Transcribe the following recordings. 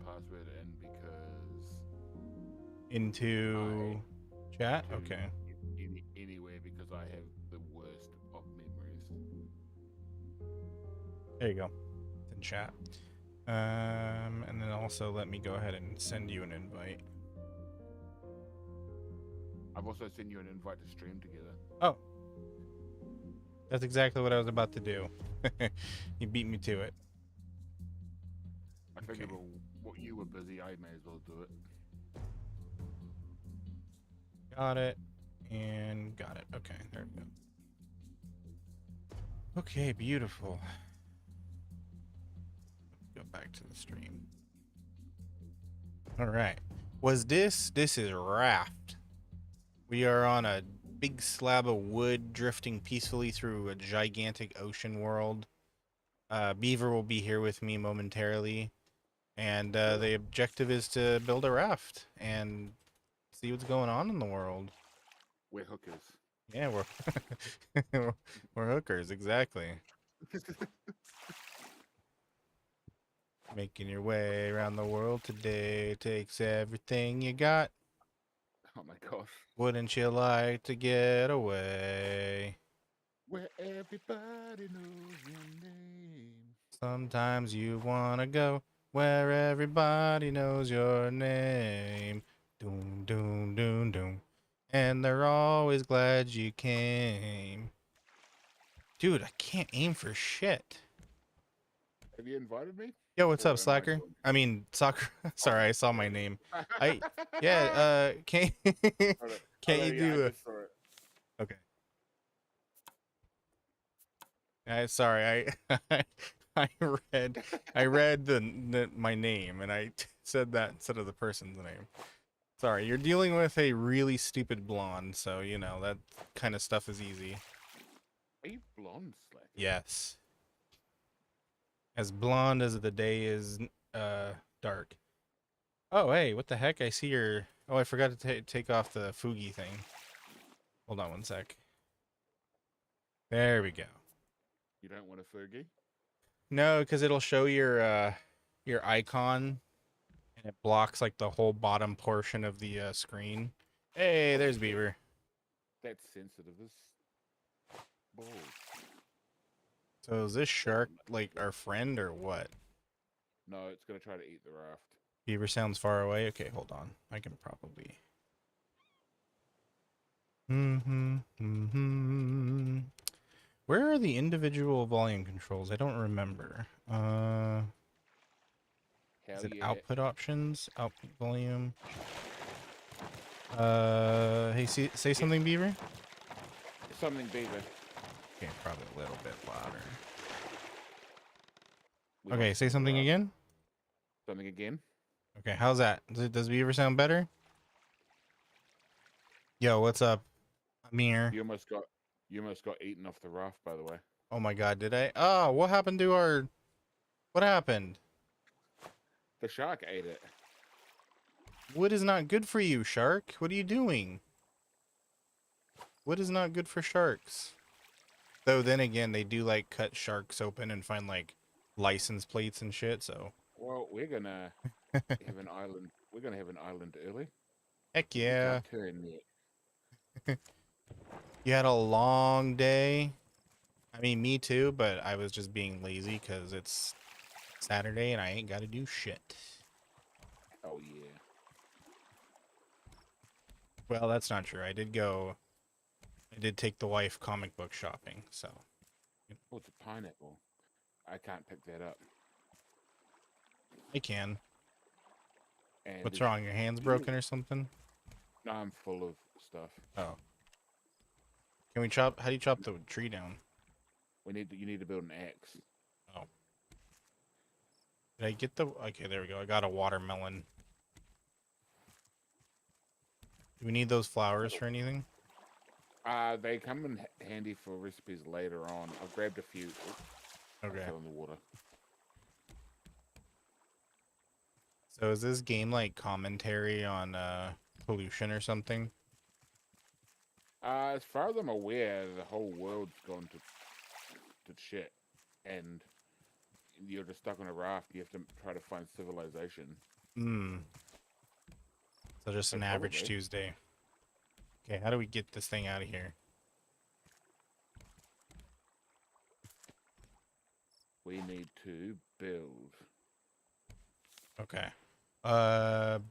Password in because Into chat? to Okay. anywhere because I have the worst of memories. There you go. It's in chat. And then also let me go ahead and send you an invite. I've also sent you an invite to stream together. Oh, that's exactly what I was about to do. You beat me to it. I Okay. figured, well, what you were busy, I may as well do it. Got it. And got it. Okay, there we go. Okay, beautiful. Go back to the stream. All right. This is raft. We are on a big slab of wood drifting peacefully through a gigantic ocean world. Beaver will be here with me momentarily. And the objective is to build a raft and see what's going on in the world. We're hookers. Yeah, we're hookers, exactly. Making your way around the world today takes everything you got. Oh my gosh. Wouldn't you like to get away? Where everybody knows your name. Sometimes you wanna go where everybody knows your name. Doom, doom, doom, doom. And they're always glad you came. Dude, I can't aim for shit. Have you invited me? Yo, what's up, Or am I Slacker? doing? I mean, Soccer. Oh, Sorry, I saw my sorry. name. Yeah, can't, can't you Yeah, I do just saw it. okay. Sorry, I, I read, I read my name and I said that instead of the person's name. Sorry, you're dealing with a really stupid blonde, so you know that kind of stuff is easy. Are you blonde, Slacker? Yes, as blonde as the day is uh dark. Oh, hey, what the heck? I see your. Oh, I forgot to take off the Fugi thing. Hold on one sec. There we go. You don't want a Fergie? No, because it'll show your icon and it blocks like the whole bottom portion of the screen. Hey, Oh, there's Beaver. that's sensitive as balls. So is this shark like our friend or what? No, it's gonna try to eat the raft. Beaver sounds far away. Okay, hold on. I can probably. Where are the individual volume controls? I don't remember. Is Hell it yeah. output options? Output volume. Hey, say Yep. something, Beaver. Something beaver. Okay, probably a little bit louder. We Okay, lost say him at the something raft. again. Something again. Okay, how's that? Does Beaver sound better? Yo, what's up, Amir? You almost got eaten off the raft, by the way. Oh my God, did I? Oh, what happened to our? What happened? The shark ate it. Wood is not good for you, shark. What are you doing? Wood is not good for sharks. Though then again, they do like cut sharks open and find like license plates and shit. So Well, we're gonna have an island. We're gonna have an island early. heck You yeah. can't turn yet. You had a long day. I mean, me too, but I was just being lazy because it's Saturday and I ain't got to do shit. Oh yeah. Well, that's not true. I did take the wife comic book shopping, so. Oh, it's a pineapple. I can't pick that up. I can. And What's wrong? Your hand's broken or something? no, I'm full of stuff. Oh. Can we chop? How do you chop the tree down? You need to build an axe. Oh. Did I get the... Okay, there we go. I got a watermelon. Do we need those flowers for anything? They come in handy for recipes later on. I've grabbed a few. Okay. I fell in the water. So is this game like commentary on pollution or something? As far as I'm aware, the whole world's gone to shit, and you're just stuck on a raft. You have to try to find civilization. Hmm. So just an average Probably. Tuesday. Okay, how do we get this thing out of here? We need to build. Okay. I'm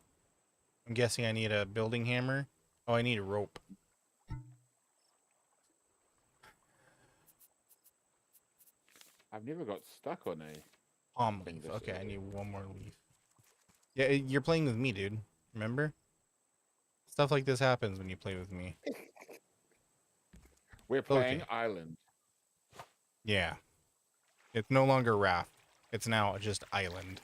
guessing I need a building hammer. Oh, I need a rope. I've never got stuck on a Palm thing leaf. this Okay, I early. need one more leaf. Yeah, you're playing with me, dude. Remember? Stuff like this happens when you play with me. We're playing Okay. island. Yeah. It's no longer raft. It's now just island.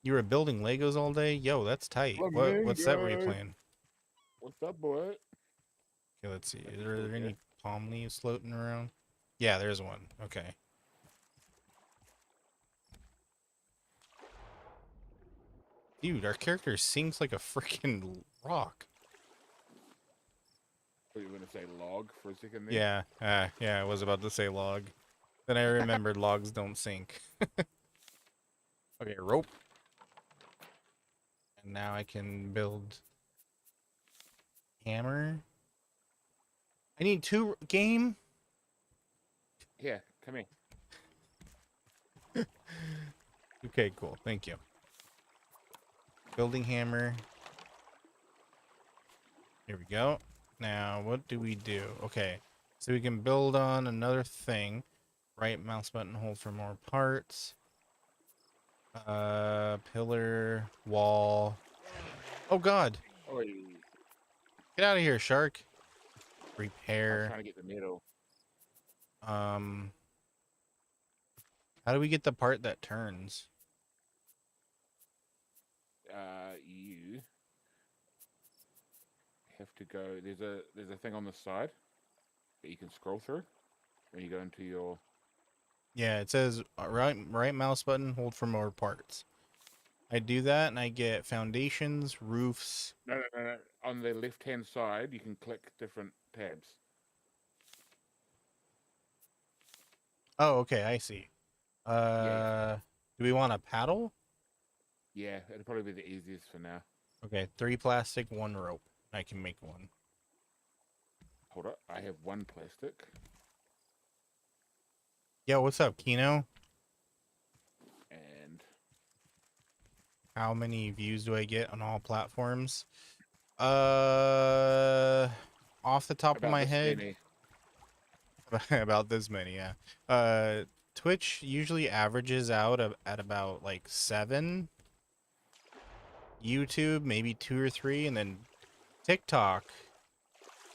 You were building Legos all day? Yo, that's tight. What set were you Flamingo. playing? What's up, boy? Okay, let's see. Are Is you there still here? any palm leaves floating around? Yeah, there's one. Okay. Dude, our character sinks like a freaking rock. Were you going to say log for a second there? Yeah, yeah, I was about to say log. Then I remembered logs don't sink. Okay, rope. And now I can build hammer. I need two game. Here, come here. Okay, cool. Thank you. Building hammer. Here we go. Now, what do we do? Okay, so we can build on another thing. Right mouse button, hold for more parts. Pillar, wall. Oh God! Oh, Get out of here, shark. I'm Repair. trying to get the metal. Um, how do we get the part that turns? You have to go. There's a thing on the side that you can scroll through when you go into your. Yeah, it says right mouse button, hold for more parts. I do that and I get foundations, roofs. No, no, no, no. On the left-hand side, you can click different tabs. Oh, okay, I see. Yeah, Do we want a paddle? yeah. It'll probably be the easiest for now. Okay, 3 plastic, 1 rope. I can make one. Hold up. I have one plastic. Yo, what's up, Kino? And How many views do I get on all platforms? Uh, Off the top of about my this head, many. about this many, yeah. Twitch usually averages out at about like 7. YouTube maybe 2 or 3, and then TikTok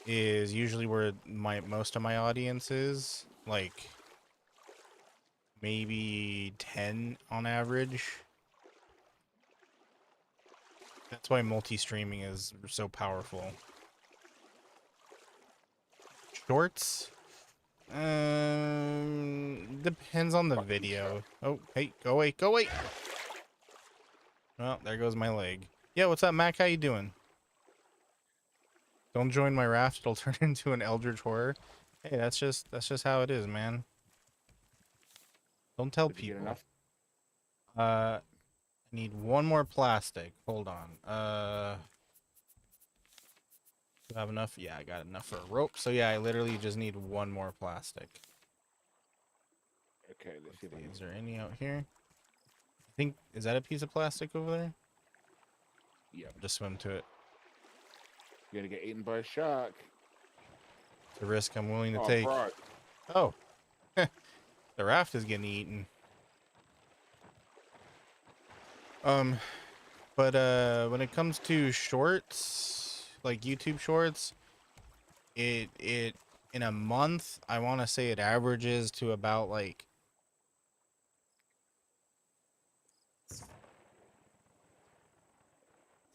is usually where most of my audience is, like maybe 10 on average. That's why multi-streaming is so powerful. Shorts? Depends on the Fucking shot. video. Oh, hey, go away, go away. Well, there goes my leg. Yeah, what's up, Mac? How you doing? Don't join my raft; it'll turn into an eldritch horror. Hey, that's just how it is, man. Don't tell Did you get people. enough? I need 1 more plastic. Hold on. Do I have enough? Yeah, I got enough for a rope. So yeah, I literally just need 1 more plastic. Okay, let's see if I can. Is there any out here? I think, is that a piece of plastic over there? Yep. Just swim to it. You're gonna get eaten by a shark. It's a risk I'm willing to Oh, take. bro. Oh, the raft is getting eaten. But when it comes to shorts, like YouTube shorts, it in a month, I want to say it averages to about like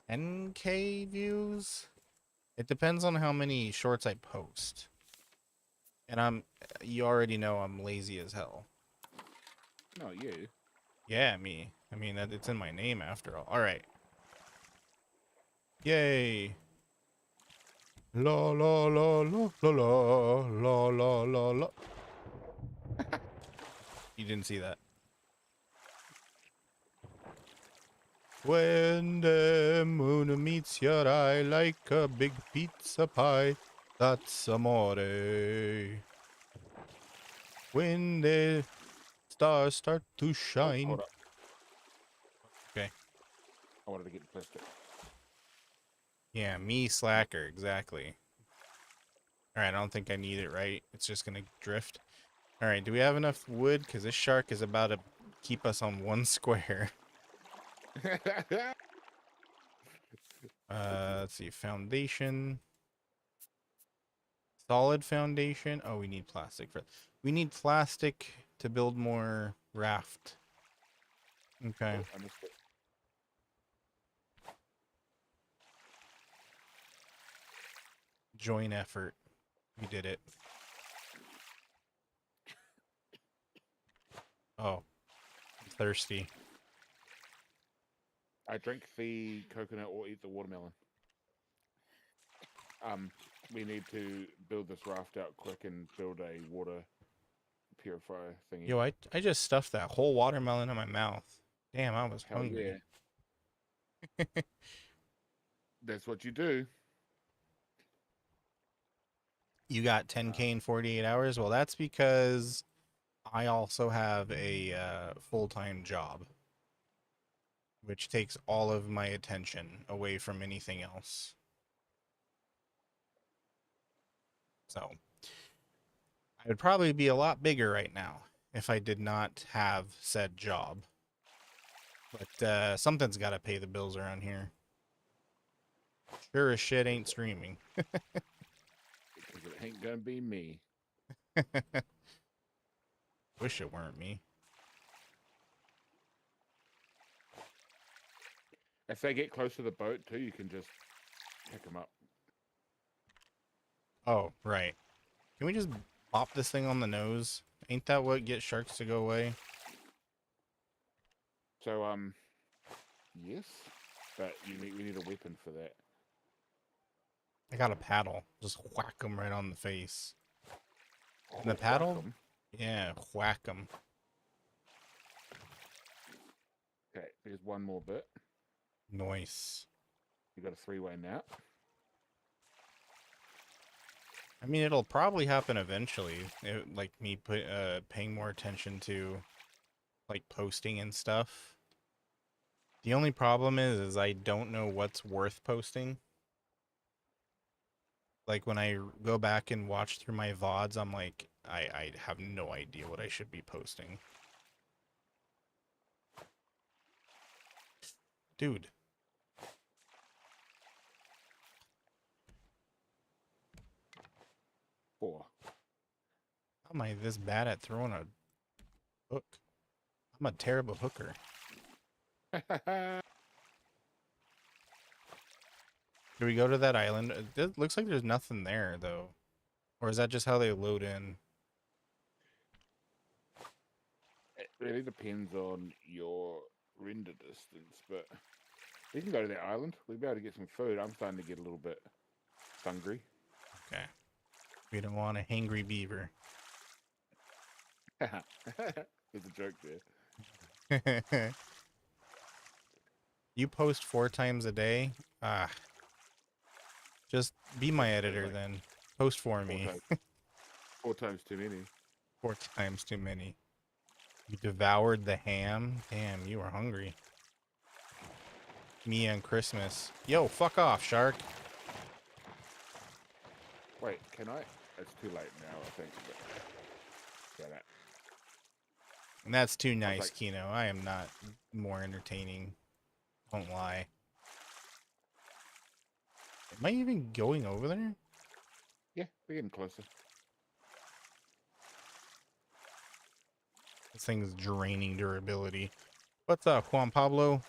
10K views. It depends on how many shorts I post. And you already know I'm lazy as hell. No, you. Yeah, me. I mean, it's in my name after all. All right. Yay. La la la la la la la la la la. You didn't see that. When the moon meets your eye like a big pizza pie, that's amore. When the stars start to Oh, shine. hold up. Okay. I wanted to get the plastic. Yeah, me slacker, exactly. Alright, I don't think I need it, right? It's just gonna drift. Alright, do we have enough wood? Because this shark is about to keep us on 1 square. Let's see. Foundation. Solid foundation. Oh, we need plastic for... We need plastic to build more raft. Okay. Oh, I missed it. Joint effort. We did it. Oh, I'm thirsty. I drink the coconut or eat the watermelon. We need to build this raft out quick and build a water purifier thingy. Yo, I just stuffed that whole watermelon in my mouth. Damn, I was Hell hungry. yeah. That's what you do. You got 10K in 48 hours? Well, that's because I also have a full-time job. which takes all of my attention away from anything else. So I would probably be a lot bigger right now if I did not have said job. But something's got to pay the bills around here. Sure as shit ain't streaming. Because it ain't gonna be me. Wish it weren't me. If they get close to the boat too, you can just pick them up. Oh, right. Can we just bop this thing on the nose? Ain't that what gets sharks to go away? So yes, but we need a weapon for that. I got a paddle. Just whack them right on the face. And the Whack paddle? 'em. Yeah, whack them. Okay, there's one more bit. Nice. You got a three-way now. I mean, it'll probably happen eventually. Like me paying more attention to like posting and stuff. The only problem is I don't know what's worth posting. Like when I go back and watch through my VODs, I'm like, I have no idea what I should be posting. Dude. Four. How am I this bad at throwing a hook? I'm a terrible hooker. Do we go to that island? It looks like there's nothing there, though. Or is that just how they load in? It really depends on your render distance, but we can go to that island. We'll be able to get some food. I'm starting to get a little bit hungry. Okay. We don't want a hangry beaver. There's a joke there. You post 4 times a day? Ah. Just be my editor like then. Post for me. Four times too many. 4 times too many. You devoured the ham? Damn, you were hungry. Me on Christmas. Yo, fuck off, shark. Wait, can I? It's too late now, I think. But yeah, that. And that's too nice, like, Kino. I am not more entertaining. Don't lie. Am I even going over there? Yeah, we're getting closer. This thing's draining durability. What's up, Juan Pablo?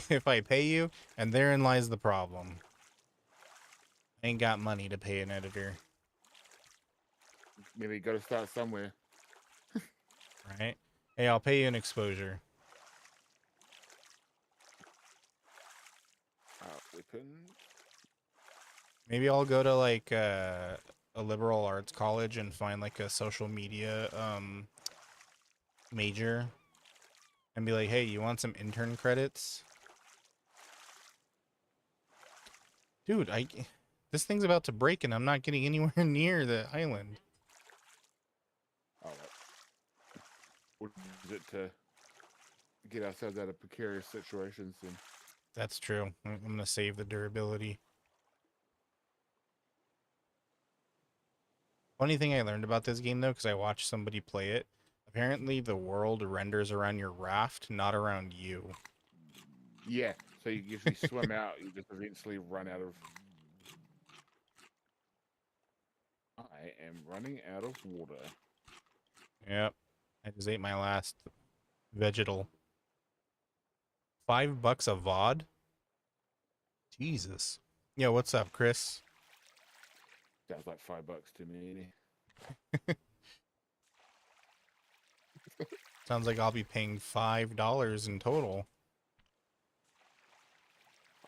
If I pay you, and therein lies the problem. I ain't got money to pay an editor. Maybe you got to start somewhere. Right? Hey, I'll pay you an exposure. Weapon. Maybe I'll go to like a liberal arts college and find like a social media major and be like, hey, you want some intern credits? Dude, this thing's about to break and I'm not getting anywhere near the island. All right. We'll use it to get ourselves out of precarious situations. And That's true. I'm gonna save the durability. Funny thing I learned about this game though, because I watched somebody play it. Apparently, the world renders around your raft, not around you. yeah, so you usually swim out, you just eventually run out of. I am running out of water. Yep. I just ate my last vegetal. $5 a VOD? Jesus. Yo, what's up, Chris? Sounds like $5 to me. Sounds like I'll be paying $5 in total.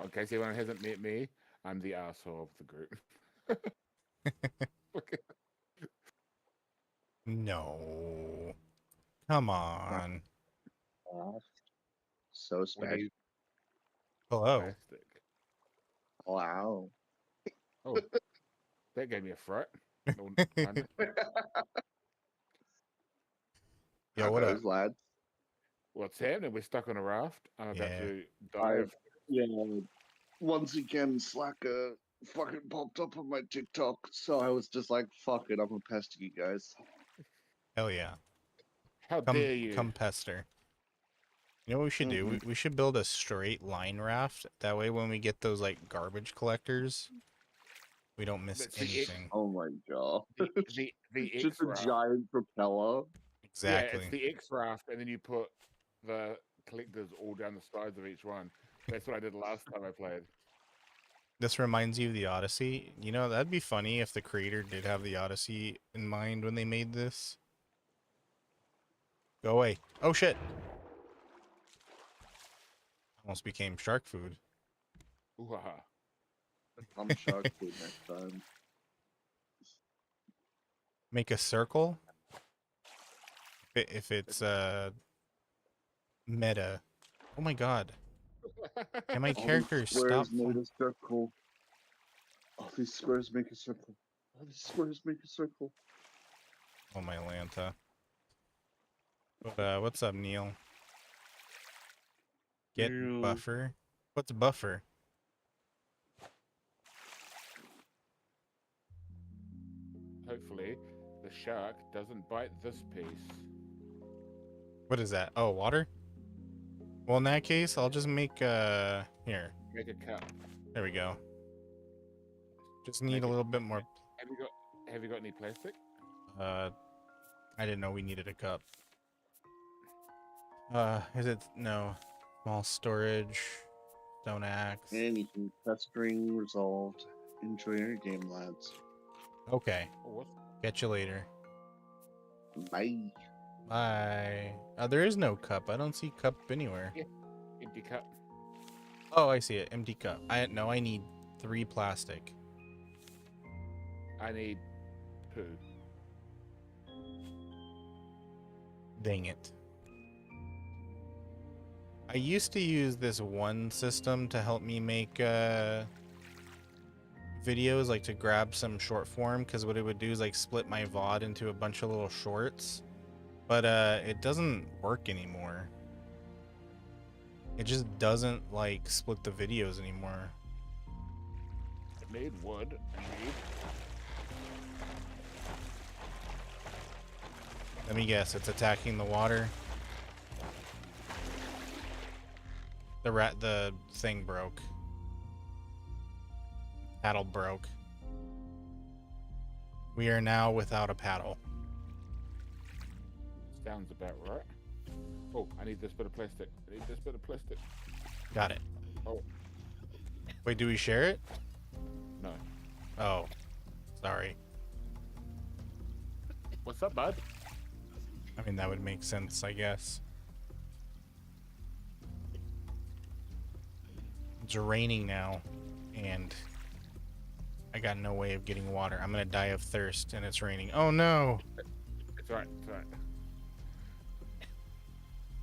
Okay, so anyone hasn't met me, I'm the asshole of the group. No. Come on. So special. Hello. Plastic. Wow. Oh, that gave me a fright. Yo, what up? Lads? What's happening? We're stuck on a raft. I'm about Yeah. to I dive. yeah. Once again, Slacker fucking popped up on my TikTok, so I was just like, "Fuck it, I'm gonna pester you guys." Hell yeah. How dare you? Come pester. You know what we should do? We should build a straight line raft. That way when we get those like garbage collectors, we don't miss That's the anything. Oh my god! the Just X a raft. giant propeller. Yeah, it's Exactly. the X raft, and then you put the collectors all down the sides of each one. That's what I did last time I played. This reminds you of the Odyssey. You know, that'd be funny if the creator did have the Odyssey in mind when they made this. Go away. Oh shit. Almost became shark food. Ooh-ha. I'm shark food next time. Make a circle. If it's meta. Oh my god. Can my All these character stop? squares made a circle. All these squares make a circle. All these squares make a circle. Oh my Lanta. But what's up, Neil? Get Ew. buffer. What's buffer? Hopefully, the shark doesn't bite this piece. What is that? Oh, water? Well, in that case, I'll just make here. Make a cup. There we go. Just need Make a it- little bit more. Have you got any plastic? I didn't know we needed a cup. Is it no small storage, stone axe? Anything pestering resolved. Enjoy your game, lads. Okay, Oh, what? catch you later. Bye. Bye. There is no cup. I don't see cup anywhere. Empty cup. Oh, I see it. Empty cup. I need 3 plastic. I need 2. Dang it. I used to use this one system to help me make videos, like to grab some short form, because what it would do is like split my VOD into a bunch of little shorts. But it doesn't work anymore. It just doesn't like split the videos anymore. I need wood. Let me guess, it's attacking the water. The thing broke. Paddle broke. We are now without a paddle. Sounds about right. Oh, I need this bit of plastic. I need this bit of plastic. Got it. Oh. Wait, do we share it? No. Oh, sorry. What's up, bud? I mean, that would make sense, I guess. It's raining now, and I got no way of getting water. I'm gonna die of thirst, and it's raining. Oh no! It's alright, it's alright.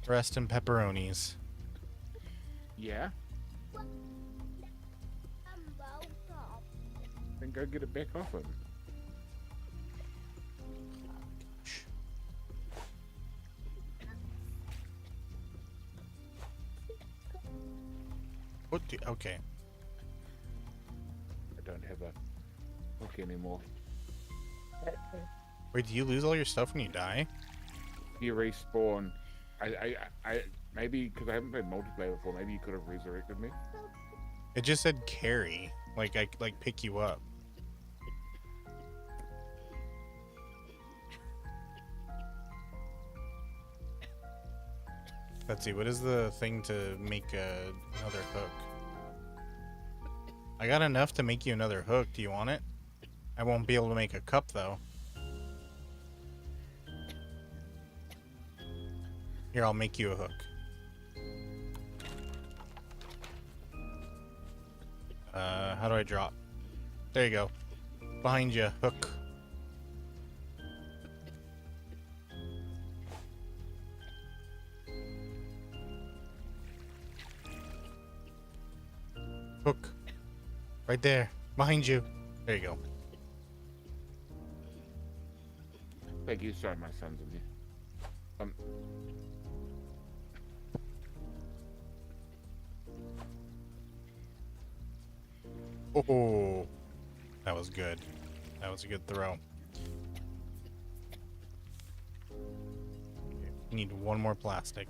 Rest in pepperonis. Yeah? Then go get it back off him. What do, okay. I don't have a hook anymore. Wait, do you lose all your stuff when you die? You respawn. I maybe because I haven't played multiplayer before. Maybe you could have resurrected me. It just said carry, like I pick you up. Let's see, what is the thing to make another hook? I got enough to make you another hook. Do you want it? I won't be able to make a cup though. Here, I'll make you a hook. How do I drop? There you go. Behind you, hook. Hook. Right there. Behind you. There you go. Thank you. Sorry, my son's with you. Oh, that was good. That was a good throw. Okay, we need one more plastic.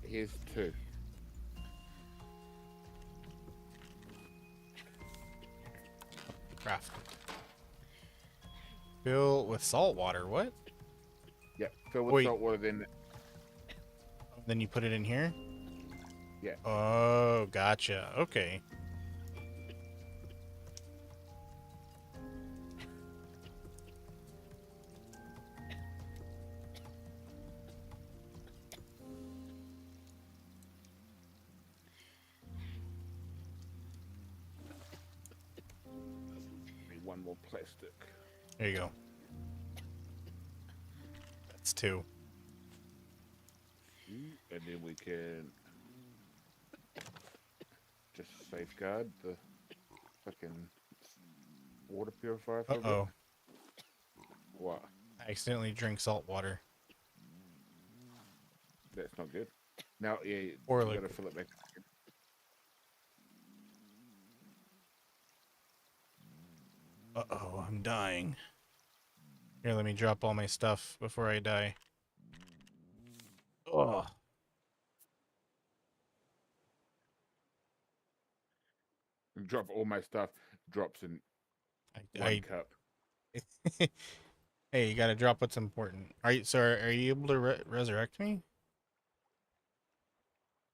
Here's 2. Craft. Fill with salt water. What? Yeah, fill with Wait. salt water, then Then you put it in here? yeah. Oh, gotcha. Okay. Need one more plastic. There you go. That's 2. And then we can just safeguard the fucking water purifier for a bit. Uh-oh. What? I accidentally drank salt water. That's not good. Now, yeah, you Or gotta liquid. fill it back. Uh-oh, I'm dying. Here, let me drop all my stuff before I die. Oh. Drop all my stuff. Drops in one cup. Hey, you gotta drop what's important. Are you able to resurrect me?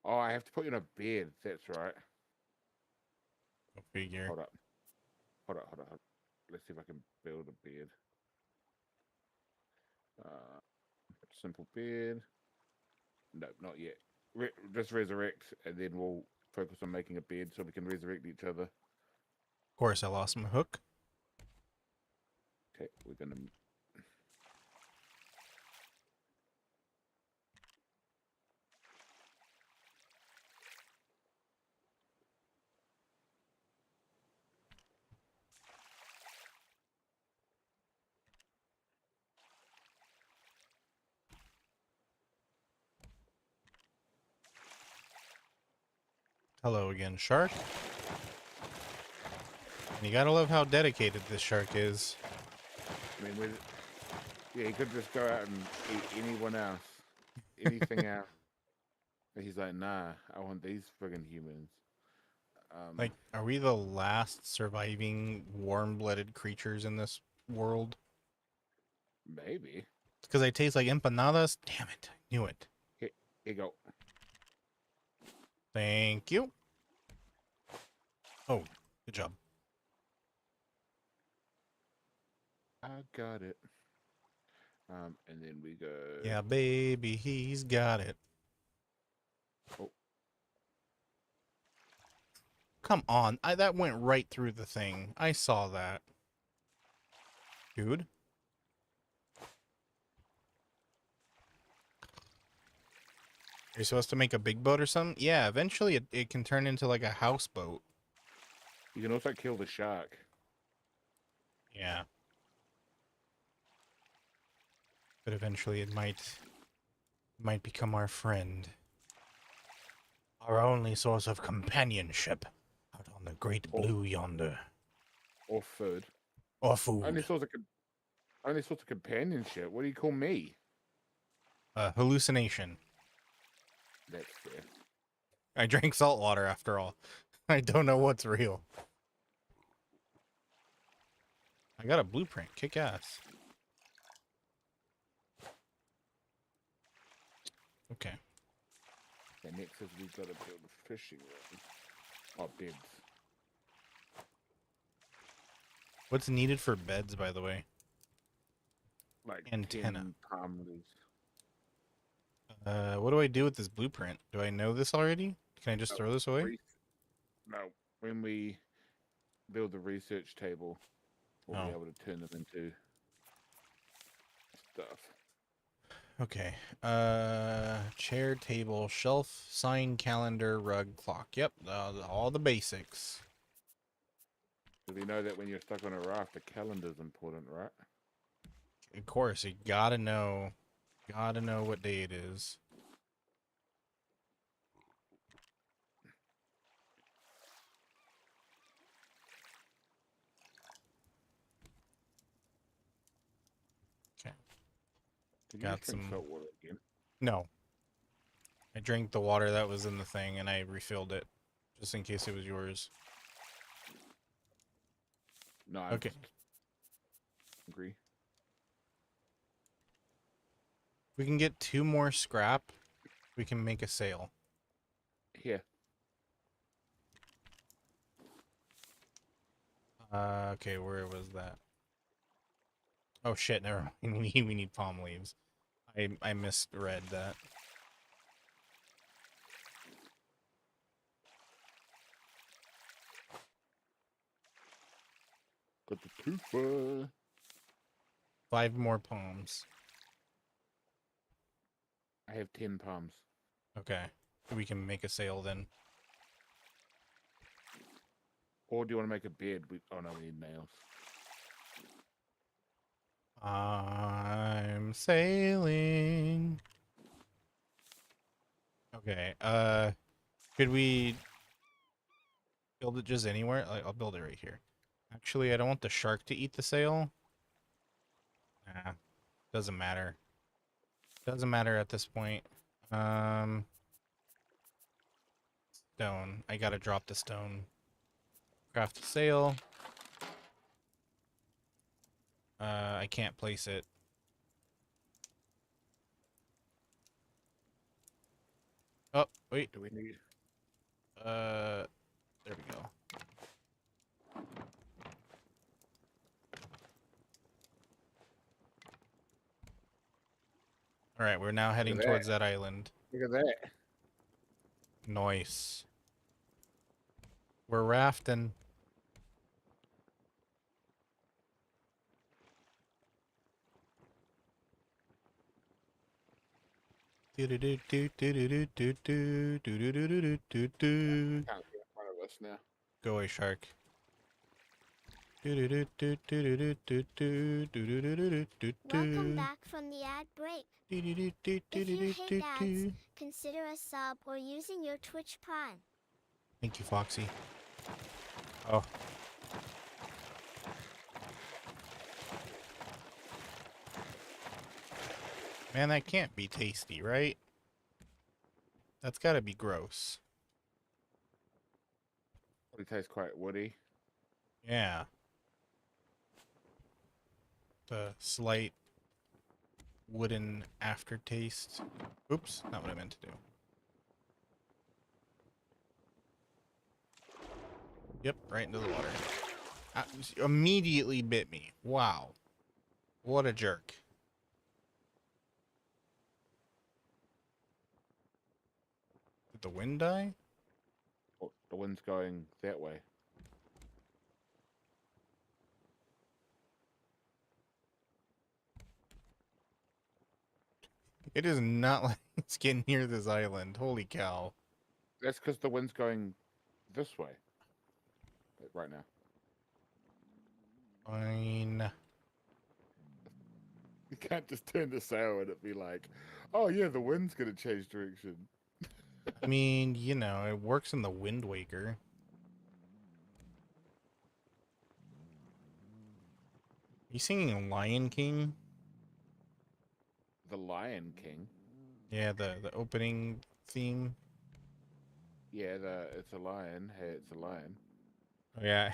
Oh, I have to put you in a bed. That's right. Go figure. Hold up. Hold up. Let's see if I can build a bed. Simple bed. No, not yet. Just resurrect, and then we'll focus on making a bed so we can resurrect each other. Of course, I lost my hook. Okay, we're gonna. Hello again, shark. And you gotta love how dedicated this shark is. I mean, yeah, he could just go out and eat anyone else, anything else. But he's like, nah, I want these friggin' humans. Like, are we the last surviving warm-blooded creatures in this world? Maybe. Because I taste like empanadas? Damn it. I knew it. Here you go. Thank you. Oh, good job. I got it. And then we go. Yeah, baby, he's got it. Oh. Come on. That went right through the thing. I saw that. Dude. You're supposed to make a big boat or something? Yeah, eventually it can turn into like a houseboat. You can also kill the shark. Yeah. But eventually it might become our friend. Our only source of companionship out on the great blue yonder. Or food. Or food. Only source of companionship. What do you call me? Hallucination. That's fair. I drank salt water after all. I don't know what's real. I got a blueprint. Kick ass. Okay. And next is we've got to build a fishing rod. Oh, beds. What's needed for beds, by the way? Like Antenna. 10 palm leaves. What do I do with this blueprint? Do I know this already? Can I just throw this away? No. When we build the research table, we'll be Oh. able to turn them into stuff. Okay. Chair, table, shelf, sign, calendar, rug, clock. Yep, all the basics. So you know that when you're stuck on a raft, the calendar's important, right? Of course, you gotta know what day it is. Okay. Did you Got just drink some- salt water again? No. I drank the water that was in the thing and I refilled it. Just in case it was yours. No, I'm Okay. just hungry. If we can get 2 more scrap, we can make a sail. Here. Okay, where was that? Oh shit, never mind. We need palm leaves. I misread that. Got the toothbrush. 5 more palms. I have 10 palms. Okay. We can make a sail then. Or do you want to make a bed? Oh no, we need nails. I'm sailing. Okay, could we build it just anywhere? Like, I'll build it right here. Actually, I don't want the shark to eat the sail. Nah, doesn't matter. Doesn't matter at this point. Stone. I gotta drop the stone. Craft a sail. I can't place it. Oh, wait. Do we need? There we go. All right, we're now heading that. towards that island. Look at that. Nice. We're rafting. Can't get in front of us now. Go away, shark. Welcome back from the ad break. If you hate ads, consider a sub or using your Twitch Prime. Thank you, Foxy. Oh. Man, that can't be tasty, right? That's gotta be gross. It tastes quite woody. Yeah. The slight wooden aftertaste. Oops, not what I meant to do. Yep, right into the water. Immediately bit me. Wow. What a jerk. Did the wind die? Oh, the wind's going that way. It is not like it's getting near this island. Holy cow. That's because the wind's going this way. Right now. Fine. You can't just turn the sail and it be like, oh yeah, the wind's gonna change direction. I mean, you know, it works in the Wind Waker. You singing Lion King? The Lion King. Yeah, the opening theme. Yeah, it's a lion. Hey, it's a lion. Oh, yeah.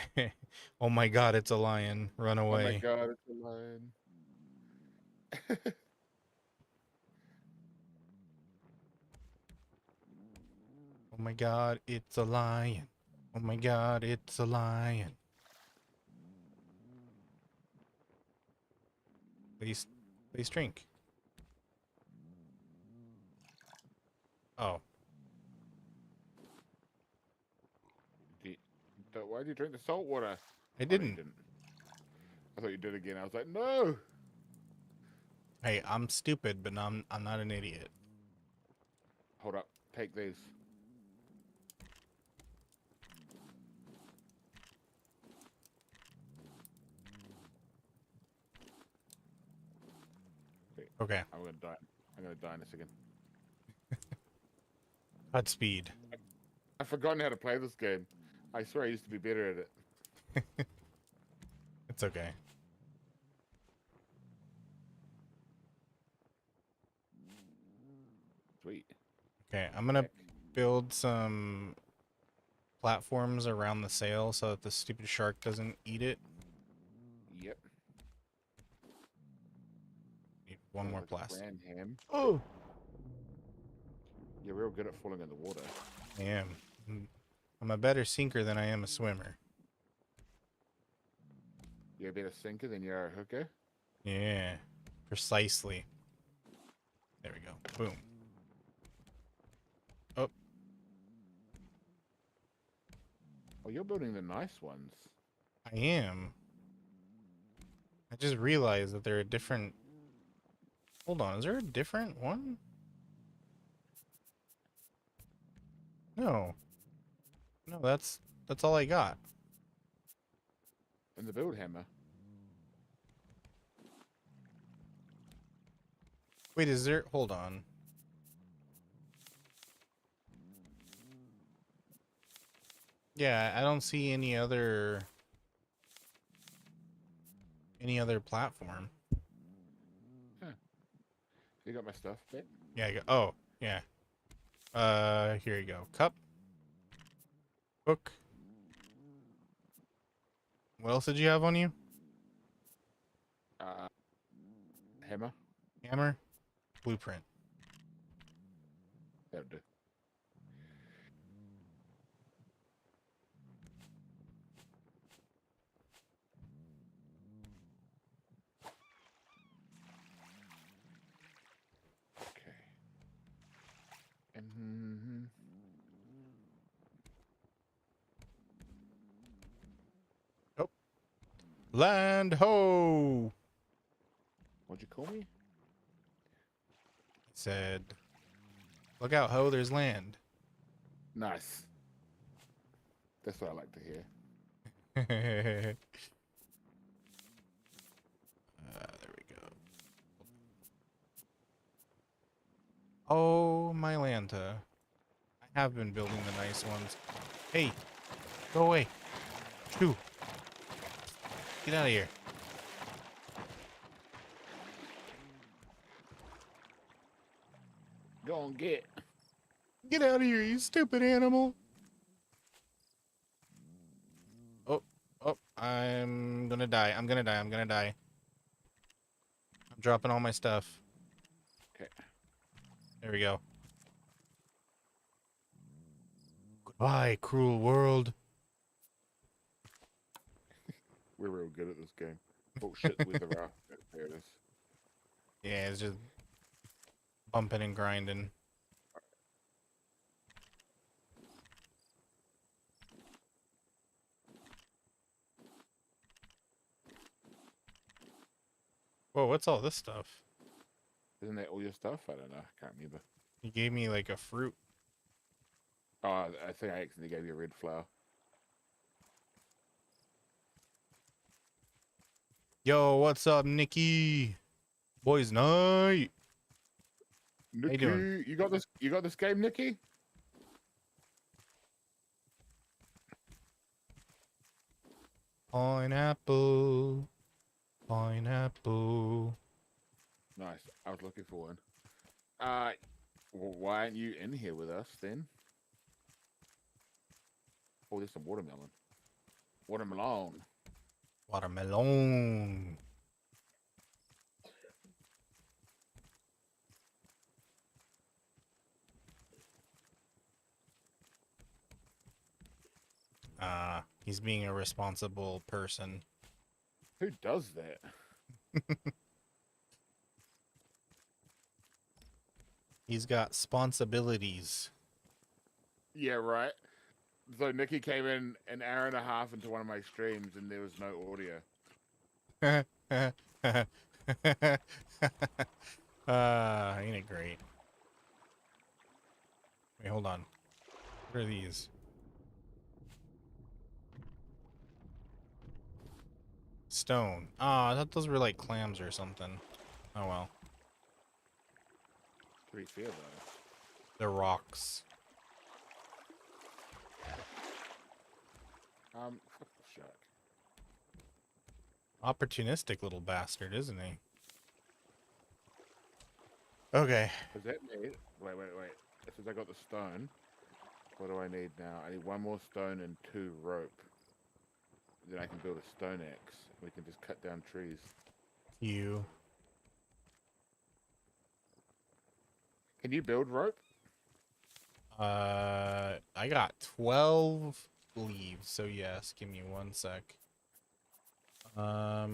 Oh my god, it's a lion. Run Oh my away. god, it's a lion. Oh my god, it's a lion. Oh my god, it's a lion. Please drink. Oh. Why did you drink the salt water? I Oh, no, you didn't. I thought you did again. I was like, no. Hey, I'm stupid, but I'm not an idiot. Hold up. Take these. Wait, Okay. I'm gonna die. I'm gonna die in a second. Godspeed. I've forgotten how to play this game. I swear I used to be better at it. It's okay. Okay, I'm gonna Heck. build some platforms around the sail so that the stupid shark doesn't eat it. Yep. Need one Sounds more like a plastic. plan, Ham. Oh, You're real good at falling in the water. I am. I'm a better sinker than I am a swimmer. You're a better sinker than you're a hooker. Yeah, precisely. There we go. Boom. Oh, Oh, you're building the nice ones. I am. I just realized that there are different. Hold on, is there a different one? No. No, that's all I got. And the build hammer. Wait, is there? Hold on. Yeah, I don't see any other platform. Huh. You got my stuff back? Yeah, I got. Oh, yeah. Here you go. Cup. Hook. What else did you have on you? Uh, hammer. Hammer. Blueprint. That'll do. Okay. And Oh. Land ho! what'd you call me? He said, look out, ho, there's land. Nice. That's what I like to hear. There we go. Oh, my Lanta. I have been building the nice ones. Hey, go away. Shoo. Get out of here. Go on, get. Get out of here, you stupid animal. Oh, oh, I'm gonna die. I'm gonna die. I'm gonna die. I'm dropping all my stuff. Okay. There we go. Goodbye, cruel world. We're real good at this game. Oh shit, with the raft. There it is. Yeah, it's just bumping and grinding. Whoa, what's all this stuff? Isn't that all your stuff? I don't know. I can't remember. You gave me like a fruit. Oh, I think I accidentally gave you a red flower. Yo, what's up, Nikki? Boys night. Nikki, you doing? you got this? You got this game, Nikki? Pineapple. Pineapple. Nice. I was looking for one. Well, why aren't you in here with us then? Oh, there's some watermelon. Watermelon. Watermelon. He's being a responsible person. Who does that? He's got sponsibilities. Yeah, right. So Nikki came in an hour and a half into one of my streams and there was no audio. Ain't it great? Wait, hold on. What are these? Stone. Oh, I thought those were like clams or something. Oh well. To be fair though. They're rocks. Fuck the shark. Opportunistic little bastard, isn't he? Okay. Is that me? Wait. since I got the stone, what do I need now? I need 1 more stone and 2 rope. Then I can build a stone axe. We can just cut down trees. You. Can you build rope? I got 12 leaves, so yes. Give me 1 sec. That's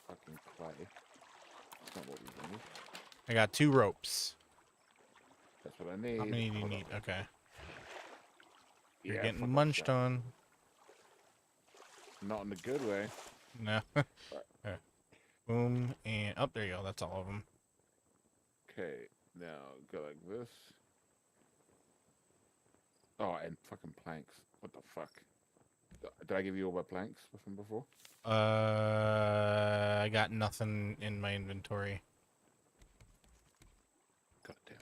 fucking clay. That's not what we need. I got 2 ropes. That's what I need. How many do you Hold need? on. Okay. You're Yeah, getting fuck munched that. on. Not in a good way. No. Alright. Boom, and oh, there you go. That's all of them. Okay, now go like this. Oh, and fucking planks. What the fuck? Did I give you all my planks from before? I got nothing in my inventory. God damn.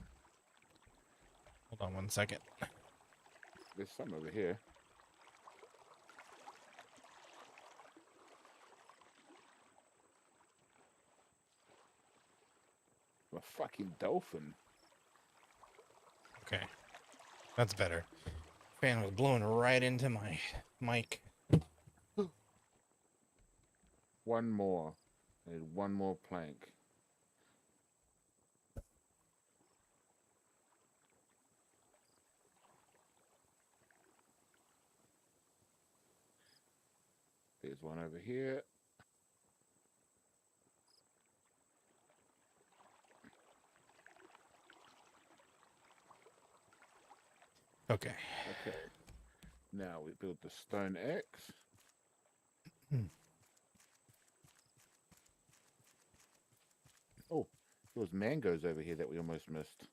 Hold on 1 second. There's some over here. A fucking dolphin. Okay. That's better. Fan was blowing right into my mic. 1 more. I need 1 more plank. There's 1 over here. Okay. Okay. Now we build the stone axe. Oh, there was mangoes over here that we almost missed.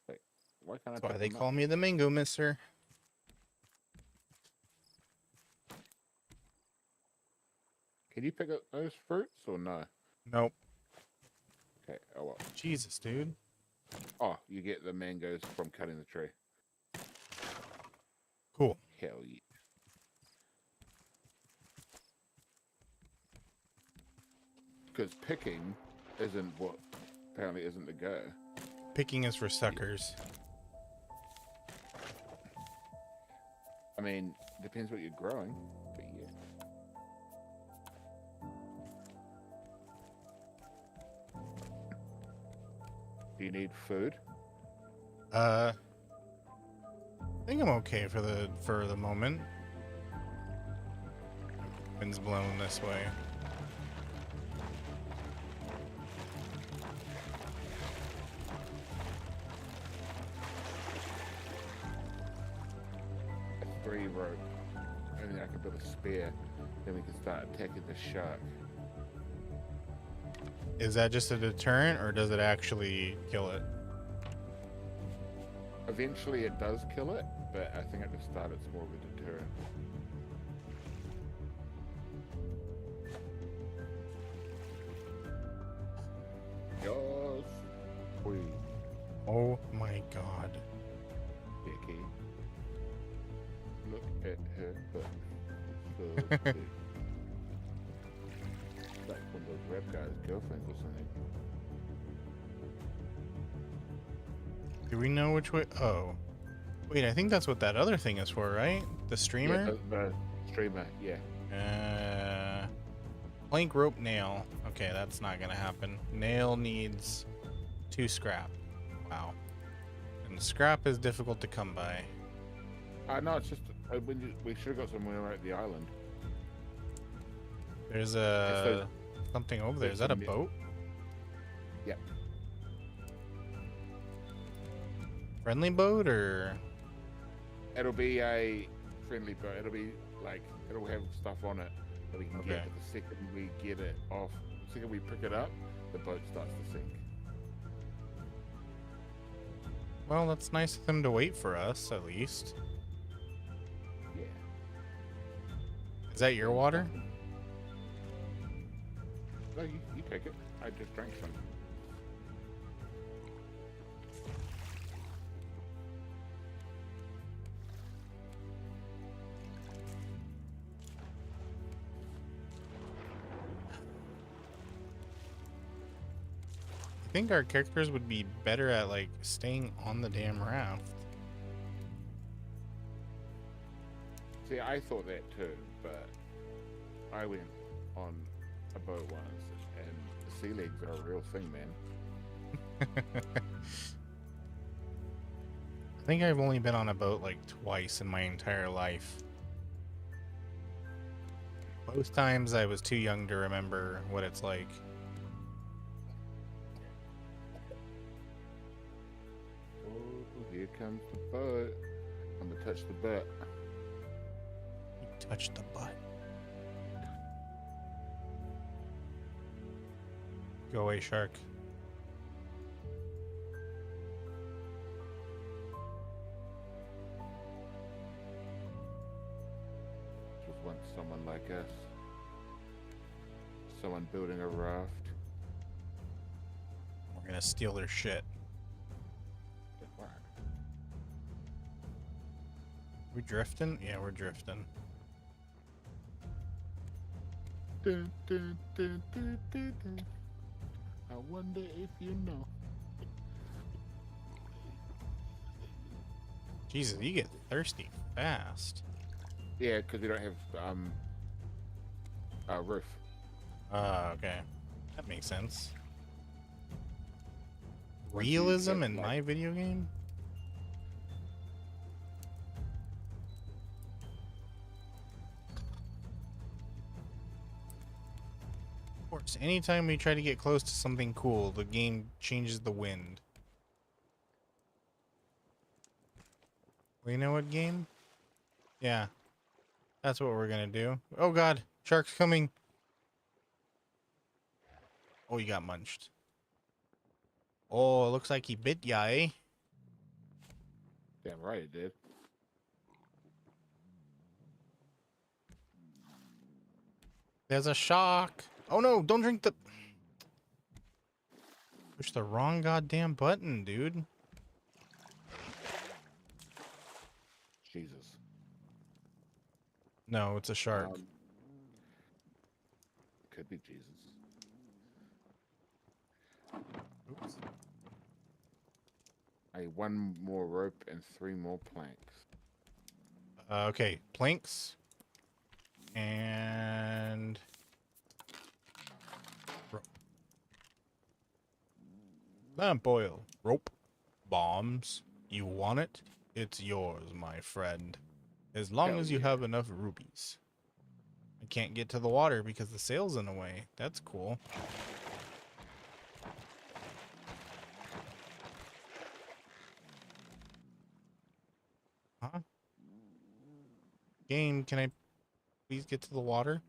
Wait, why can't I That's why pick they them up? call me the mango mister. Can you pick up those fruits or no? Nope. Okay, oh well. Jesus, dude. Oh, you get the mangoes from cutting the tree. Cool. Hell yeah. Because picking isn't what apparently isn't the go. Picking is for suckers. I mean, depends what you're growing, but yeah. Do you need food? I think I'm okay for the moment. Wind's blowing this way. A 3 rope. And then I can build a spear. Then we can start attacking the shark. Is that just a deterrent, or does it actually kill it? Eventually it does kill it, but I think at the start it's more of a deterrent. Yes. We Oh my god. Becky. Look at her butt. So big. Like one of those rap guys' girlfriends or something. Do we know which way? Oh. Wait, I think that's what that other thing is for, right? The streamer? Yeah, the streamer, yeah. Plank, rope, nail. Okay, that's not gonna happen. Nail needs 2 scrap. Wow. And scrap is difficult to come by. No, it's just we should have got somewhere right at the island. There's Yes, something over there. there's Is that a some- boat? Yeah. Friendly boat or? It'll be a friendly boat. It'll be like it'll have stuff on it that we can Okay. get. But the second we get it off, the second we pick it up, the boat starts to sink. Well, that's nice of them to wait for us, at least. Yeah. Is that your water? No, you take it. I just drank some. think our characters would be better at like staying on the damn raft. See, I thought that too, but I went on a boat once, and the sea legs are a real thing, man. I think I've only been on a boat like twice in my entire life. Both times I was too young to remember what it's like. Oh, here comes the boat. I'm gonna touch the butt. You touched the butt. Go away, shark. Just want someone like us. Someone building a raft. We're gonna steal their shit. What? We drifting? Yeah, we're drifting. Dun, dun, dun, dun, dun, dun. I wonder if you know. Jesus, you get thirsty fast. Yeah, because we don't have a roof. Okay. That makes sense. Once you Realism get, in like- my video game? Of course, anytime we try to get close to something cool, the game changes the wind. Well, you know what, game? Yeah. That's what we're gonna do. Oh god, shark's coming. Oh, you got munched. Oh, it looks like he bit ya, eh? Damn right it did. There's a shark. Oh no, don't drink the... Push the wrong goddamn button, dude. Jesus. No, it's a shark. Could be Jesus. Oops. I need one more rope and 3 more planks. Okay, planks. And... rope. Lamp oil. Rope. Bombs. You want it? It's yours, my friend. As long Hell as you yeah. have enough rubies. I can't get to the water because the sail's in the way. That's cool. Huh? Game, can I please get to the water?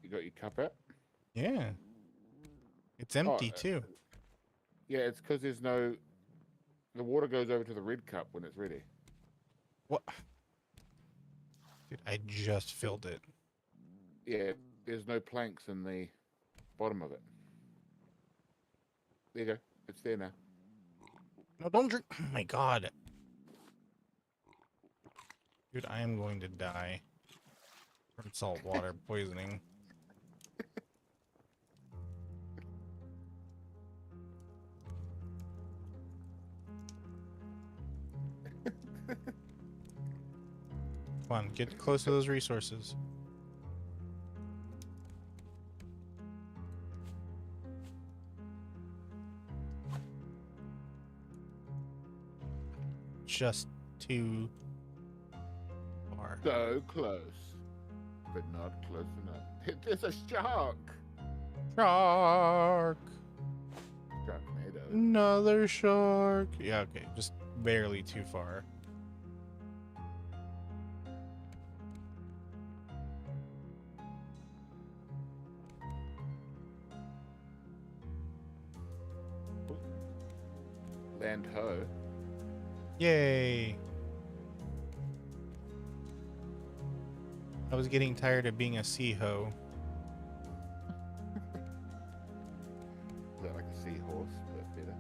You got your cup out? Yeah. It's empty too. Yeah, it's because there's no... The water goes over to the red cup when it's ready. What? Dude, I just filled it. Yeah, there's no planks in the bottom of it. There you go. It's there now. No, don't drink. Oh my god. Dude, I am going to die from salt water poisoning. Come on, get close to those resources. Just too far. So close. But not close enough. There's a shark! Shark! Sharknado. Another shark. Yeah, okay, just barely too far. Land ho. Yay! I was getting tired of being a sea hoe. Is that like a seahorse, but better?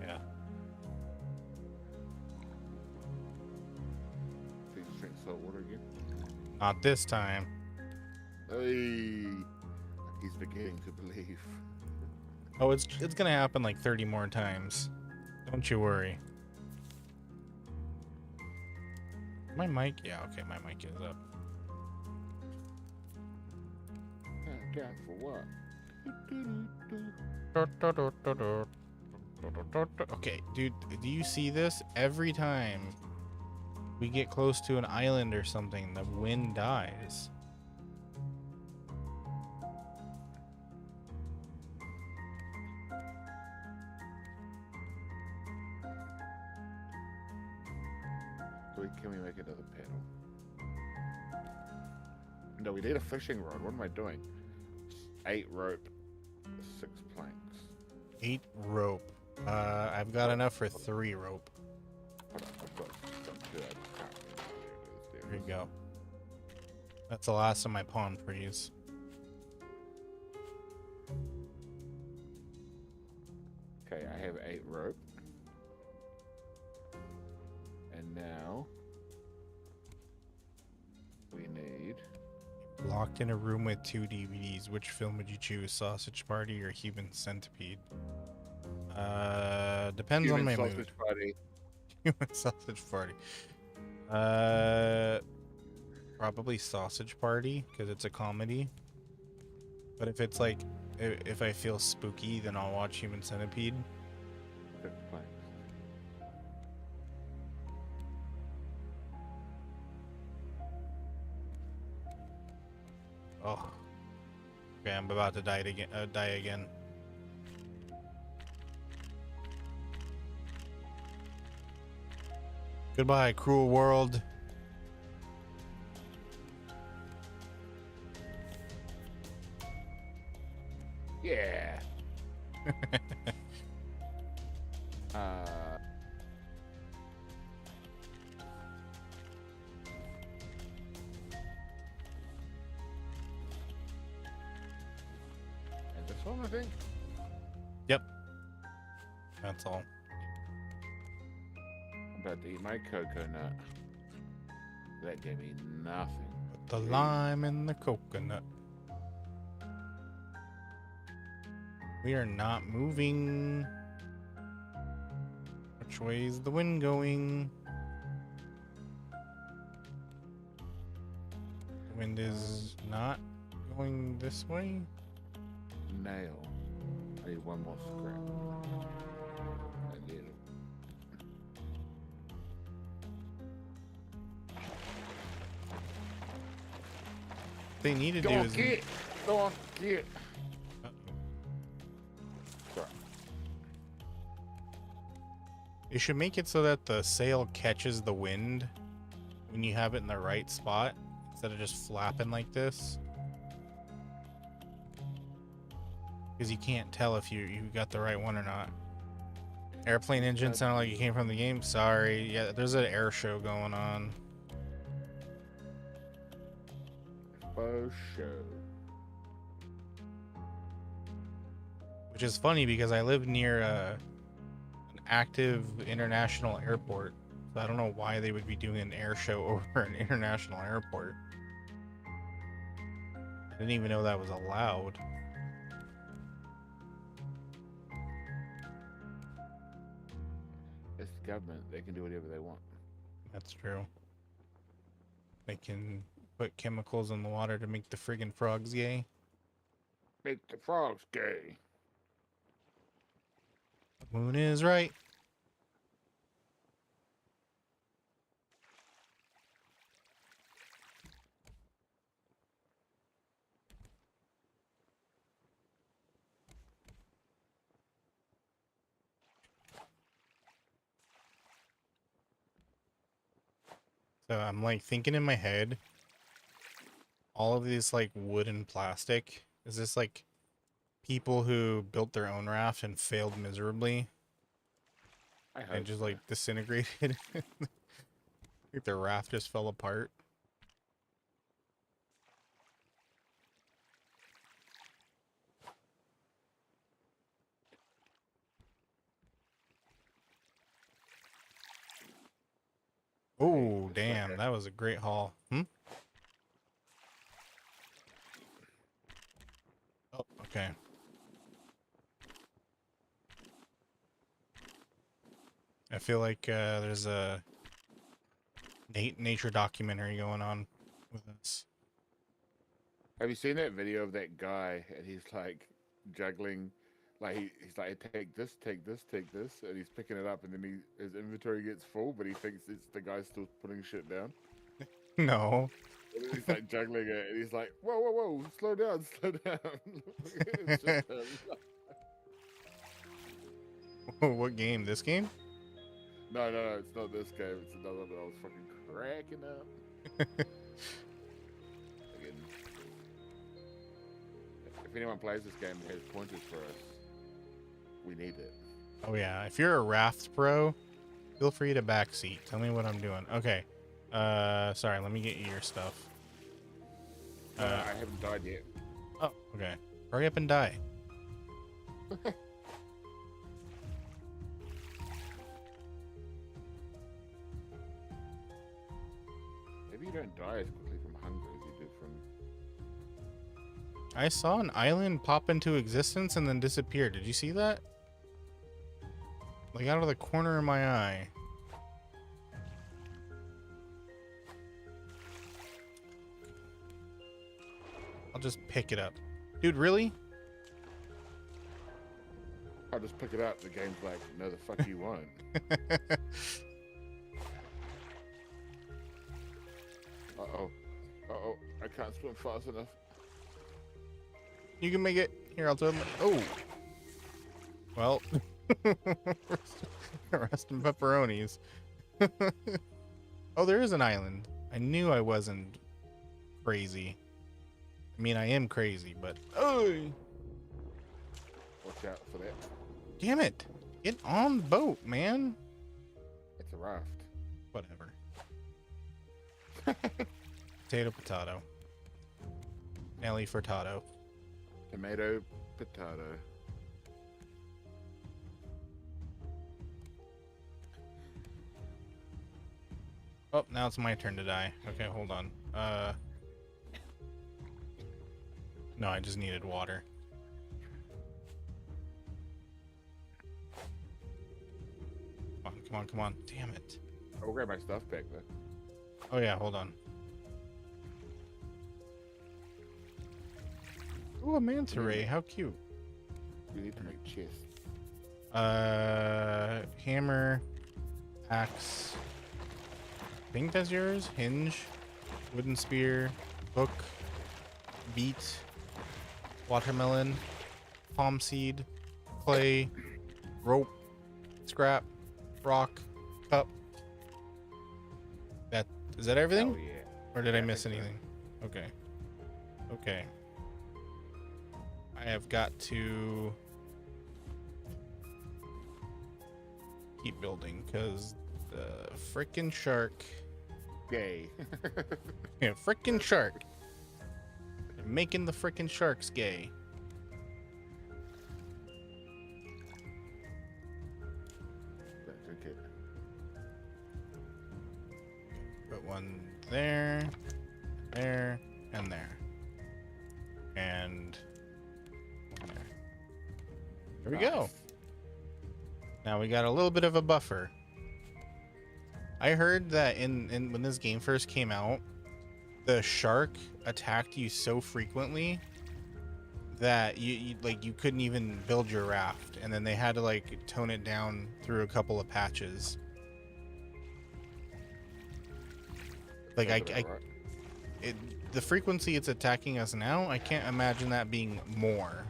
Yeah. Please drink salt water again. Not this time. Hey, he's beginning to believe. Oh, it's gonna happen like 30 more times. Don't you worry. My mic? Yeah, okay, my mic is up. Down for what? Okay, dude, do you see this? Every time we get close to an island or something, the wind dies. Can we make another panel? No, we need a fishing rod. What am I doing? 8 rope, 6 planks. 8 rope. I've got enough for 3 rope. Hold on, I've got some too. I just can't remember what it is. There you go. That's the last of my pawn freeze. Okay, I have 8 rope. And now we need. Locked in a room with 2 DVDs. Which film would you choose? Sausage Party or Human Centipede? Depends on my mood. Party. Human Sausage Party. Probably Sausage Party because it's a comedy. But if it's like, if I feel spooky, then I'll watch Human Centipede. 6 planks. Oh. Okay, I'm about to die again. Die again. Goodbye, cruel world. Yeah. And this one, I think. Yep. That's all. I'm about to eat my coconut. That gave me nothing. Put the lime in the coconut. We are not moving. Which way is the wind going? The wind is not going this way. Nail. I need one more scrap. I need it. They need to do Don't is get! Don't get! Sorry. you should make it so that the sail catches the wind when you have it in the right spot instead of just flapping like this. Because you can't tell if you got the right one or not. Airplane engine sounded like it came from the game. Sorry. Yeah, there's an air show going on. For sure. Which is funny because I live near an active international airport. So I don't know why they would be doing an air show over an international airport. I didn't even know that was allowed. It's the government. They can do whatever they want. That's true. They can put chemicals in the water to make the friggin' frogs gay. Make the frogs gay. The moon is right. So I'm like thinking in my head, all of these like wood and plastic, is this like people who built their own raft and failed miserably I hope and just so. like disintegrated? Like their raft just fell apart. Oh, it's damn, like that was a great haul. Hmm? Okay. I feel like there's a nature documentary going on with us. Have you seen that video of that guy and he's like juggling, like he's like take this, take this, take this, and he's picking it up, and then his inventory gets full, but he thinks it's the guy still putting shit down. No. And then he's like juggling it, and he's like, whoa, whoa, whoa, slow down, slow down. It's just him. What game? This game? No, no, no, it's not this game. It's another one that I was fucking cracking up. Again, if anyone plays this game and has pointers for us, we need it. Oh yeah. If you're a raft pro, feel free to backseat. Tell me what I'm doing. Okay. Sorry. Let me get you your stuff. I haven't died yet. Oh, okay. Hurry up and die. Maybe you don't die as quickly from hunger as you do from. I saw an island pop into existence and then disappear. Did you see that? Like out of the corner of my eye. I'll just pick it up. Dude, really? I'll just pick it up. The game's like, no, the fuck you won't. Uh-oh. Uh-oh. I can't swim fast enough. You can make it. Here, I'll do it. Oh. Well. Rest in pepperonis. Oh, there is an island. I knew I wasn't crazy. I mean, I am crazy, but... Oh! Watch out for that. Damn it. Get on the boat, man. It's a raft. Whatever. Potato, potato. Nelly Furtado. Tomato, potato. Oh, now it's my turn to die. Okay, hold on. No, I just needed water. Come on, come on, come on. Damn it. I'll grab my stuff back though. Oh yeah, hold on. Ooh, a manta ray. How cute. We need to make chests. Hammer, axe. I think that's yours. Hinge, wooden spear, hook, beet, watermelon, palm seed, clay, rope, scrap, rock, cup. Is that everything? Oh yeah. Or did I Yeah, I miss think so. anything? Okay. Okay. I have got to keep building because the frickin' shark. Gay. Yeah, frickin' shark. They're making the frickin' sharks gay. Don't drink it. Put one there, there, and there. And there. There we go. Nice. Now we got a little bit of a buffer. I heard that in when this game first came out, the shark attacked you so frequently that you couldn't even build your raft, and then they had to like tone it down through a couple of patches. Like Sounds about right. the frequency it's attacking us now, I can't imagine that being more.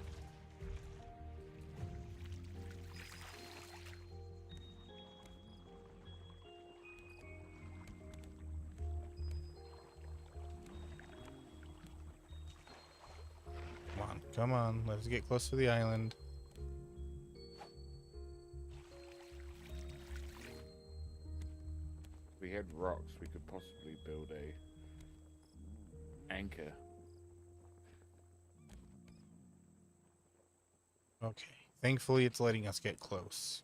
Come on, come on, let's get close to the island. If we had rocks, we could possibly build a anchor. Okay, thankfully it's letting us get close.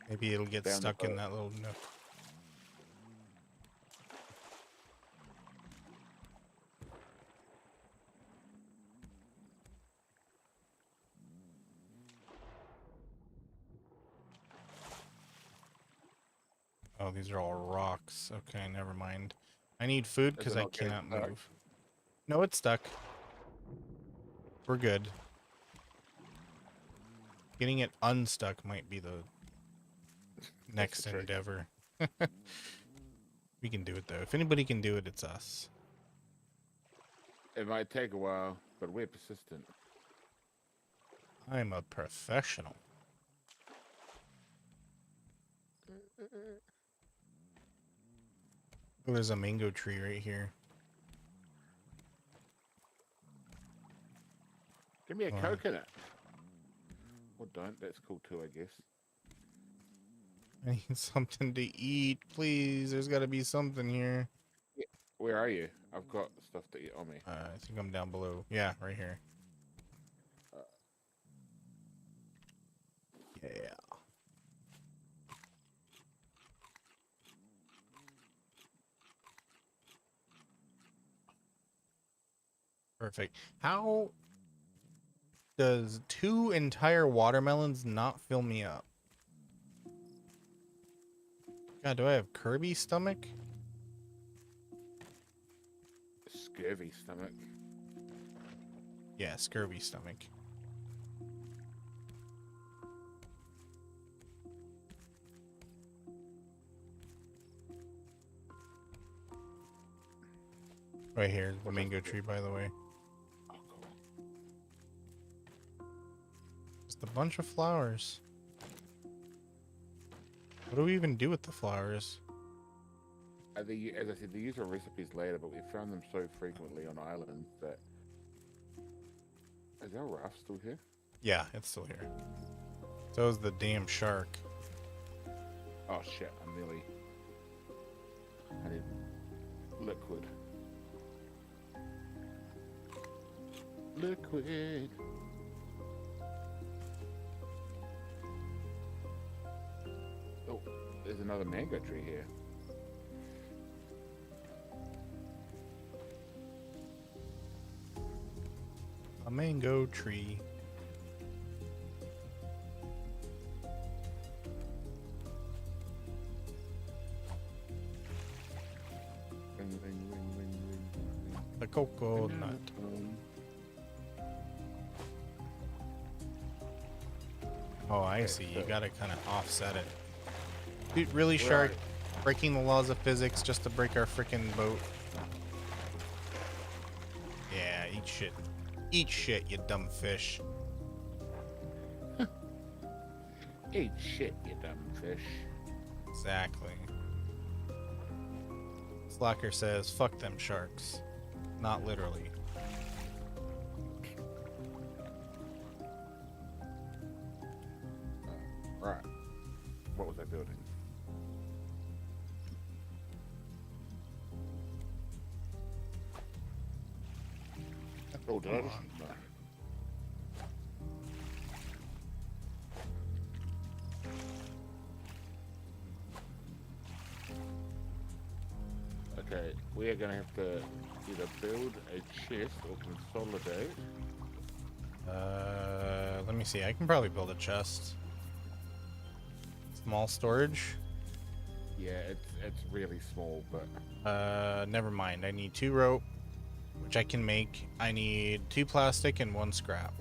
Maybe it'll get Down the stuck in boat. that little nook. Oh, these are all rocks. Okay, never mind. I need food Is because it I not getting cannot stuck? move. No, it's stuck. We're good. Getting it unstuck might be the next the trick. endeavor. We can do it though. If anybody can do it, it's us. It might take a while, but we're persistent. I'm a professional. Oh, there's a mango tree right here. Give me a Wow. coconut. Or don't. That's cool too, I guess. I need something to eat, please. There's got to be something here. Where are you? I've got stuff to eat on me. I think I'm down below. Yeah, right here. Yeah. Perfect. How does 2 entire watermelons not fill me up? God, do I have Kirby stomach? Scurvy stomach. Yeah, scurvy stomach. Right here, the What mango does it do? tree, by the way. Oh, cool. Just a bunch of flowers. What do we even do with the flowers? As I said, they use our recipes later, but we found them so frequently on islands that... Is our raft still here? Yeah, it's still here. So is the damn shark. Oh shit, I need liquid. Liquid. Oh, there's another mango tree here. A mango tree. Ring, ring, ring, ring, ring, ring. The coconut. Oh, I see. You gotta kind of offset it. Dude, really, Where shark? are Breaking the laws of physics just to break our freaking boat. Yeah, eat shit. Eat shit, you dumb fish. Eat shit, you dumb fish. Exactly. Slacker says, fuck them sharks. Not literally. Right. What was I building? Oh, did I just... No. Okay, we are going to have to either build a chest or consolidate. Let me see. I can probably build a chest. Small storage. Yeah, it's really small, but Never mind. I need 2 rope, which I can make. I need 2 plastic and 1 scrap.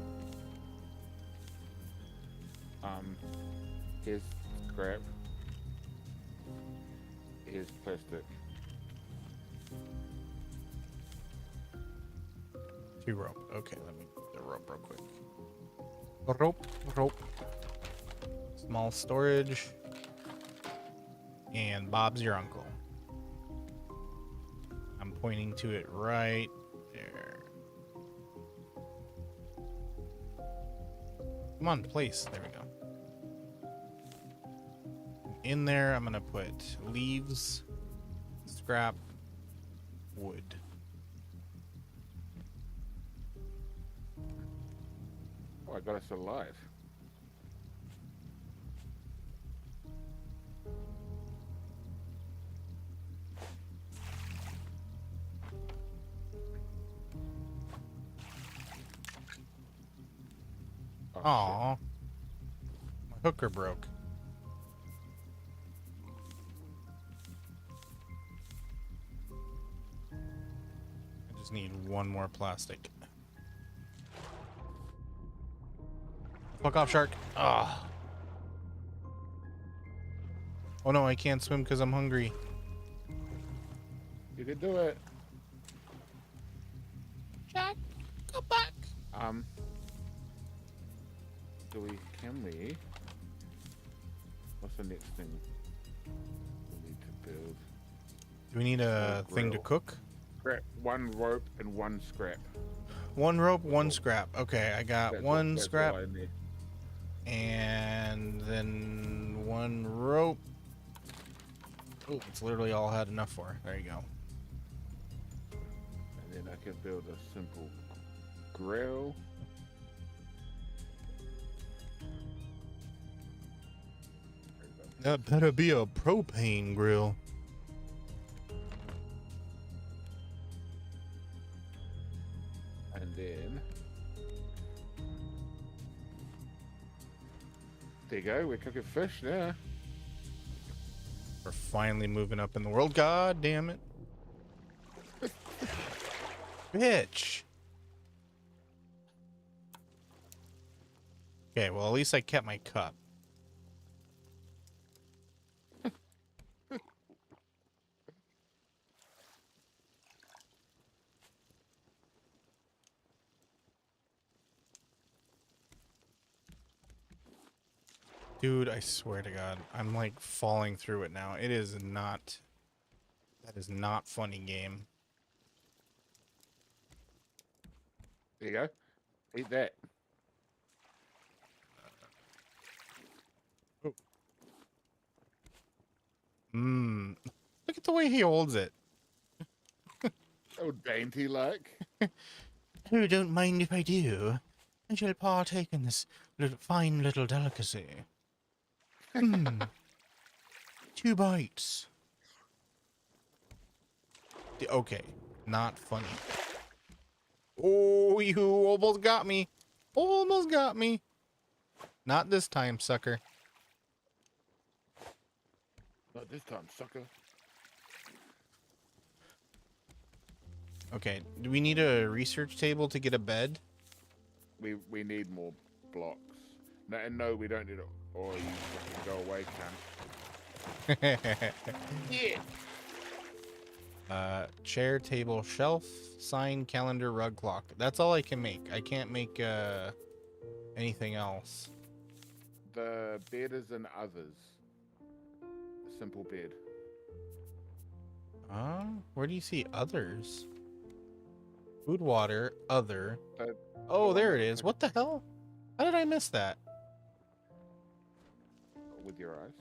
here's scrap. Here's plastic. 2 rope. Okay, let me get the rope real quick. Rope. Small storage. And Bob's your uncle. I'm pointing to it right there. Come on, place. There we go. In there, I'm gonna put leaves, scrap, wood. Oh, I got us alive. Oh, Aw. My hooker broke. Just need one more plastic. Fuck off, shark. Ah. Oh no, I can't swim because I'm hungry. You can do it. Shark, go back. Can we? What's the next thing we need to build? Do we need a thing to grill. cook? Scrap, one rope and one scrap. One rope, one scrap. Okay, I got That's one that's scrap all I need. and then one rope. Oh, it's literally all I had enough for. There you go. And then I can build a simple grill. That better be a propane grill. And then there you go, we're cooking fish now. We're finally moving up in the world. God damn it. Bitch. Okay, well, at least I kept my cup. Dude, I swear to God, I'm like falling through it now. It is not. That is not funny game. There you go. Eat that. Mmm. Look at the way he holds it. Oh, dainty like. Oh, don't mind if I do. I shall partake in this fine little delicacy. Hmm. 2 bites. Okay, not funny. Oh, you almost got me. Almost got me. Not this time, sucker. Not this time, sucker. Okay, do we need a research table to get a bed? We need more blocks. No, and no, we don't need it. Or you fucking go away, cunt. Yeah. Chair, table, shelf, sign, calendar, rug, clock. That's all I can make. I can't make anything else. The bed is in others. A simple bed. Where do you see others? Food, water, other. Oh, There it is. What the hell? How did I miss that? With your eyes.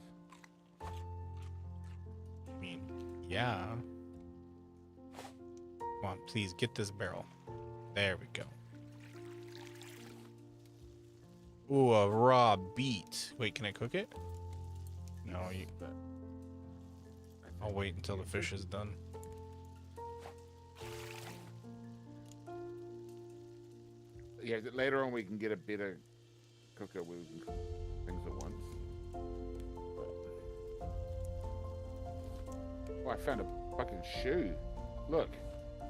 I mean, yeah. Come on, please get this barrel. There we go. Ooh, a raw beet. Wait, can I cook it? No, you. I'll wait until the fish is done. Yeah, later on we can get a better cooker where we can cook things at once. Oh, I found a fucking shoe. Look,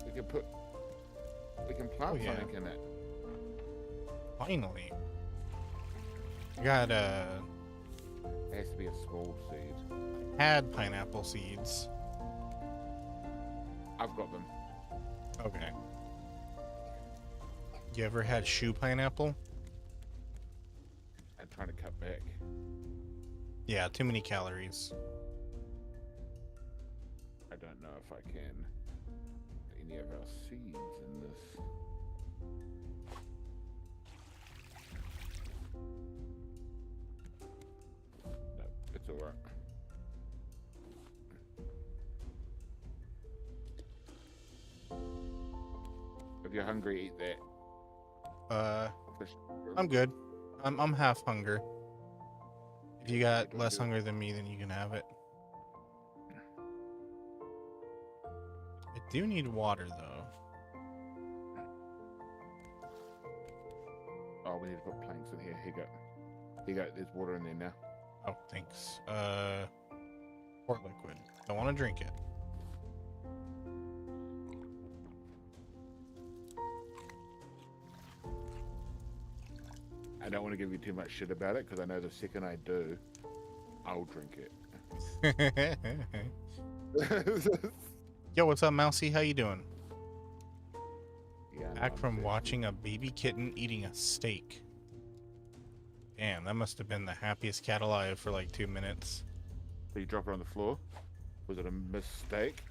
we can plant something in it. Finally. I got It has to be a small seed. had pineapple seeds. I've got them. Okay. You ever had shoe pineapple? I'm trying to cut back. Yeah, too many calories. I don't know if I can put any of our seeds in this. No, it's alright. If you're hungry, eat that. Fish. I'm good. I'm half hunger. If you got less hunger than me, then you can have it. I do need water though. Oh, we need to put planks in here. Here you go. Here you go. There's water in there now. Oh, thanks. Port liquid. Don't want to drink it. I don't want to give you too much shit about it because I know the second I do, I'll drink it. Yo, what's up, Mousy? How you doing? Yeah, Back I'm from thirsty. watching a baby kitten eating a steak. Damn, that must have been the happiest cat alive for like 2 minutes. So you drop it on the floor? Was it a mistake?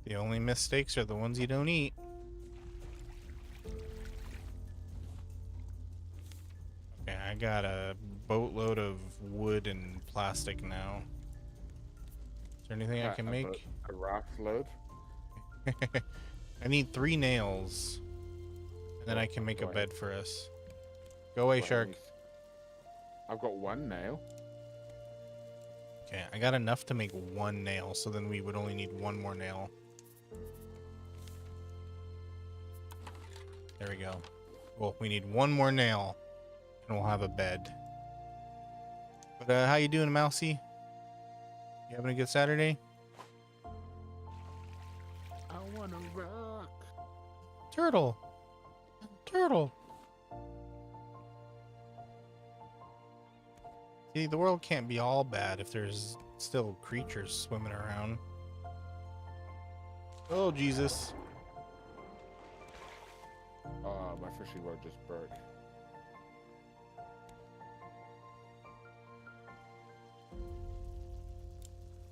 The only mistakes are the ones you don't eat. Okay, I got a boatload of wood and plastic now. Is there anything I can make? A raft load? I need 3 nails. And then I can make a Right. bed for us. Go away, Right, shark. I've got 1 nail. Okay, I got enough to make 1 nail, so then we would only need 1 more nail. There we go. Well, we need 1 more nail, and we'll have a bed. But how you doing, Mousy? You having a good Saturday? I wanna rock. Turtle! Turtle! See, the world can't be all bad if there's still creatures swimming around. Oh, Jesus. Oh, my fishing rod just broke.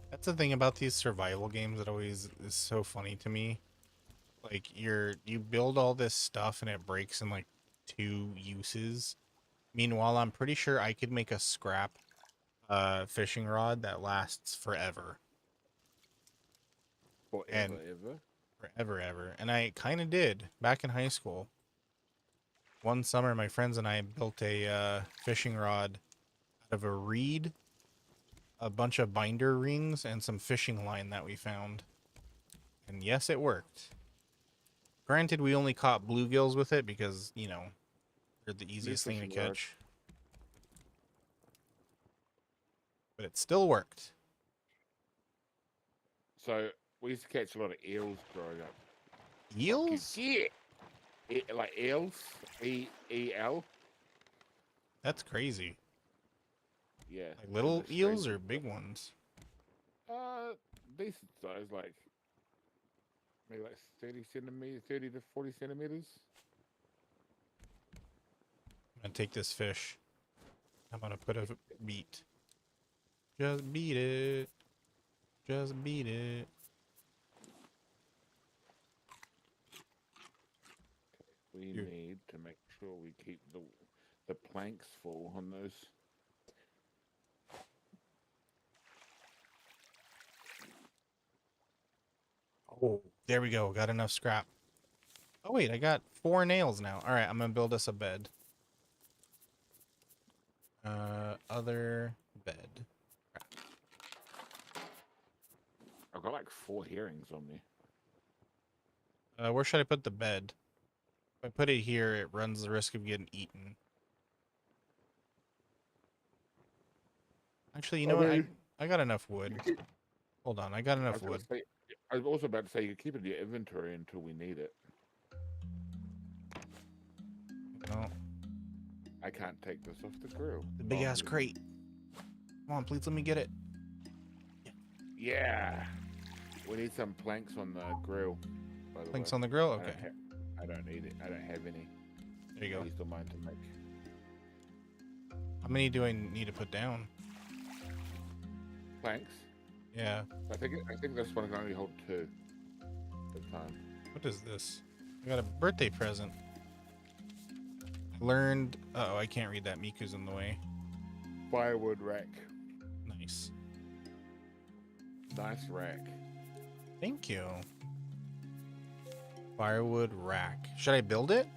That's the thing about these survival games that always is so funny to me. Like, you build all this stuff and it breaks in like 2 uses. Meanwhile, I'm pretty sure I could make a scrap fishing rod that lasts forever. Forever, And ever. forever, ever. And I kind of did back in high school. One summer, my friends and I built a fishing rod out of a reed, a bunch of binder rings, and some fishing line that we found. And yes, it worked. Granted, we only caught bluegills with it because, you know, they're the easiest thing to fishing rod. catch. But it still worked. So, we used to catch a lot of eels growing up. Eels? Yeah. Like eels. E-E-L. That's crazy. Yeah. Like little they're eels strange. or big ones? Decent size, like maybe like 30 centimeters, 30 to 40 centimeters. I'm gonna take this fish. I'm gonna put a beat. Just beat it. Just beat it. We Here. need to make sure we keep the planks full on those. Oh, there we go. Got enough scrap. Oh wait, I got 4 nails now. All right, I'm gonna build us a bed. Other bed. I've got like 4 herrings on me. Where should I put the bed? If I put it here, it runs the risk of getting eaten. Actually, you know what? I got enough wood. Hold on, I got enough wood. I was also about to say you keep it in your inventory until we need it. No, I can't take this off the grill. the big ass Oh, crate. Come on, please let me get it. Yeah. We need some planks on the grill. By the Planks way. on the grill? Okay. I don't need it. I don't have any. There you go. I used mine to make. How many do I need to put down? Planks? Yeah. I think this one can only hold 2 at a time. What is this? I got a birthday present. I learned... Uh-oh, I can't read that. Miku's in the way. Firewood rack. Nice. Nice rack. Thank you. Firewood rack. Should I build it?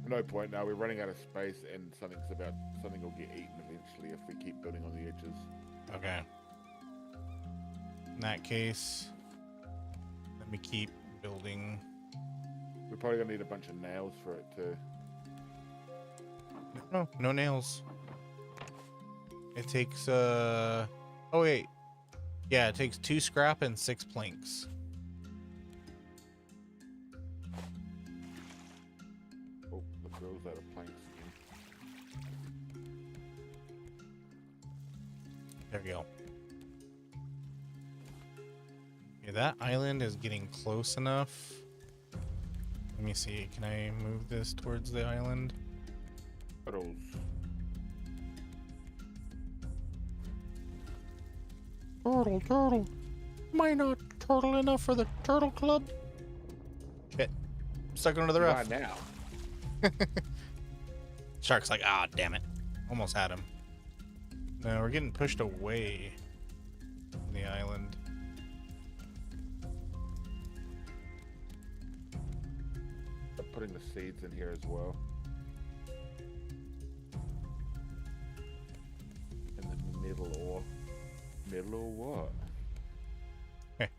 No point now. We're running out of space, and something will get eaten eventually if we keep building on the edges. Okay. In that case, let me keep building. We're probably gonna need a bunch of nails for it too. No nails. It takes oh wait. Yeah, it takes 2 scrap and 6 planks. There we go. Yeah, that island is getting close enough. Let me see. Can I move this towards the island? Turtles. Turtle, turtle. Am I not turtle enough for the turtle club? Shit. I'm stuck under the You are raft. now. Shark's like, ah, damn it. Almost had him. No, we're getting pushed away from the island. I'm putting the seeds in here as well. In the middle or what?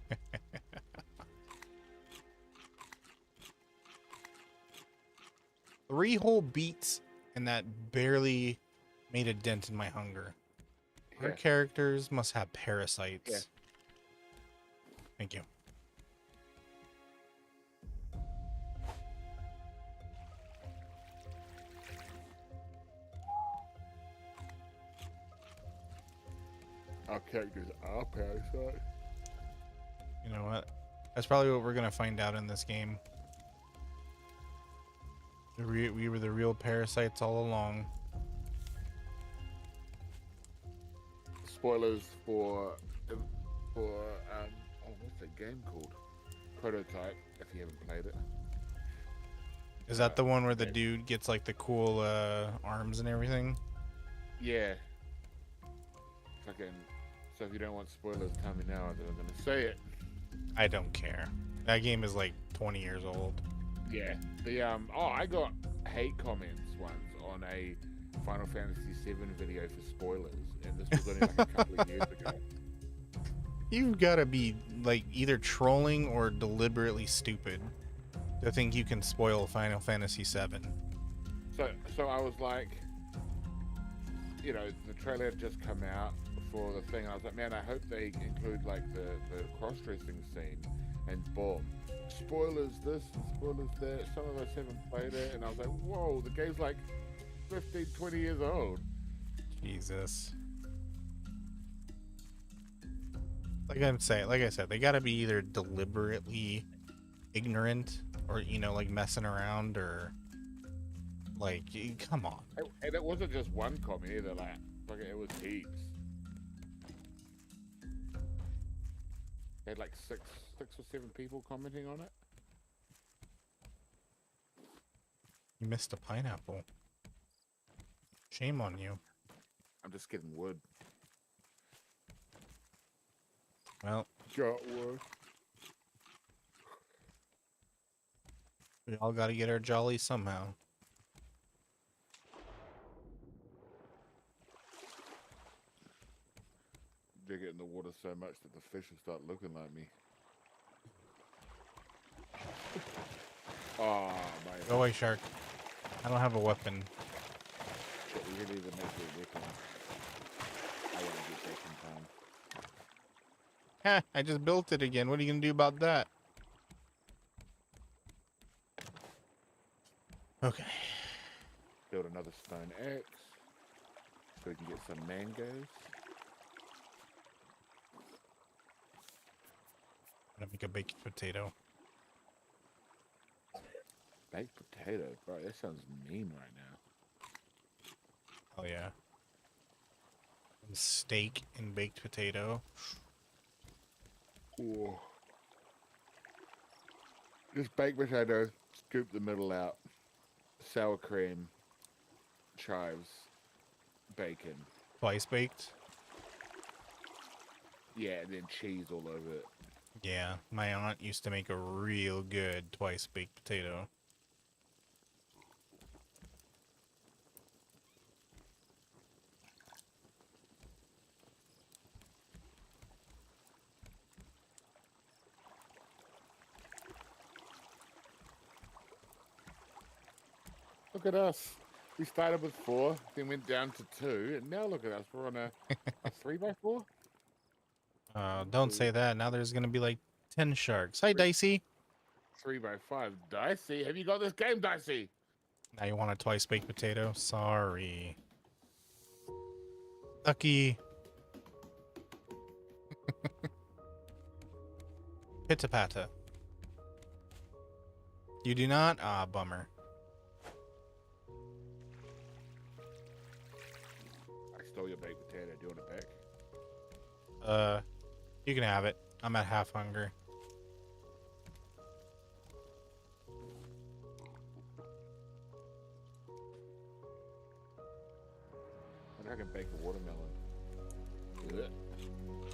Three whole beats, and that barely made a dent in my hunger. Our Yeah. characters must have parasites. Yeah. Thank you. Our characters are parasites. You know what? That's probably what we're gonna find out in this game. We were the real parasites all along. Spoilers for what's that game called? Prototype. If you haven't played it. Is that the one where the yeah. dude gets like the cool arms and everything? Yeah. Fucking. So if you don't want spoilers, tell me now. I'm gonna say it. I don't care. That game is like 20 years old. Yeah. The I got hate comments once on a Final Fantasy VII video for spoilers, and this was only like a couple of years ago. You've got to be like either trolling or deliberately stupid to think you can spoil Final Fantasy VII. So I was like, you know, the trailer had just come out for the thing. I was like, man, I hope they include like the cross-dressing scene, and boom, spoilers this and spoilers that. Some of us haven't played it, and I was like, whoa, the game's like 15, 20 years old. Jesus. Like I said, they gotta be either deliberately ignorant or, you know, like messing around, or like, come on. And it wasn't just one comment either, like it was heaps. They had like six or seven people commenting on it. You missed a pineapple. Shame on you. I'm just getting wood. Well, Got wood. we all gotta get our jollies somehow. Dig it in the water so much that the fish will start looking like me. Oh, mate. Go away, shark. I don't have a weapon. Shit, we really need to make a weapon. I want to get back in time. Heh, I just built it again. What are you gonna do about that? Okay. Build another stone axe so we can get some mangoes. I'm gonna make a baked potato. Baked potato, bro. That sounds mean right now. Oh yeah. Steak and baked potato. Ooh. Just baked potato, scoop the middle out, sour cream, chives, bacon. Twice baked. Yeah, and then cheese all over it. Yeah, my aunt used to make a real good twice baked potato. Look at us. We started with 4, then went down to 2, and now look at us. We're on a 3x4? Don't say that. Now there's gonna be like 10 sharks. Hi, Dicey. 3x5. Dicey, have you got this game, Dicey? Now you want a twice baked potato? Sorry. Lucky. Pitta Pata. You do not? Ah, bummer. I stole your baked potato. Do you want it back? You can have it. I'm at half hunger. I wonder if I can bake a watermelon. Ugh.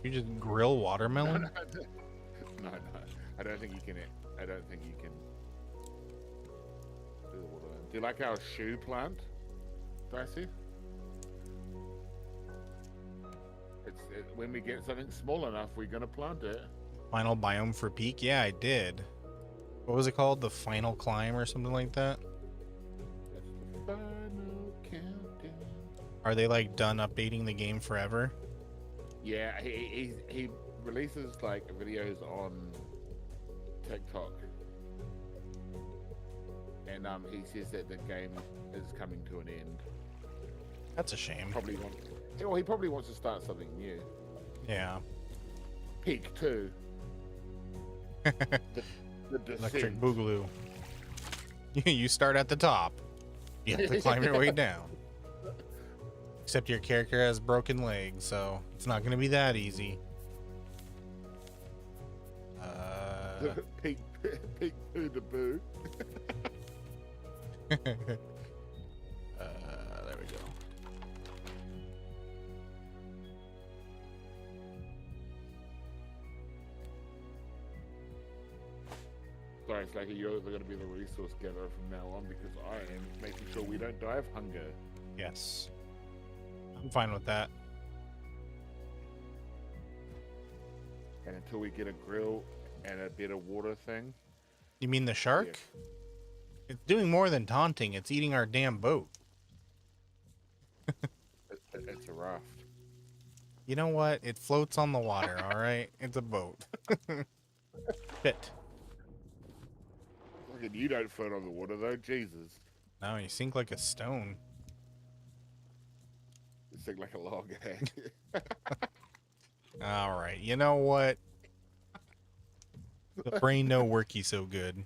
You just grill watermelon? No, I don't think you can. I don't think you can do the watermelon. Do you like our shoe plant, Dicey? When we get something small enough, we're gonna plant it. Final biome for peak? Yeah, I did. What was it called? The final climb or something like that? That's the final countdown. Are they like done updating the game forever? Yeah, he releases like videos on TikTok, and he says that the game is coming to an end. That's a shame. He probably wants to start something new. Yeah. Peak 2. the Electric descent. Boogaloo. You start at the top. You have to climb your way down. Except your character has broken legs, so it's not going to be that easy. Peak 2 to boo. There we go. Sorry, Slacky, you're going to be the resource gatherer from now on because I am making sure we don't die of hunger. Yes. I'm fine with that. And until we get a grill and a better water thing. You mean the shark? Yeah. It's doing more than taunting. It's eating our damn boat. It's a raft. You know what? It floats on the water, all right? It's a boat. Shit. Look at you, don't float on the water though, Jesus. No, you sink like a stone. You sink like a log, eh? All right. You know what? The brain no worky so good.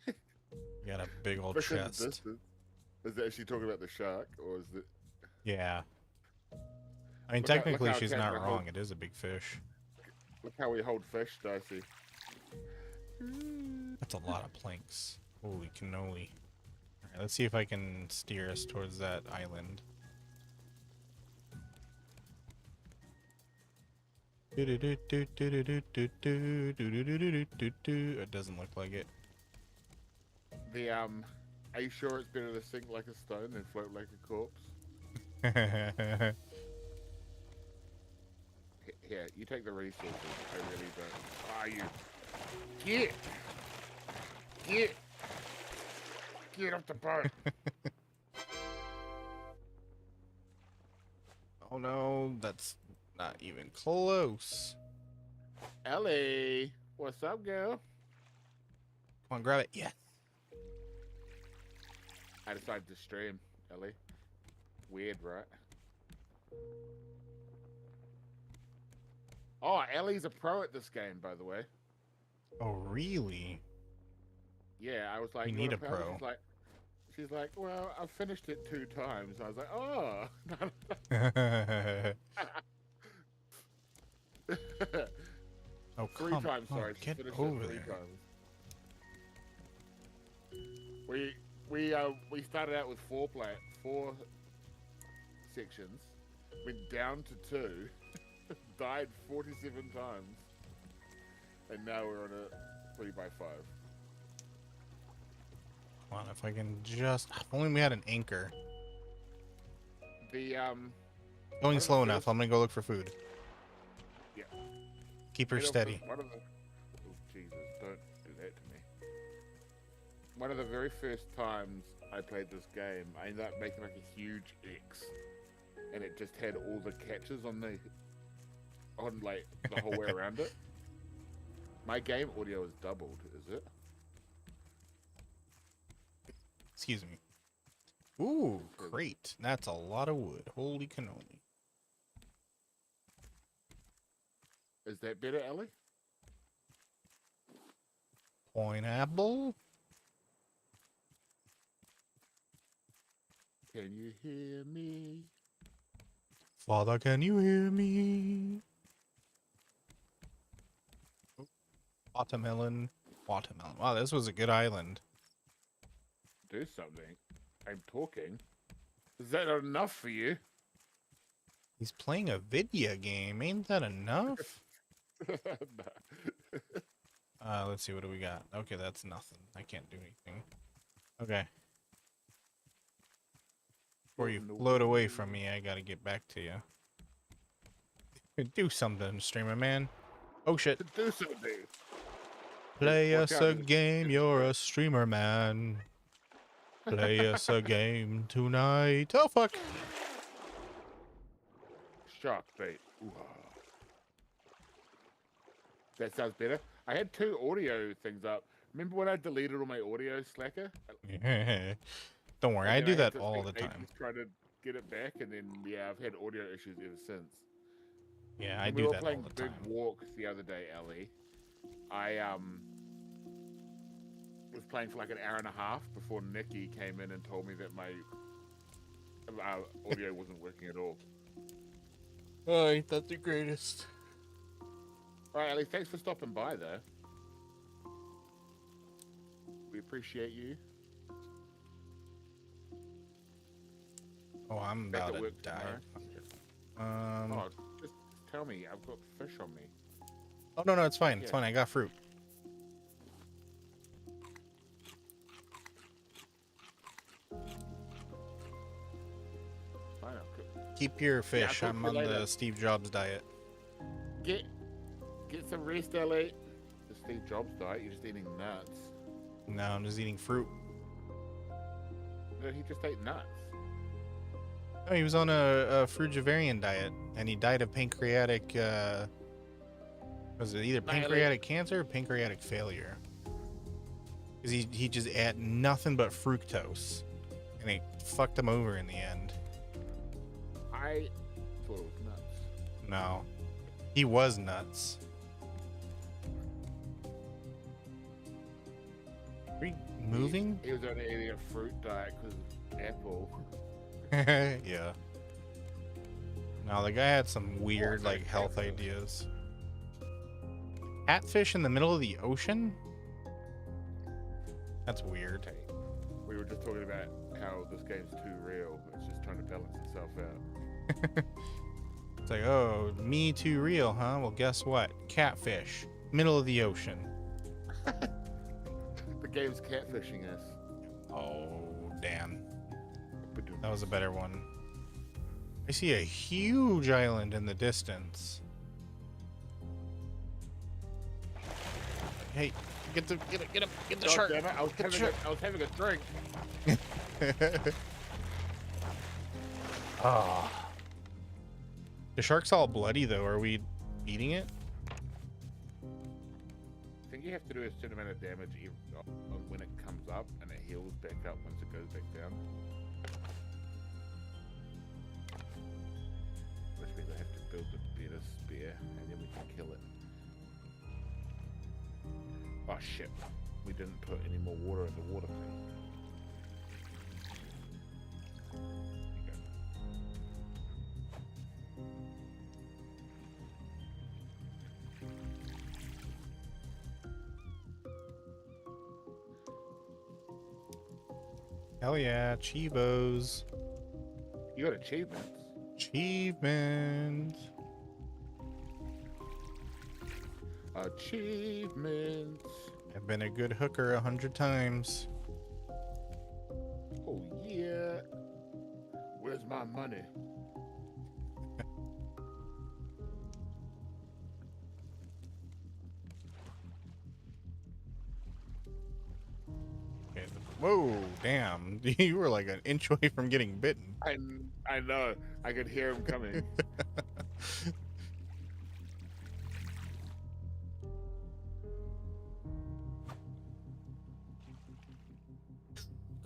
You got a big old Fish in the chest. distance. Is that she talking about the shark, or is it? Yeah. I mean, Look how technically, she's not Cat- wrong. It is a big fish. Look how we hold fish, Dicey. That's a lot of planks. Holy cannoli. Alright, let's see if I can steer us towards that island. It doesn't look like it. Are you sure it's better to sink like a stone than float like a corpse? Here, you take the resources. I really don't. Ah, you. Get off the boat. Oh no, that's not even close. Ellie, what's up, girl? Come on, grab it. Yeah. I decided to stream, Ellie. Weird, right? Oh, Ellie's a pro at this game, by the way. Oh, really? Yeah, I was like, We "You need wanna a play?" pro. She's like, well, I've finished it 2 times. I was like, oh. Oh, 3 come times, on, sorry. She get finished over it 3 there. times. We started out with 4 sections, went down to 2, died 47 times, and now we're on a 3x5. Come on, if I can just... If only we had an anchor. The Going of slow the enough. first- I'm gonna go look for food. Yeah. Keep her One of the- steady. Oh, Jesus, don't do that to me. One of the very first times I played this game, I ended up making like a huge X, and it just had all the catches on like the whole way around it. My game audio is doubled, is it? Excuse me. Ooh, great. That's a lot of wood. Holy cannoli. Is that better, Ellie? Pineapple? Can you hear me? Father, can you hear me? Watermelon. Watermelon. Wow, this was a good island. Do something. I'm talking. Is that not enough for you? He's playing a video game. Ain't that enough? Let's see. What do we got? Okay, that's nothing. I can't do anything. Okay. Before you float away from me, I gotta get back to you. Do something, streamer man. Oh shit. Do something. Play Watch us out, a it's- game, it's you're shark. a streamer man. Play us a game tonight. Oh fuck. Shark bait. Ooh. That sounds better. I had 2 audio things up. Remember when I deleted all my audio, Slacker? Don't worry, And I then do had that to all spend the time. ages trying to get it back, and then yeah, I've had audio issues ever since. Yeah, I When we do were that all playing the Big time. Walk the other day, Ellie. I was playing for like an hour and a half before Nikki came in and told me that my audio wasn't working at all. Oh, ain't that the greatest? All right, Ellie, thanks for stopping by, though. We appreciate you. Oh, I'm Back about at to work die. tomorrow. Oh, just tell me. I've got fish on me. Oh no, it's fine. It's Yeah. fine. I got fruit. Fine, I'll cook. Keep your fish. talk I'm to on you the later. Steve Jobs diet. Get some rest, Ellie. The Steve Jobs diet. You're just eating nuts. No, I'm just eating fruit. No, he just ate nuts. Oh, he was on a frugivarian diet, and he died of pancreatic. Was it either pancreatic cancer or pancreatic failure? Because he just ate nothing but fructose, and it fucked him over in the end. I thought it was nuts. No, he was nuts. Are we moving? He was only eating a fruit diet because of apple. Yeah. No, the guy had some weird, sorry, like, health catfish. ideas. Catfish in the middle of the ocean? That's weird. Hey, we were just talking about how this game's too real. It's just trying to balance itself out. It's like, oh, me too real, huh? Well, guess what? Catfish. Middle of the ocean. The game's catfishing us. Oh, damn. That was a better one. I see a huge island in the distance. Hey, get him, get the God shark. damn it, I was having a drink. Ah. The shark's all bloody though. Are we eating it? I think you have to do a certain amount of damage when it comes up, and it heals back up once it goes back down. Which means I have to build a better spear, and then we can kill it. Oh shit, we didn't put any more water in the water thing. There you go. Hell yeah, Chivos. You got achievements. Achievements. Achievements. I've been a good hooker 100 times. Oh yeah. Where's my money? Okay. Whoa, damn. You were like an inch away from getting bitten. I know. I could hear him coming.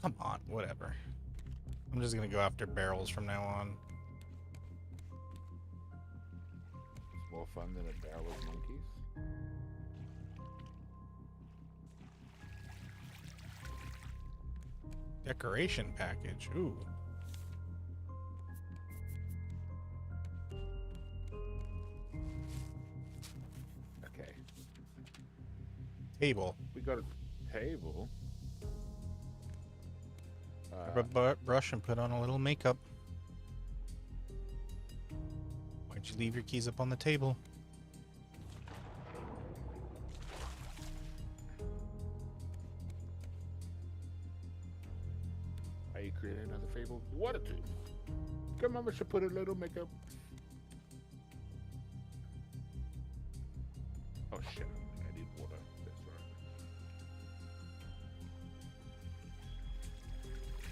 Come on, whatever. I'm just gonna go after barrels from now on. more fun than a barrel of monkeys. Decoration package. Ooh. Okay, Table. we got a table. Grab a brush and put on a little makeup. Why'd you leave your keys up on the table? Are you creating another fable? You wanted to. Come on, I should put a little makeup. Oh shit! I need water. That's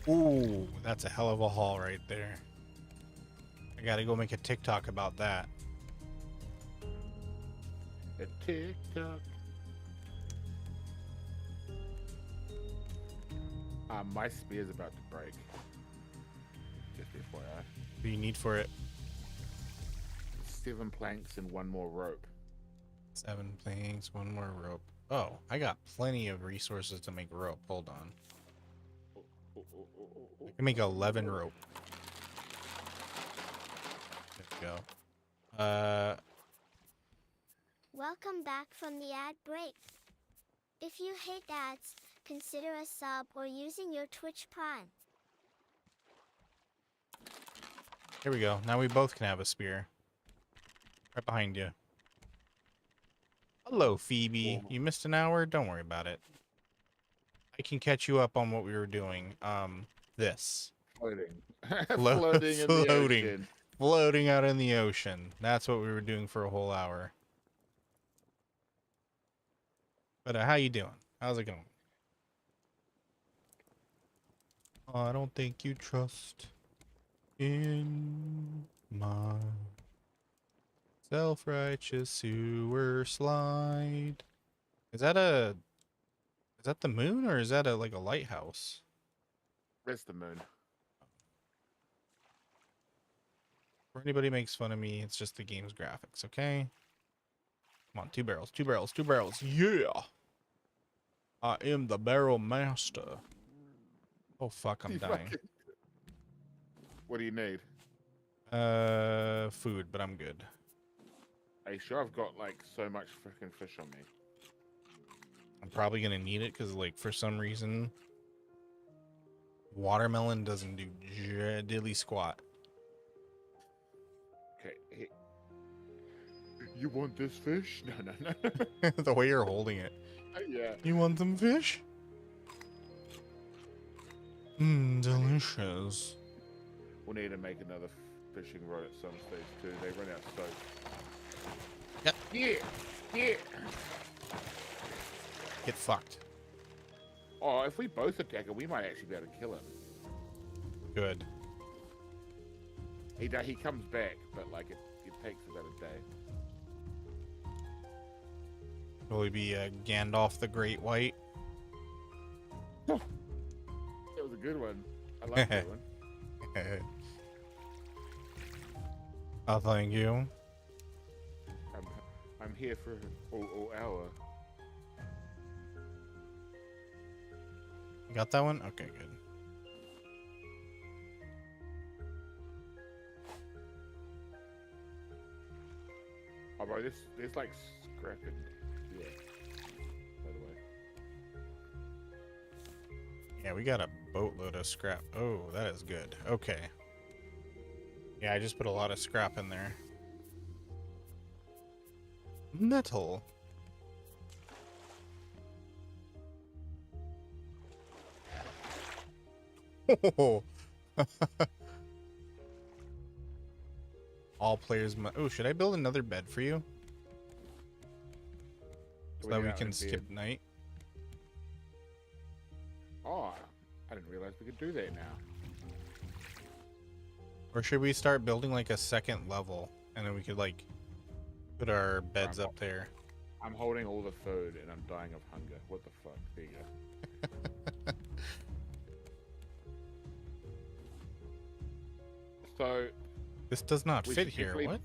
right. Ooh, that's a hell of a haul right there. I gotta go make a TikTok about that. A TikTok. My spear's about to break. Just FYI. What do you need for it? 7 planks and 1 more rope. 7 planks, 1 more rope. Oh, I got plenty of resources to make rope. Hold on. I can make 11 rope. There we go. Welcome back from the ad break. If you hate ads, consider a sub or using your Twitch Prime. Here we go. Now we both can have a spear. Right behind you. Hello, Phoebe. You missed an hour? Don't worry about it. I can catch you up on what we were doing. This. Floating. Floating. In the ocean. Floating out in the ocean. That's what we were doing for a whole hour. But how you doing? How's it going? I don't think you trust in my self-righteous sewer slide. Is that the moon, or is that like a lighthouse? That's the moon. If anybody makes fun of me, it's just the game's graphics, okay? Come on, 2 barrels, 2 barrels, 2 barrels. Yeah! I am the barrel master. Oh fuck, I'm You dying. What do you need? Food, but I'm good. Are you sure I've got like so much freaking fish on me? I'm probably gonna need it because, like, for some reason, watermelon doesn't do diddly squat. Okay. You want this fish? No. The way you're holding it. Yeah. You want some fish? Mmm, delicious. We'll need to make another fishing rod at some stage too. They run out so. Yep. Yeah. Get fucked. Oh, if we both attack him, we might actually be able to kill him. Good. He comes back, but like it takes about a day. Will he be Gandalf the Great White? That was a good one. I like that one. Oh, thank you. I'm here for all hour. You got that one? Okay, good. Oh, bro, there's like scrap in yeah. By the way. Yeah, we got a boatload of scrap. Oh, that is good. Okay. Yeah, I just put a lot of scrap in there. Metal. Oh. All players must. Oh, should I build another bed for you? So that we can skip night? Oh, I didn't realize we could do that now. Or should we start building like a second level and then we could like put our beds up there? I'm holding all the food and I'm dying of hunger. What the fuck? There you go. So This does not we fit should here. definitely- What?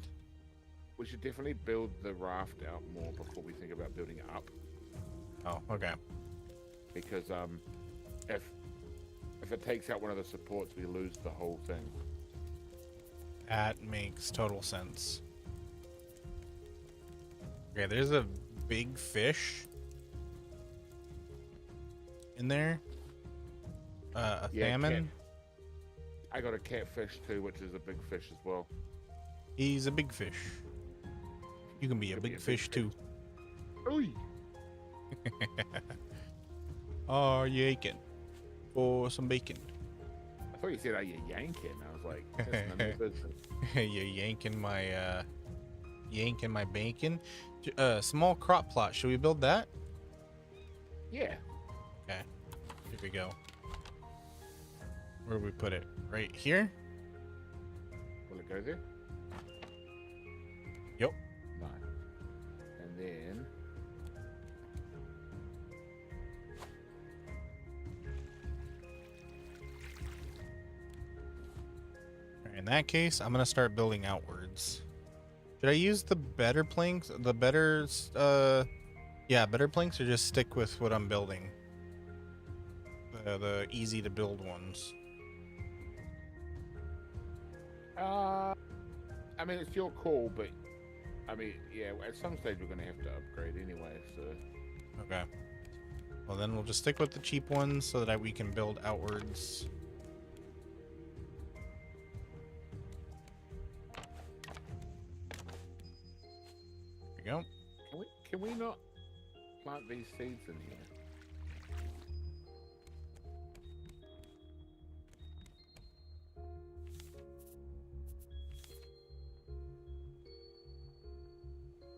we we should definitely build the raft out more before we think about building it up. Oh, okay. Because if it takes out one of the supports, we lose the whole thing. That makes total sense. Okay, there's a big fish in there. A Yeah, salmon. I got a catfish too, which is a big fish as well. He's a big fish. You can be a Could big be a big fish too. Oi! Are you aching for some bacon? I thought you said, "Are you yanking?" I was like, "That's none of your business." You yanking my bacon. Small crop plot. Should we build that? Yeah. Okay. Here we go. Where do we put it? Right here? Will it go there? Yep. No. And then In that case, I'm gonna start building outwards. Should I use the better planks? The better, yeah, better planks, or just stick with what I'm building? The easy to build ones. I mean, it's your call, but I mean, yeah, at some stage we're gonna have to upgrade anyway. So Okay. Well, then we'll just stick with the cheap ones so that we can build outwards. There we go. can we not plant these seeds in here?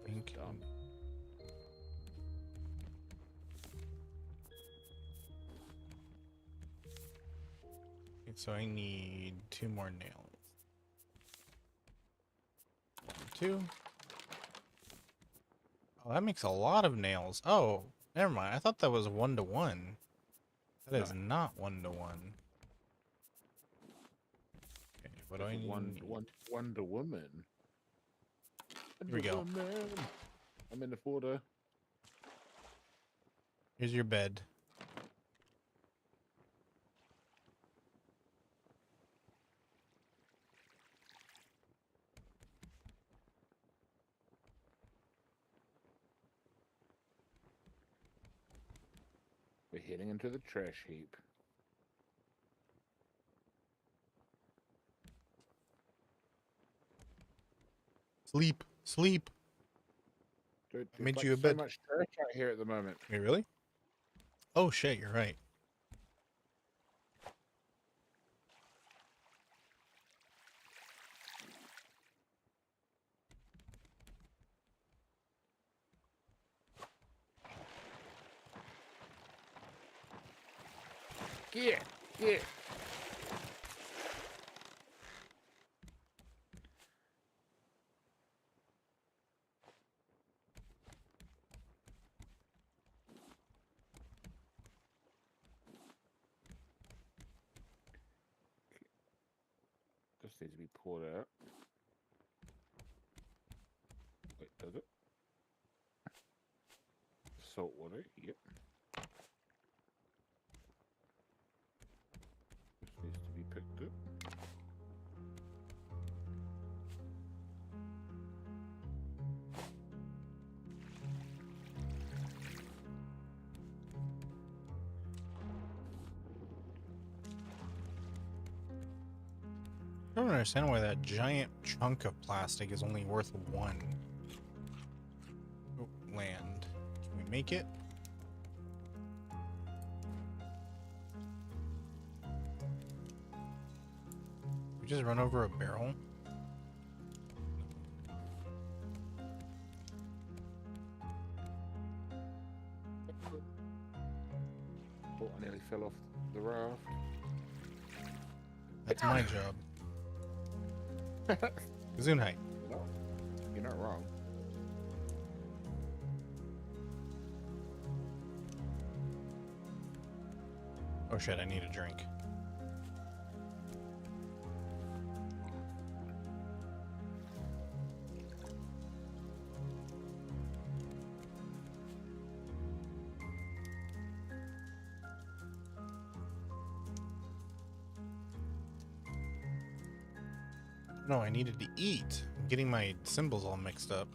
Think. Dumb. Okay, so I need 2 more nails. 1, 2. Oh, that makes a lot of nails. Oh, never mind. I thought that was 1-to-1. That is not 1-to-1. Okay, what do I need? Wonder Woman. Here we go. Wonder Woman. I'm in the water. Here's your bed. We're heading into the trash heap. Sleep. Sleep. Dude, I made there's you a so bed. much trash out here at the moment. Wait, really? Oh, shit, you're right. Get, get. This needs to be poured out. Wait, does it? Salt water, yep. This needs to be picked up. I don't understand why that giant chunk of plastic is only worth 1. Oh, land. Can we make it? We just run over a barrel? Oh, I nearly fell off the raft. That's my job. Gesundheit. No, you're not wrong. Oh shit, I need a drink. No, I needed to eat. I'm getting my symbols all mixed up.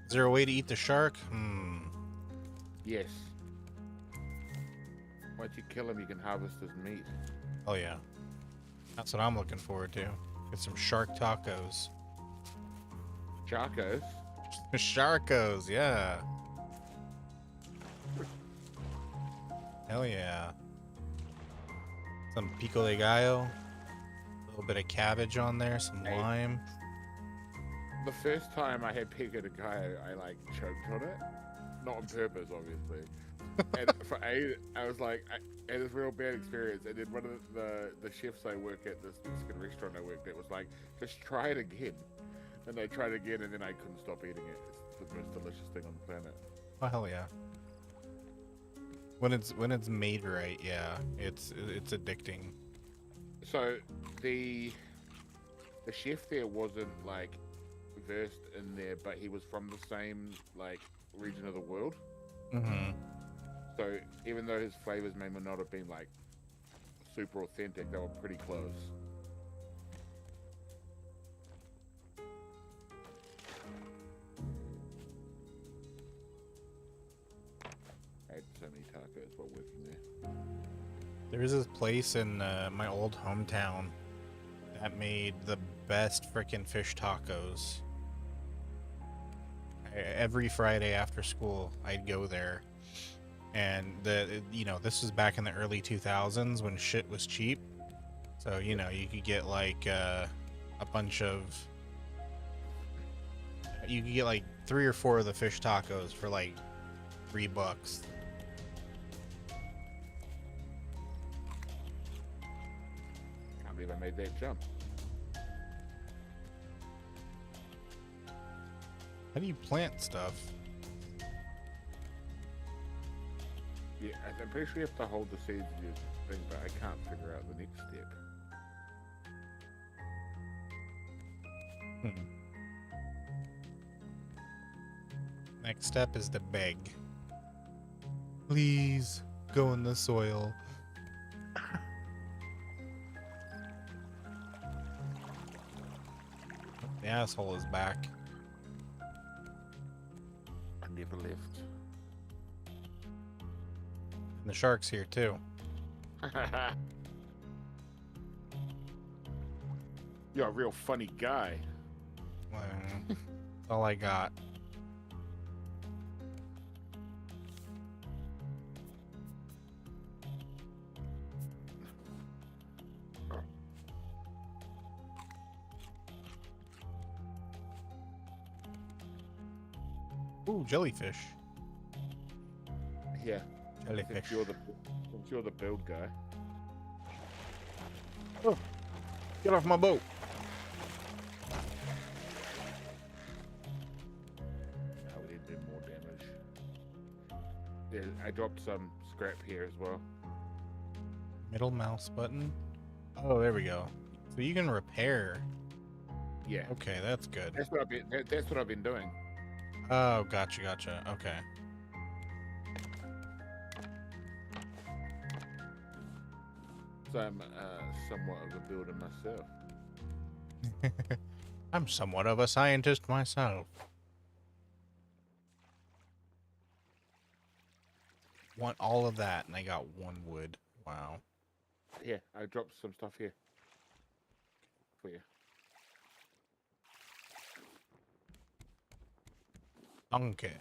Is there a way to eat the shark? Yes. Once you kill him, you can harvest his meat. Oh yeah. That's what I'm looking forward to. Get some shark tacos. Charcos. Sharkos, yeah. Hell yeah. Some pico de gallo. A little bit of cabbage on there, some Hey. lime. The first time I had pico de gallo, I like choked on it. Not on purpose, obviously. And for I was like, I had this real bad experience. And then one of the chefs I work at, this Mexican restaurant I worked at, was like, just try it again. And I tried again, and then I couldn't stop eating it. It's the most delicious thing on the planet. Oh hell yeah. When it's made right, yeah, it's addicting. So the chef there wasn't like versed in there, but he was from the same like region of the world. Mm-hmm. So even though his flavors may not have been like super authentic, they were pretty close. I had so many tacos while working there. There is this place in my old hometown that made the best frickin' fish tacos. Every Friday after school, I'd go there, and this was back in the early 2000s when shit was cheap. So you could get like a bunch of, you could get like 3 or 4 of the fish tacos for like $3. Can't believe I made that jump. How do you plant stuff? Yeah, I'm pretty sure you have to hold the seeds in your thing, but I can't figure out the next step. Next step is to beg. Please go in the soil. The asshole is back. I never left. And the shark's here too. You're a real funny guy. Well, that's all I got. Ooh, jellyfish. Yeah. Jellyfish. Since you're the build guy. Oh, get off my boat. No, we did more damage. Yeah, I dropped some scrap here as well. Middle mouse button. Oh, there we go. So you can repair. Yeah. Okay, that's good. That's what I've been doing. Oh, gotcha. Okay. So I'm somewhat of a builder myself. I'm somewhat of a scientist myself. Want all of that, and I got 1 wood. Wow. Yeah, I dropped some stuff here for you. Okay.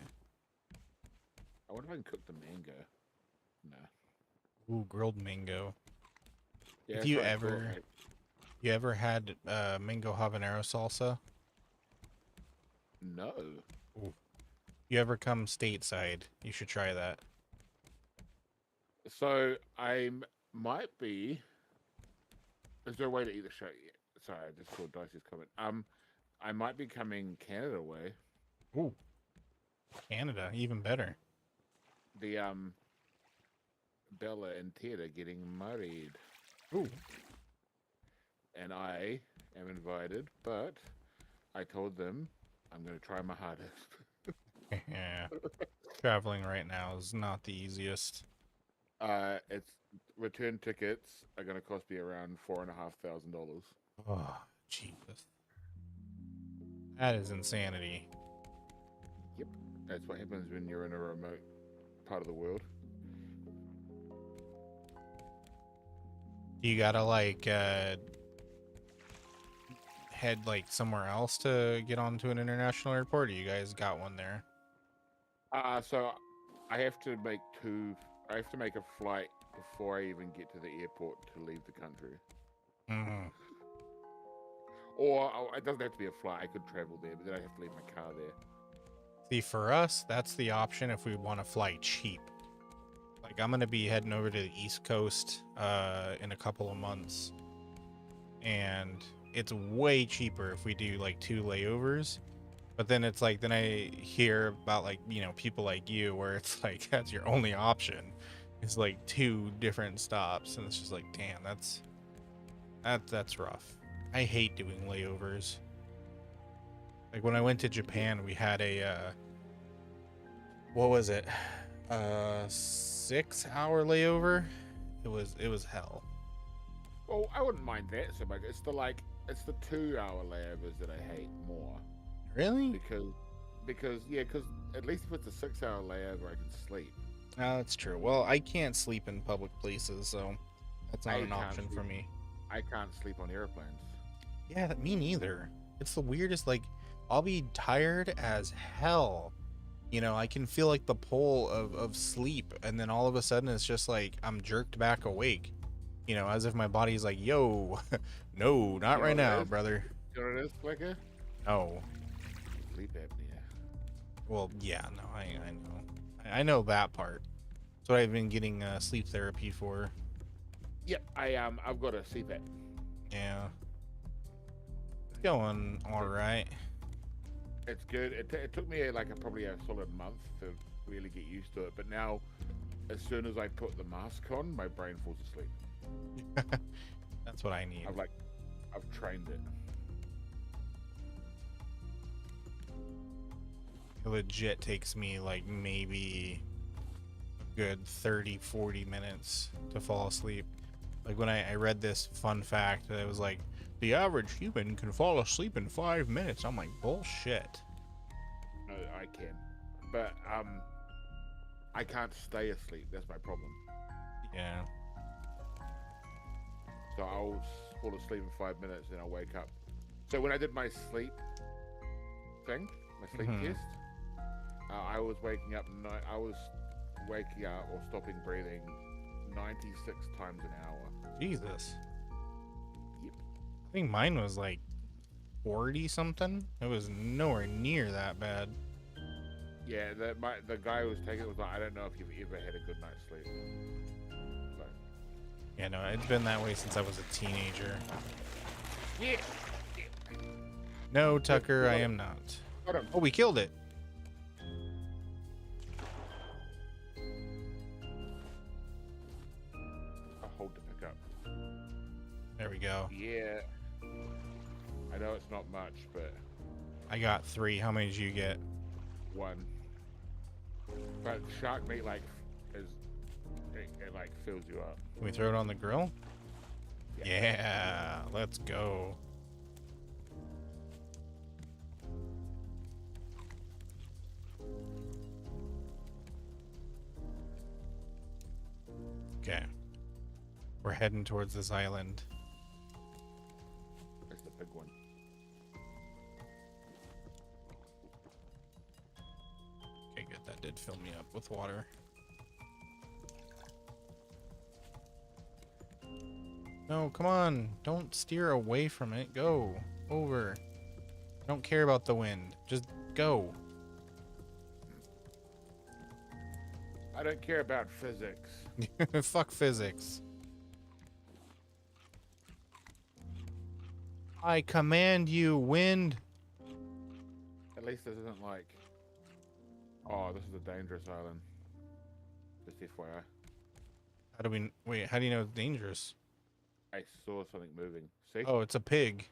I wonder if I can cook the mango. No. Ooh, grilled mango. Yeah, If that's you what I thought, ever, mate. you ever had mango habanero salsa? No. You ever come stateside? You should try that. So might be. Is there a way to eat the show? Sorry, I just saw Dicey's comment. I might be coming Canada way. Ooh. Canada, even better. The Bella and Ted are getting married. Ooh. And I am invited, but I told them I'm going to try my hardest. Yeah. Traveling right now is not the easiest. It's return tickets are going to cost me around $4,500. Oh, Jesus. That is insanity. Yep, that's what happens when you're in a remote part of the world. You gotta like head like somewhere else to get onto an international airport, or you guys got one there? So I have to make I have to make a flight before I even get to the airport to leave the country. Mm-hmm. Or it doesn't have to be a flight. I could travel there, but then I have to leave my car there. See, for us, that's the option if we want to fly cheap. Like, I'm gonna be heading over to the East Coast in a couple of months, and it's way cheaper if we do like 2 layovers. But then it's like, then I hear about like, you know, people like you where it's like that's your only option. It's like 2 different stops, and it's just like, damn, that's rough. I hate doing layovers. Like when I went to Japan, we had a what was it? 6-hour layover. It was hell. Well, I wouldn't mind that so much. It's the 2-hour layovers that I hate more. Really? Because at least if it's a 6-hour layover, I can sleep. Oh, that's true. Well, I can't sleep in public places, so that's not an option for me. I can't sleep on airplanes. Yeah, me neither. It's the weirdest. Like, I'll be tired as hell. You know, I can feel like the pull of sleep, and then all of a sudden it's just like I'm jerked back awake. You know, as if my body's like, yo, no, not right now, brother. You know what it is, Flicker? No. Sleep apnea. Well, yeah, no, I know. I know that part. That's what I've been getting sleep therapy for. Yep, I've got a CPAP. Yeah. It's going all right. It's good. It took me probably a solid month to really get used to it. But now, as soon as I put the mask on, my brain falls asleep. That's what I need. I've trained it. It legit takes me like maybe a good 30-40 minutes to fall asleep. Like when I read this fun fact, it was like the average human can fall asleep in 5 minutes. I'm like, bullshit. I can, but I can't stay asleep. That's my problem. Yeah. So I'll fall asleep in 5 minutes, and I'll wake up. So when I did my sleep thing, my sleep test, I was waking up. I was waking up or stopping breathing 96 times an hour. Jesus. Yep. I think mine was like 40 something. It was nowhere near that bad. Yeah, the guy who was taking it was like, I don't know if you've ever had a good night's sleep. So, Yeah, no, it's been that way since I was a teenager. yeah. No, Tucker, I am not. Hold on. Oh, we killed it. I'll hold to pick up. There we go. Yeah. I know it's not much, but I got 3. How many did you get? 1. But shark meat it fills you up. Can we throw it on the grill? Yeah. Yeah, let's go. Okay. We're heading towards this island. That's the big one. Okay, good. That did fill me up with water. No, come on. Don't steer away from it. Go. Over. I don't care about the wind. Just go. I don't care about physics. Fuck physics. I command you, wind. At least this isn't like, oh, this is a dangerous island. Just FYI. How do we... Wait, how do you know it's dangerous? I saw something moving. See? Oh, it's a pig.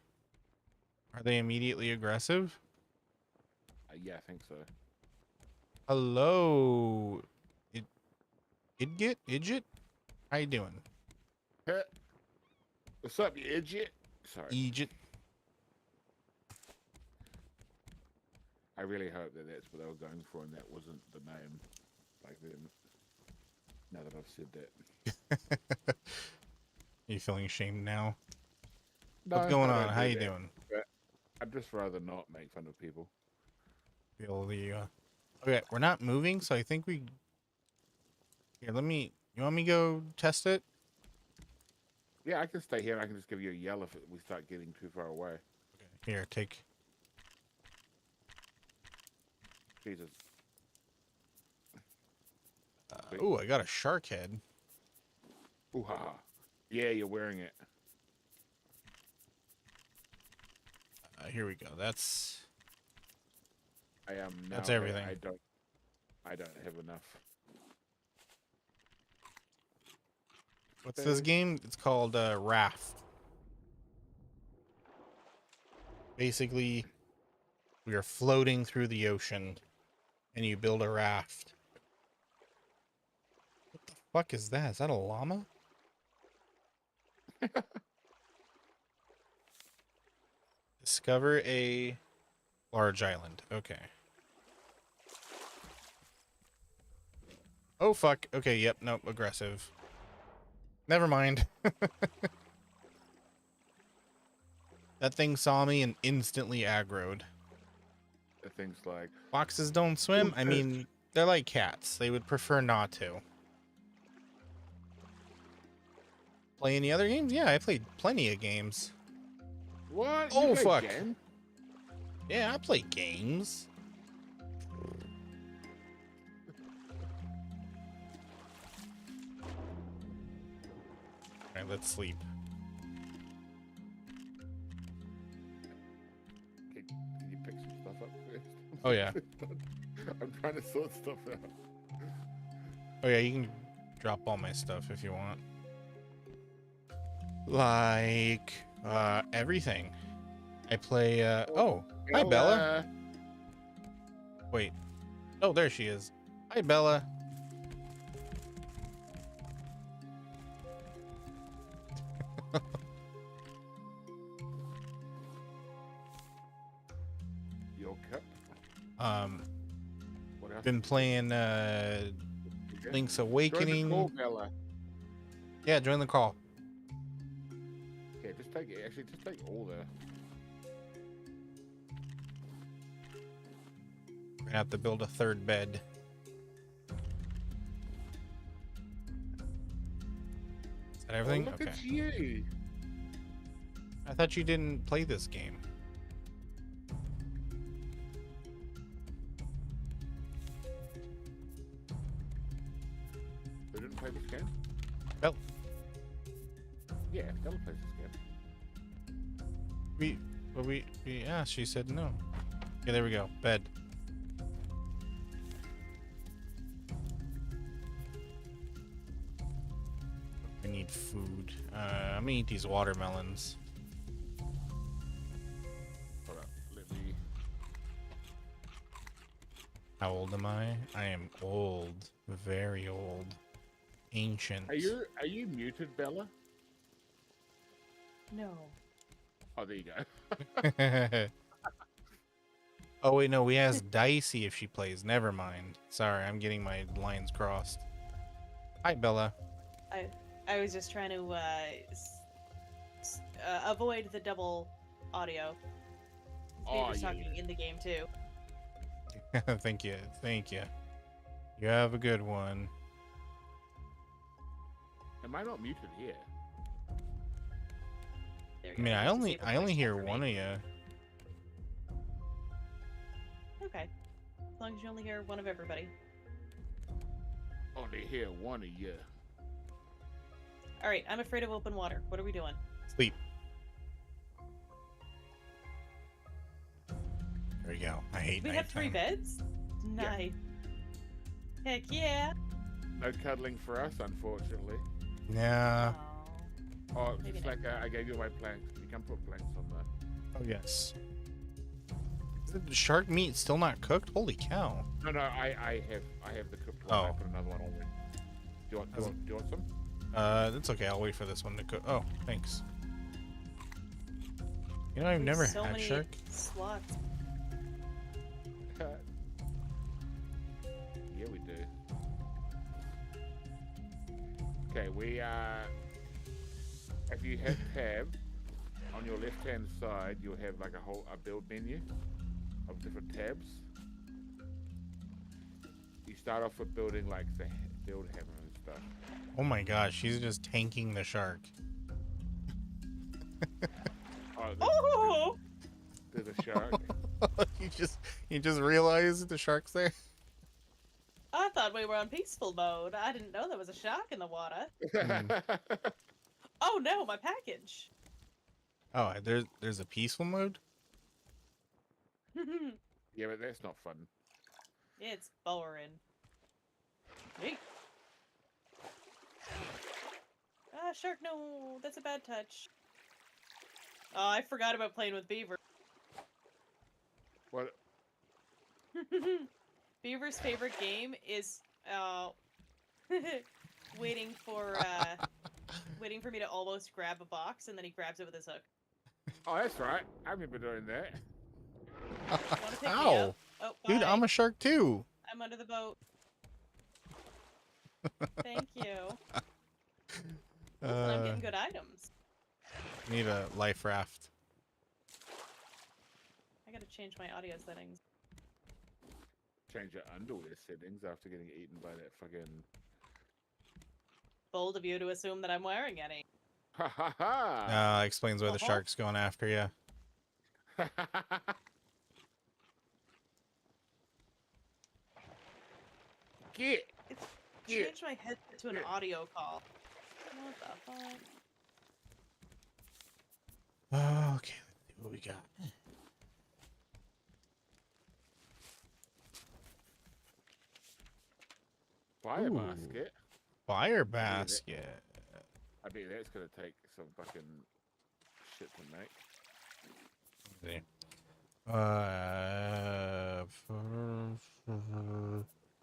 Are they immediately aggressive? Yeah, I think so. Hello. Idjit? How you doing? Huh? What's up, you idiot? Sorry. Egypt. I really hope that that's what they were going for and that wasn't the name back then. Now that I've said that. Are you feeling ashamed now? No, What's going I on? don't How do you that, doing? but I'd just rather not make fun of people. Feel the okay, we're not moving, so I think we here, you want me to go test it? Yeah, I can stay here and I can just give you a yell if we start getting too far away. Okay. Here, take Jesus. oh, I got a shark head. Ooh ha ha. Yeah, you're wearing it. Here we go. That's I am now. That's everything. I don't have enough. what's this game? It's called Raft. Basically, we are floating through the ocean and you build a raft. What the fuck is that? Is that a llama? Discover a large island. Okay. Oh, fuck. Okay, yep, nope, aggressive. Never mind. That thing saw me and instantly aggroed. Things like Foxes don't swim? I mean, they're like cats. They would prefer not to. Play any other games? Yeah, I played plenty of games. what? Oh, You play fuck. game? Yeah, I play games. Alright, let's sleep. Can you pick some stuff up first? Oh, yeah. I'm trying to sort stuff out. Oh, yeah, you can drop all my stuff if you want. Like, everything. I play, oh, hi, Bella. Wait. Oh, there she is. Hi, Bella. Your cup. What else? Been playing, Okay. Link's Join the Awakening. call, Bella. Yeah, join the call. Okay, just take it. Actually, just take all the. We're gonna have to build a third bed. Is that everything? Oh, look Okay. at you. I thought you didn't play this game. They didn't play this game? Bella. Yeah, Bella plays this game. We asked. She said no. Okay, there we go. Bed. I need food. I'm gonna eat these watermelons. Hold up. Let me. How old am I? I am old. Very old. Ancient. Are you muted, Bella? No. Oh, there you go. Oh wait, no, we asked Dicey if she plays. Never mind. Sorry, I'm getting my lines crossed. Hi, Bella. I was just trying to avoid the double audio. Oh, was yeah, talking in the game too. Thank you. Thank you. You have a good one. Am I not muted here? There I we mean, go. I only Disable voice hear chat for one me. of you. Okay. As long as you only hear one of everybody. Only hear one of you. All right. I'm afraid of open water. What are we doing? Sleep. There we go. I hate We have 3 nighttime. beds. Nice. Heck yeah. No cuddling for us, unfortunately. Nah. Aw. Oh, Maybe just like I gave you my planks. You can put planks on there. Oh yes. Is the shark meat still not cooked? Holy cow! No, I have the cooked one. I Oh. put another one on there. Do you want some? That's okay. I'll wait for this one to go. Oh, thanks. You know, I've We never have so had many shark. slots. Yeah, we do. Okay, we if you hit tab on your left-hand side, you'll have like a build menu of different tabs. You start off with building like the build hammer and stuff. Oh my gosh, she's just tanking the shark. Oh, Oh! there's a shark. you just realized the shark's there. I thought we were on peaceful mode. I didn't know there was a shark in the water. Oh no, my package. Oh, there's a peaceful mode. Yeah, but that's not fun. It's boring. Hey. Ah, shark, no, that's a bad touch. Oh, I forgot about playing with Beaver. What? Beaver's favorite game is waiting for me to almost grab a box, and then he grabs it with his hook. Oh, that's right. I remember doing that. Wanna pick me Ow, up? Oh, dude, bye. I'm a shark too. I'm under the boat. Thank you. And I'm getting good items. Need a life raft. I gotta change my audio settings. Change your underwear settings after getting eaten by that fucking. Bold of you to assume that I'm wearing any. Ha ha ha! Explains why the Uh-huh. shark's going after you. Get! It's Yeah. changed my headset to an audio call. What the fuck? Okay, let's see what we got. Fire Ooh. basket. Fire basket. I bet that's gonna take some fucking shit to make. Let's see.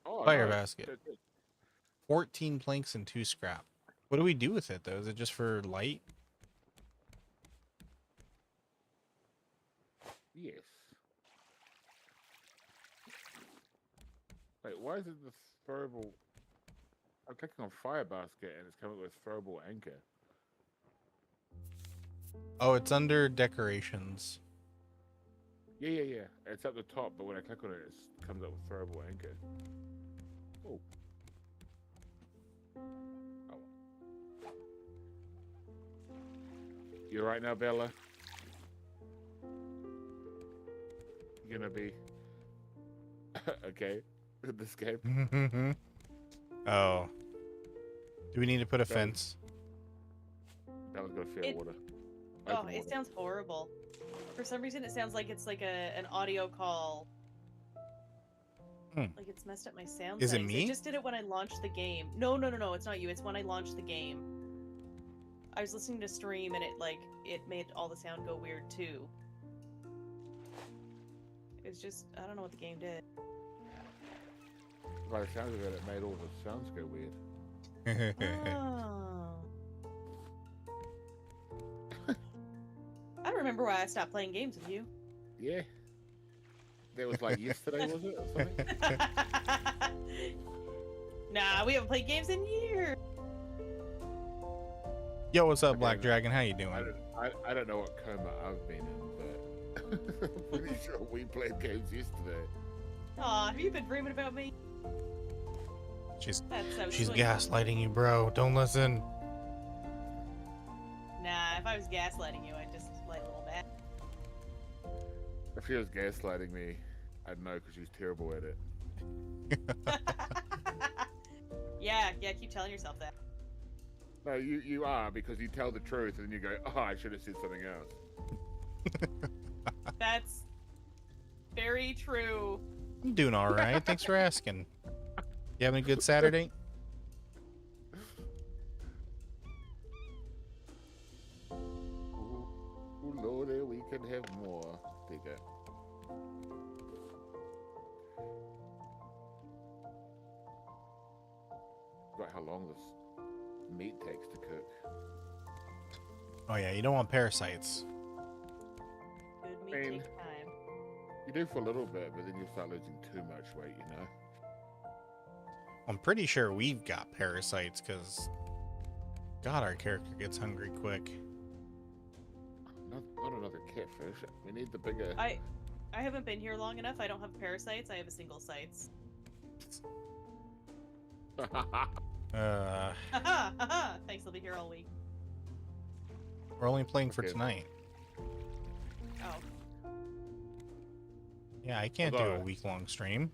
Oh, Fire no, basket. good. 14 planks and 2 scrap. What do we do with it though? Is it just for light? Yes. Wait, why is it the throwable? I'm clicking on fire basket and it's coming with throwable anchor. Oh, it's under decorations. Yeah. It's at the top, but when I click on it, it comes up with throwable anchor. Oh. Oh. You right now, Bella? You gonna be okay with this game? Oh. Do we need to put a That was- fence? Bella's gonna feel It- water. Oh, Open it water. sounds horrible. For some reason, it sounds like it's like an audio call. Hmm. Like it's messed up my sound Is it settings. me? It just did it when I launched the game. No, it's not you. It's when I launched the game. I was listening to stream and it made all the sound go weird too. It was just, I don't know what the game did. By the sounds of it, it made all the sounds go weird. Oh. I don't remember why I stopped playing games with you. Yeah. That was like yesterday, was it? Or something? Nah, we haven't played games in years. Yo, what's up, Okay, Black no. Dragon? How you doing? I don't know what coma I've been in, but I'm pretty sure we played games yesterday. Aw, have you been dreaming about me? She's That's so she's sweet. gaslighting you, bro. Don't listen. Nah, if I was gaslighting you, I'd just light a little bit. If she was gaslighting me, I'd know because she's terrible at it. Yeah, keep telling yourself that. No, you are, because you tell the truth and then you go, oh, I should have said something else. That's very true. I'm doing all right. Thanks for asking. You having a good Saturday? Ooh, Lordy, we can have more. Take that. Right, how long this meat takes to cook. Oh yeah, you don't want parasites. Good meat mean- takes time. You do for a little bit, but then you start losing too much weight, you know? I'm pretty sure we've got parasites because, God, our character gets hungry quick. Not another catfish. We need the bigger. I haven't been here long enough. I don't have parasites. I have a single sites. Uh, Haha, haha. Thanks, I'll be here all week. we're only playing for Okay. tonight. Oh. Yeah, I can't do a Although- week-long stream.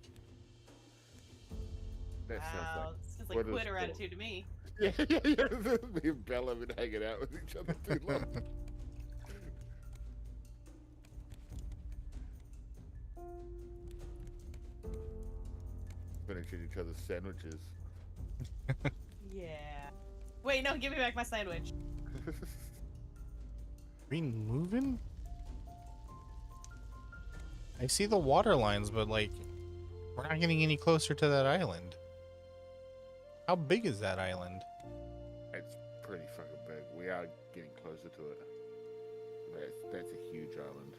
That sounds Wow. like. This is what like is quitter the- attitude to me. Yeah. Me and Bella have been hanging out with each other too long. Finishing each other's sandwiches. Yeah. Wait, no, give me back my sandwich. We moving? I see the water lines, but like, we're not getting any closer to that island. How big is that island? It's pretty fucking big. We are getting closer to it. That's a huge island.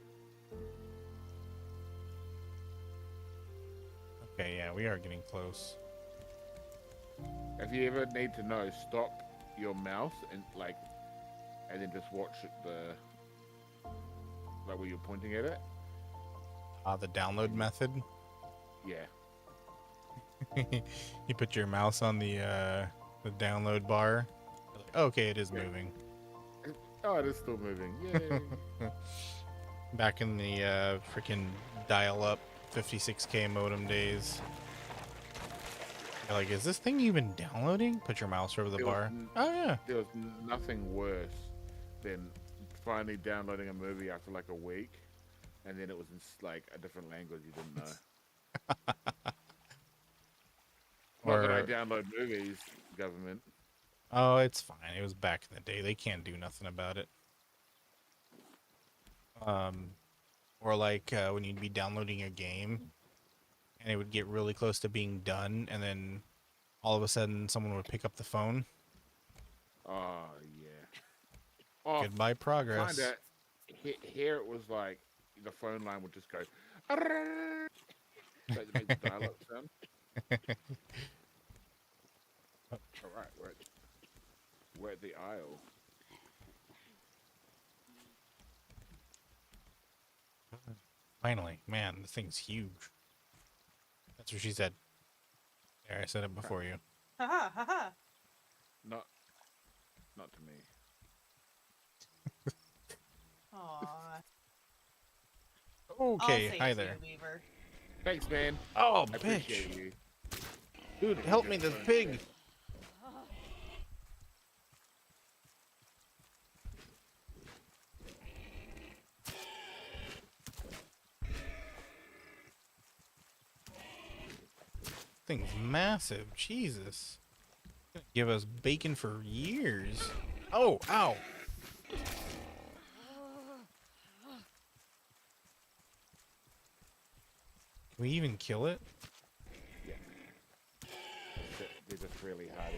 Okay, yeah, we are getting close. If you ever need to know, stop your mouse and then just watch like where you're pointing at it. The download method. Yeah. You put your mouse on the download bar. Like, okay, it is Yeah. moving. Oh, it is still moving. Yay. Back in the freaking dial-up 56K modem days. You're like, is this thing even downloading? Put your mouse over the It was bar. n- Oh yeah. There was nothing worse than finally downloading a movie after like a week, and then it was in like a different language you didn't know. Not that I Or download movies, government. oh, it's fine. It was back in the day. They can't do nothing about it. Or like when you'd be downloading a game, and it would get really close to being done, and then all of a sudden someone would pick up the phone. Oh yeah. Oh, Goodbye progress. kinda. Here it was like the phone line would just go. Like make the dial-up sound. All right, we're at the aisle. Finally, man, this thing's huge. That's what she said. There, I said it before you. Haha, haha. Not to me. Aw. Okay, I'll say hi it to there. you, Weaver. Thanks, man. Oh, I appreciate bitch. you. Dude, help me, this pig. Thing's massive. Jesus. Gonna give us bacon for years. Oh, ow. Can we even kill it? Yeah. They're just really hardy.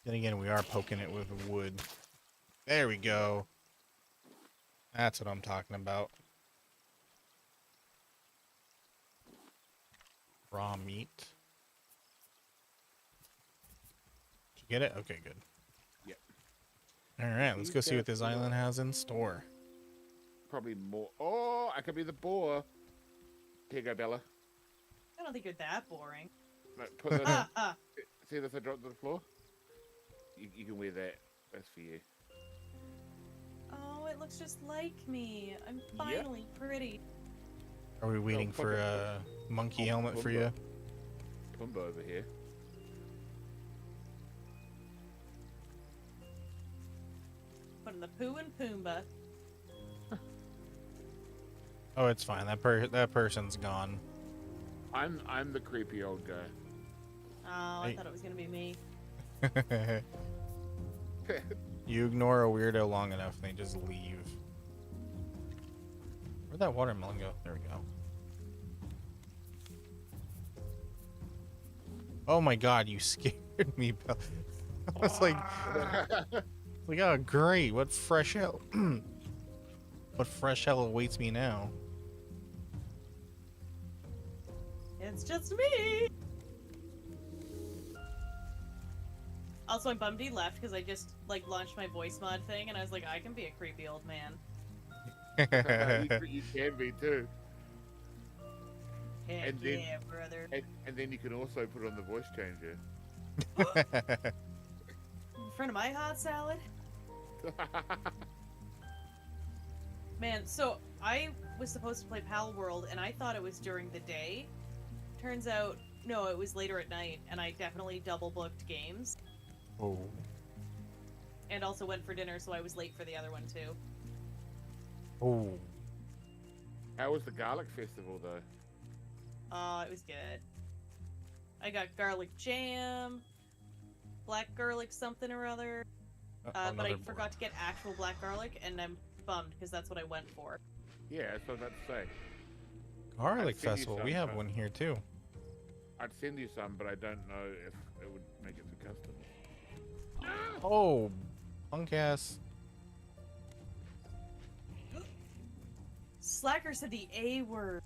Then again, we are poking it with wood. There we go. That's what I'm talking about. Raw meat. Did you get it? Okay, good. Yep. Alright, let's go see what this island has in store. Probably more. Oh, I could be the boar. Here you go, Bella. I don't think you're that boring. No, put that. Ha ha. See this I dropped to the floor? You can wear that. That's for you. Oh, it looks just like me. I'm finally pretty. Are we waiting fuck for it. a monkey Oh, helmet for Pumbaa. you? Pumbaa over here. Putting the poo and Pumbaa. Oh, it's fine. That person's gone. I'm the creepy old guy. Oh, I Hey. thought it was gonna be me. You ignore a weirdo long enough and they just leave. Where'd that watermelon go? There we go. Oh my god, you scared me, Bell. I was like, oh great, what fresh hell? What fresh hell awaits me now? It's just me. Also, I'm bummed he left because I just like launched my voice mod thing, and I was like, I can be a creepy old man. You can be too. Heck And then- yeah, brother. And then you can also put on the voice changer. In front of my hot salad. Man, so I was supposed to play Pal World, and I thought it was during the day. Turns out, no, it was later at night, and I definitely double booked games. Oh. And also went for dinner, so I was late for the other one too. Oh. How was the garlic festival though? It was good. I got garlic jam, black garlic something or other, but I Another forgot to get actual black garlic, and I'm bummed because that's what I went for. Yeah, that's what I was about to say. garlic I'd send you festival. some, We have but- one here too. I'd send you some, but I don't know if it would make it to customs. Oh, punk ass. Slacker said the A word.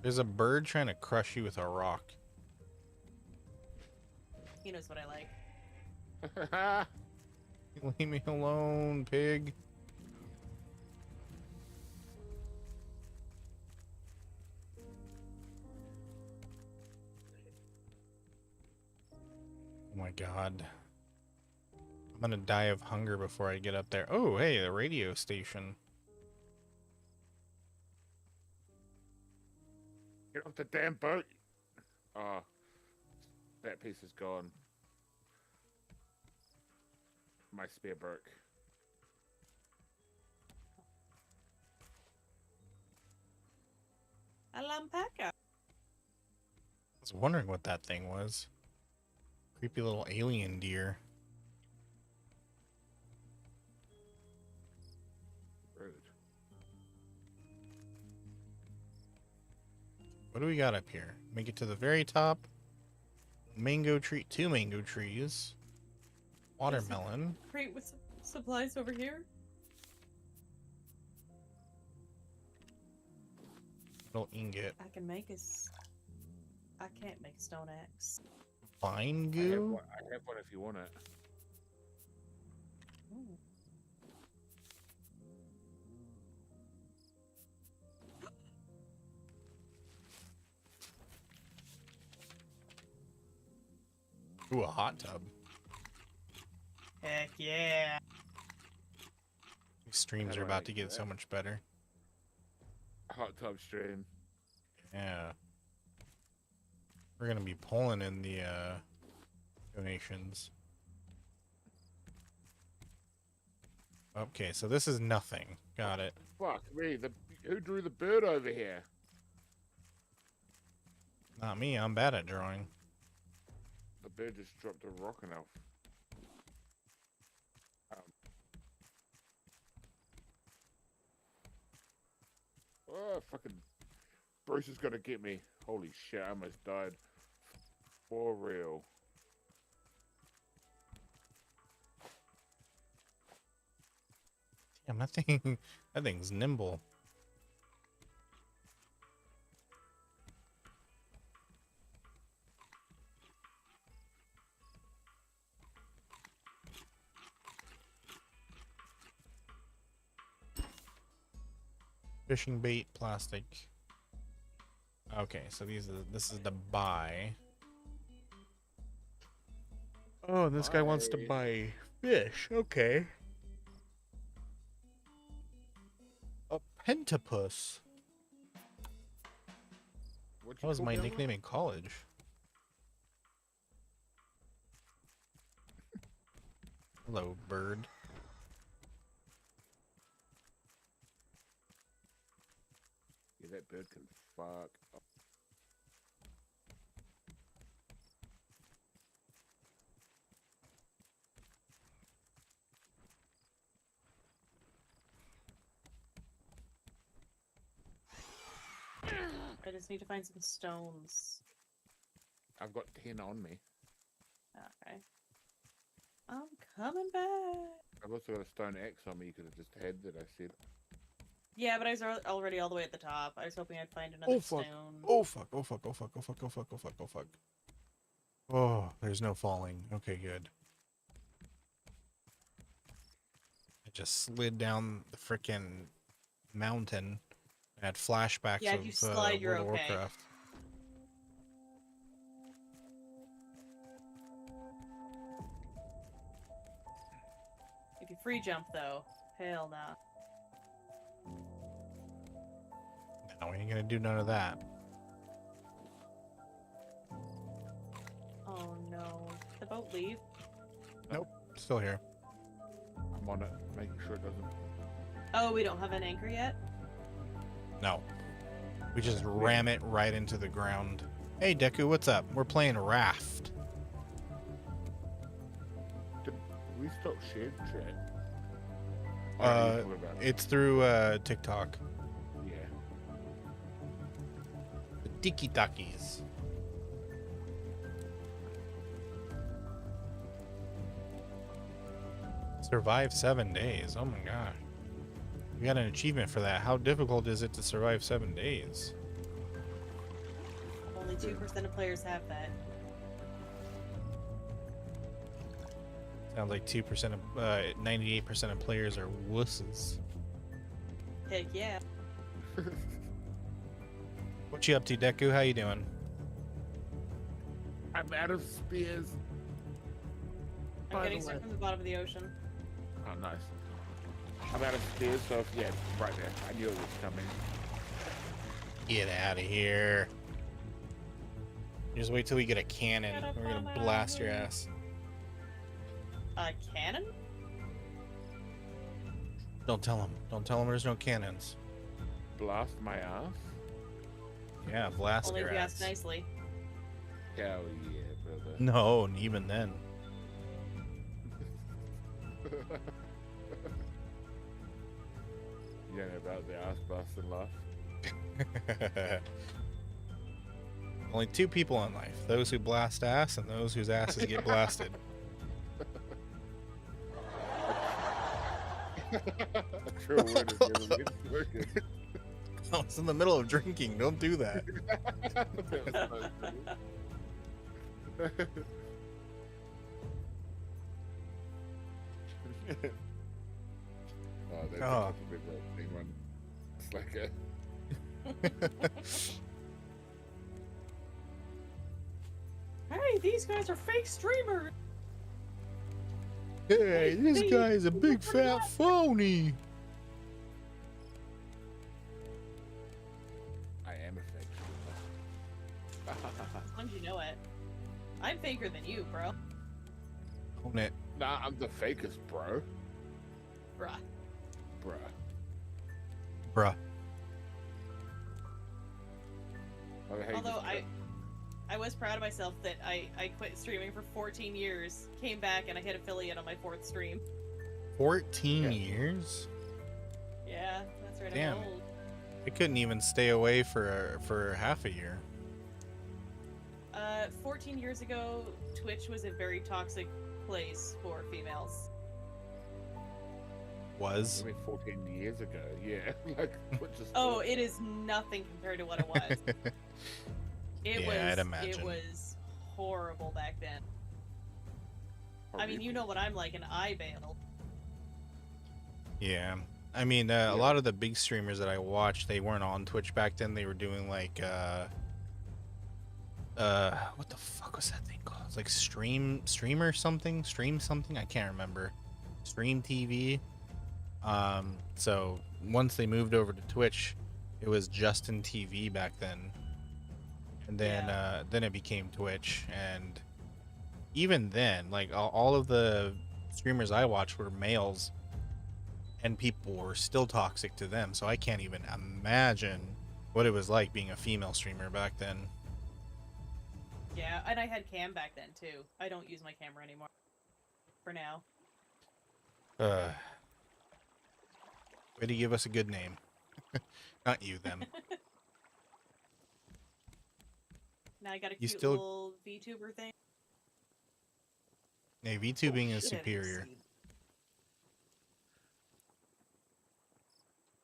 There's a bird trying to crush you with a rock. He knows what I like. Leave me alone, pig. Oh my god. I'm gonna die of hunger before I get up there. Oh, hey, the radio station. Get off the damn boat! Oh, that piece is gone. My spare Burke. Alampaca. I was wondering what that thing was. Creepy little alien deer. Rude. What do we got up here? Make it to the very top. Mango tree, 2 mango trees. Watermelon. Crate with supplies over here. Little ingot. I can make us. I can't make a stone axe. Vine I have, goo? one, I have one if you want it. Ooh. Ooh, a hot tub. Heck yeah. These streams How are do I about to do get so that? much better. Hot tub stream. Yeah. We're gonna be pulling in the donations. Okay, so this is nothing. Got it. Fuck me, who drew the bird over here? Not me, I'm bad at drawing. The bird just dropped a rock on our... Oh, fucking... Bruce is gonna get me. Holy shit, I almost died. For real. Damn, that thing, that thing's nimble. Fishing bait, plastic. Okay, so this is the buy. Oh, this guy wants to buy fish. Okay. A pentapus. What'd you That was call my me, Alan? nickname in college. Hello, bird. Yeah, that bird can fuck up. I just need to find some stones. I've got 10 on me. Okay. I'm coming back. I've also got a stone axe on me. You could have just had that, I said. Yeah, but I was already all the way at the top. I was hoping I'd find another Oh fuck. stone. Oh fuck. Oh fuck. Oh fuck. Oh fuck. Oh fuck. Oh fuck. Oh fuck. Oh, there's no falling. Okay, good. I just slid down the frickin' mountain and had flashbacks Yeah, if you slide, of you're World of okay. Warcraft. If you free jump, though, hell nah. No, we ain't gonna do none of that. Oh no. Did the boat leave? Nope, still here. I'm on it, making sure it doesn't. Oh, we don't have an anchor yet? No. We just ram it right into the ground. Hey, Deku, what's up? We're playing Raft. Did we stop shared chat? Oh, you're talking about- It's through TikTok. yeah. The Tiki Takis. Survive 7 days. Oh my god. We got an achievement for that. How difficult is it to survive 7 days? Only 2% of players have that. Sounds like 2% of 98% of players are wusses. Heck yeah. What you up to, Deku? How you doing? I'm out of spears. I'm By getting the stuck way. from the bottom of the ocean. Oh, nice. I'm out of spears, so yeah, right there. I knew it was coming. Get out of here. Just wait till we get a cannon. We're gonna blast your ass. A cannon? Don't tell him. Don't tell him there's no cannons. Blast my ass? Yeah, blast Only if your you ass. ask nicely. Hell yeah, brother. No, even then. You know about the ass busting laugh? Only two people in life: those who blast ass and those whose asses get blasted. A true word has never been spoken. I was in the middle of drinking. Don't do that. Oh, that's Oh. a bit of a big one. It's like a Hey, these guys are fake streamers! Hey, this guy's a big fat phony. I am a fake As long as you know it. I'm faker than you, bro. Own it. Nah, I'm the fakest, bro. Bruh. Bruh. Bruh. Oh, hey, Although just- I was proud of myself that I quit streaming for 14 years, came back, and I hit affiliate on my 4th stream. 14 Yeah. years? Yeah, that's right. Damn. I'm old. I couldn't even stay away for half a year. 14 years ago, Twitch was a very toxic place for females. Was? I mean, 14 years ago, yeah. Like, what just Oh, it is nothing compared to what it was. It Yeah, was. I'd It imagine. was horrible back then. I mean, you know what I'm like, and I bailed. Yeah. I mean, a lot of the big streamers that I watched, they weren't on Twitch back then. They were doing like, what the fuck was that thing called? It's like stream something? I can't remember. Stream TV. So once they moved over to Twitch, it was Justin TV back then. And then it became Twitch. And even then, like all of the streamers I watched were males, and people were still toxic to them. So I can't even imagine what it was like being a female streamer back then. Yeah, and I had cam back then too. I don't use my camera anymore. For now. Way to give us a good name. Not you, them. Now I got a You cute still- little VTuber thing. Hey, VTubing Oh, is shit, I didn't superior. see.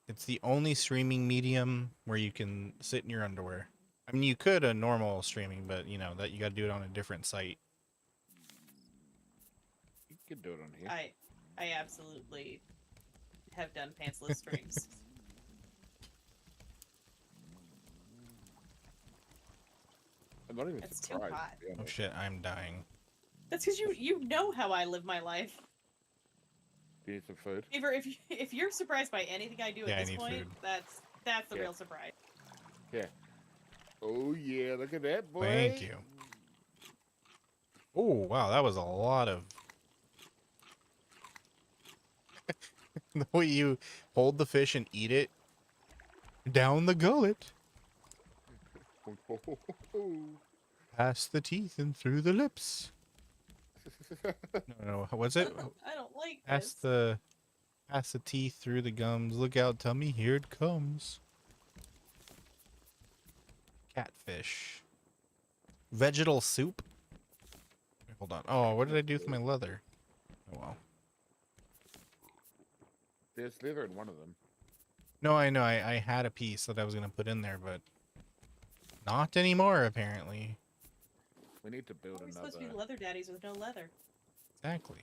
It's the only streaming medium where you can sit in your underwear. I mean, you could a normal streaming, but you know that you got to do it on a different site. You can do it on here. I absolutely have done pantsless streams. I'm not even It's too surprised. hot. To be Oh honest. shit, I'm dying. That's because you know how I live my life. Do you need some food? Beaver, if you're surprised by anything I do Yeah, I at this need point, food. that's the Yeah. real surprise. Oh yeah, look at that boy. Thank you. Oh wow, that was a lot of. The way you hold the fish and eat it down the gullet, past the teeth and through the lips. No, what's it? I don't like this. Past the teeth, through the gums. Look out, tummy! Here it comes. Catfish. Vegetal soup. Wait, hold on. Oh, what did I do with my leather? Oh well. There's leather in one of them. No, I know. I had a piece that I was gonna put in there, but not anymore. Apparently. We need to build How are we another. supposed to be leather daddies with no leather? Exactly.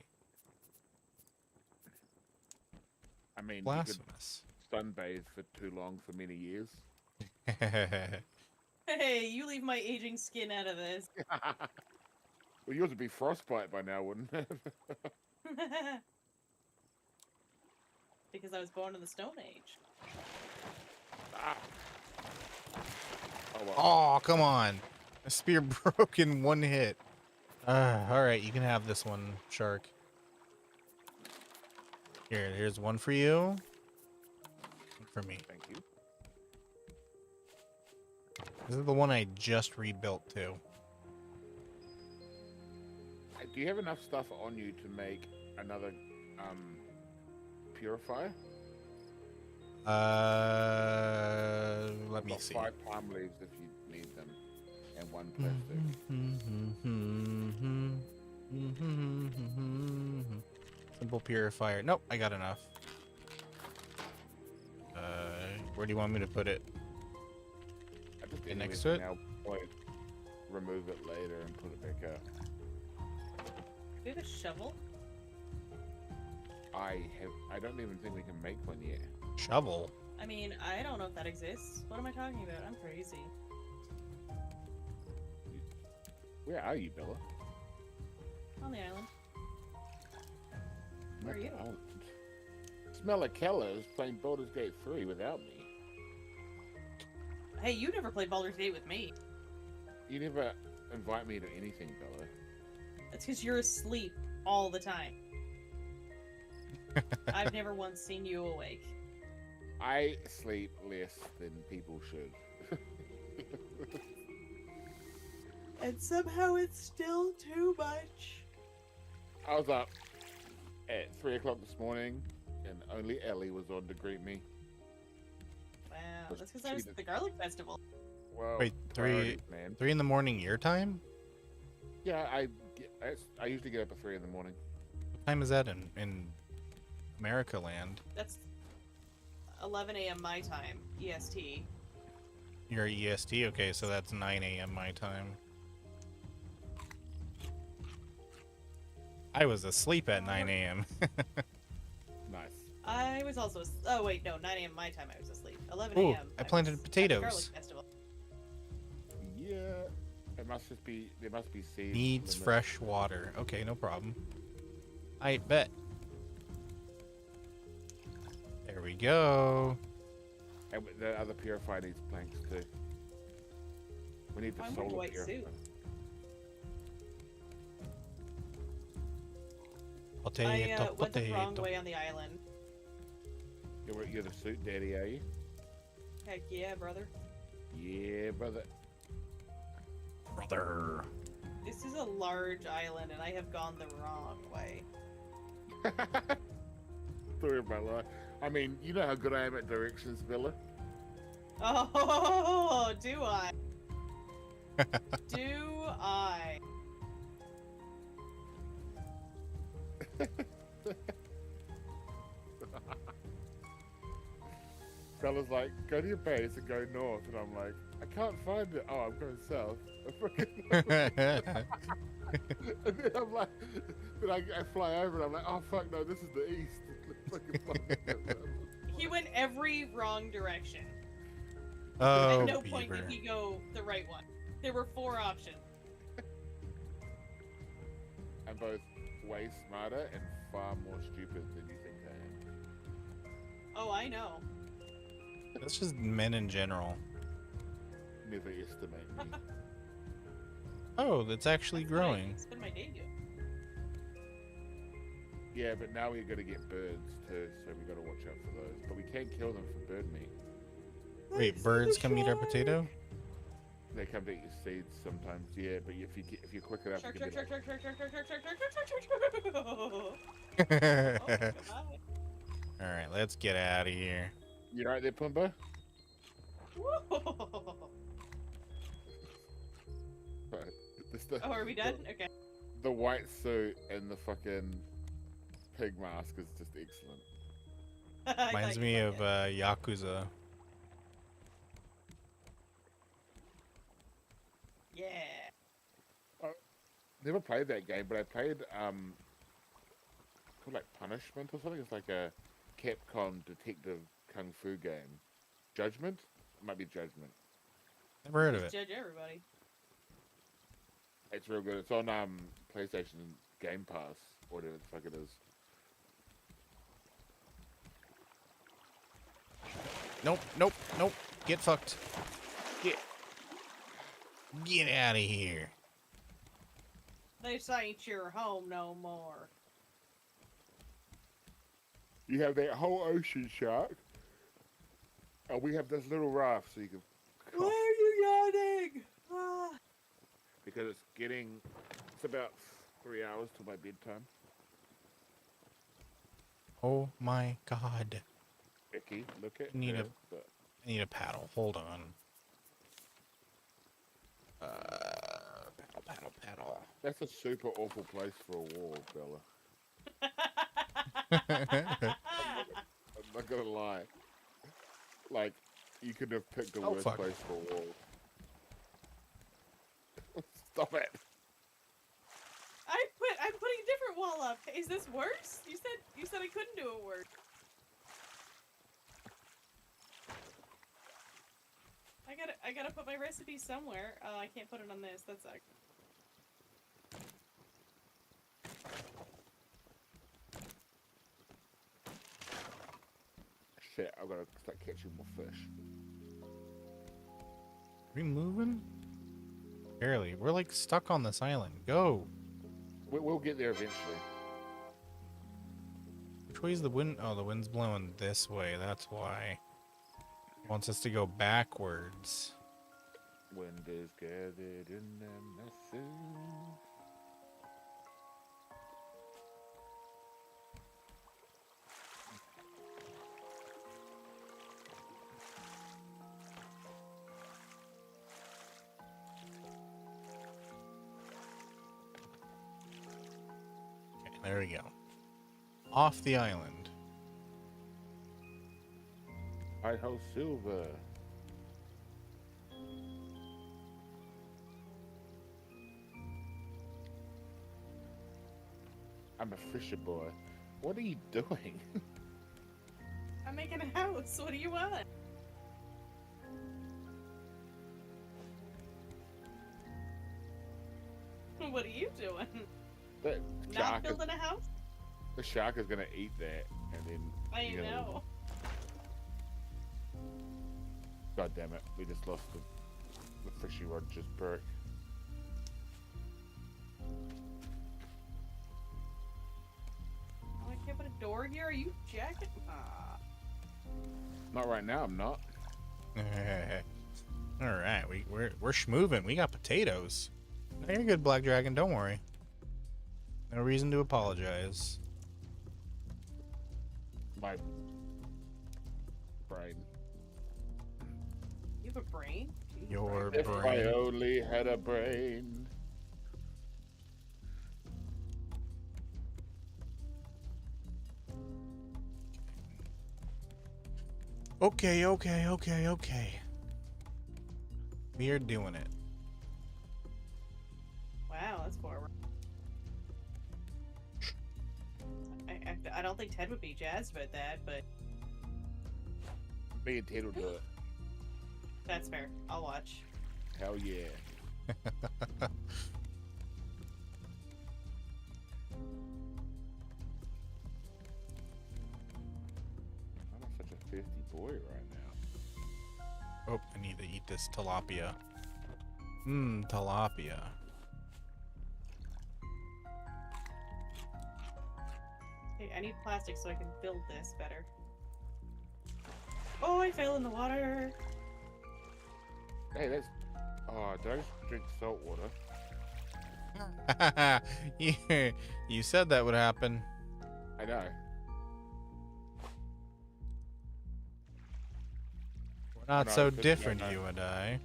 I mean, you could Blasphemous. sunbathe for too long for many years. Hey, you leave my aging skin out of this. Well, yours would be frostbite by now, wouldn't it? Because I was born in the Stone Age. Ah. Oh well. Oh, come on. A spear broke in one hit. Alright, you can have this one, Shark. Here's one for you. One for me. Thank you. This is the one I just rebuilt too. Do you have enough stuff on you to make another purifier? Let me Got see. 5 palm leaves if you need them, and 1 plastic. Simple purifier. Nope, I got enough. Where do you want me to put it? I just Okay, anyway next for to it? now, point, remove it later and put it back up. Do we have a shovel? I don't even think we can make one yet. Shovel. I mean, I don't know if that exists. What am I talking about? I'm crazy. Where are you, Bella? On the island. Where are Not you? the island. Smellakella is playing Baldur's Gate 3 without me. Hey, you never played Baldur's Gate with me. You never invite me to anything, Bella. That's because you're asleep all the time. I've never once seen you awake. I sleep less than people should. And somehow it's still too much. I was up at 3 o'clock this morning, and only Ellie was on to greet me. Wow, that's because I was at the Garlic Festival. Well, Wait, priorities, man. 3 in the morning your time? Yeah, I usually get up at 3 in the morning. What time is that in America land? That's 11 a.m. my time, EST. You're EST? Okay, so that's 9 a.m. my time. I was asleep at 9 a.m. Nice. I was also. Oh wait, no, 9 a.m. my time. I was asleep. 11 Ooh, a.m. I planted was at the potatoes. Garlic Festival. Yeah, it must just be. There must be seeds. Needs limit. fresh water. Okay, no problem. I bet. There we go. And the other purifier needs planks too. We need the I'm wearing solar white purifier. suit. Potato, I went the wrong potato. way on the island. You're the suit daddy, are you? Heck yeah, brother. Yeah, brother. Brother. This is a large island, and I have gone the wrong way. Story of my life. I mean, you know how good I am at directions, Bella. Oh, do I? Do I? Fella's like, go to your base and go north, and I'm like, I can't find it. Oh, I'm going south. And then I'm like, then I fly over, and I'm like, oh fuck no, this is the east. Fucking fly. He went every wrong direction. Oh, At no point beaver. did he go the right one. There were 4 options. I'm both way smarter and far more stupid than you think I am. Oh, I know. That's just men in general. Never estimate me. Oh, that's actually growing. It's been my debut. Yeah, but now we're gonna get birds too, so we gotta watch out for those. But we can kill them for bird meat. Wait, birds come eat our potato? They come to eat your seeds sometimes, yeah. But if you're quick enough, Shark, you can shark, be shark, like, shark, shark, shark, shark, shark, shark, shark, shark, shark. Oh, goodbye. Alright, let's get out of here. you right there, Pumbaa? Whoa. Right. The, Oh, are we done? Okay. the white suit and the fucking pig mask is just excellent. I Reminds thought me you of liked Yakuza. it. Yeah. Never played that game, but I played called like Punishment or something. It's like a Capcom detective kung fu game. Judgment? It might be Judgment. Never heard of Just it. judge everybody. It's real good. It's on PlayStation Game Pass, or whatever the fuck it is. Nope, nope, nope. Get fucked. Get. Get out of here. This ain't your home no more. You have that whole ocean shark. And we have this little raft so you can Why are you yawning? Ah. because it's about 3 hours till my bedtime. Oh my god. Icky, look at Need her, a- but I need a paddle. Hold on. Paddle, paddle, paddle. that's a super awful place for a wall, Bella. I'm not gonna lie. Like, you could have picked the Oh, worst fuck. place for a wall. Stop it! I'm putting a different wall up. Is this worse? You said I couldn't do it worse. I gotta put my recipe somewhere. I can't put it on this. That sucks. Shit, I've gotta start catching more fish. Are we moving? Barely. We're like stuck on this island. Go. We'll get there eventually. Which way's the wind? Oh, the wind's blowing this way. That's why. It wants us to go backwards. Wind is gathered in the masses. Okay, there we go. Off the island. I ho silver. I'm a fisher boy. What are you doing? I'm making a house. What do you want? What are you doing? That Not shark is, building a house? the shark is gonna eat that, and then I you're gonna- know. God damn it, we just lost the fishy rod just broke. Oh, I can't put a door here. Are you jacking? Ah. Not right now, I'm not. All right, we're schmoving. We got potatoes. No, you're good, Black Dragon. Don't worry. No reason to apologize. My brain. You have a brain? Jeez. your If I brain. only had a brain. Okay, okay, okay, okay. We are doing it. Wow, that's forward. I don't think Ted would be jazzed about that, but Me and Ted will do it. that's fair. I'll watch. Hell yeah. I'm such a thirsty boy right now. Oh, I need to eat this tilapia. Mmm, tilapia. Hey, I need plastic so I can build this better. Oh, I fell in the water. Hey, that's. Oh, did I just drink salt water? You said that would happen. I know. We're not no, so it's just- different, no. you and I.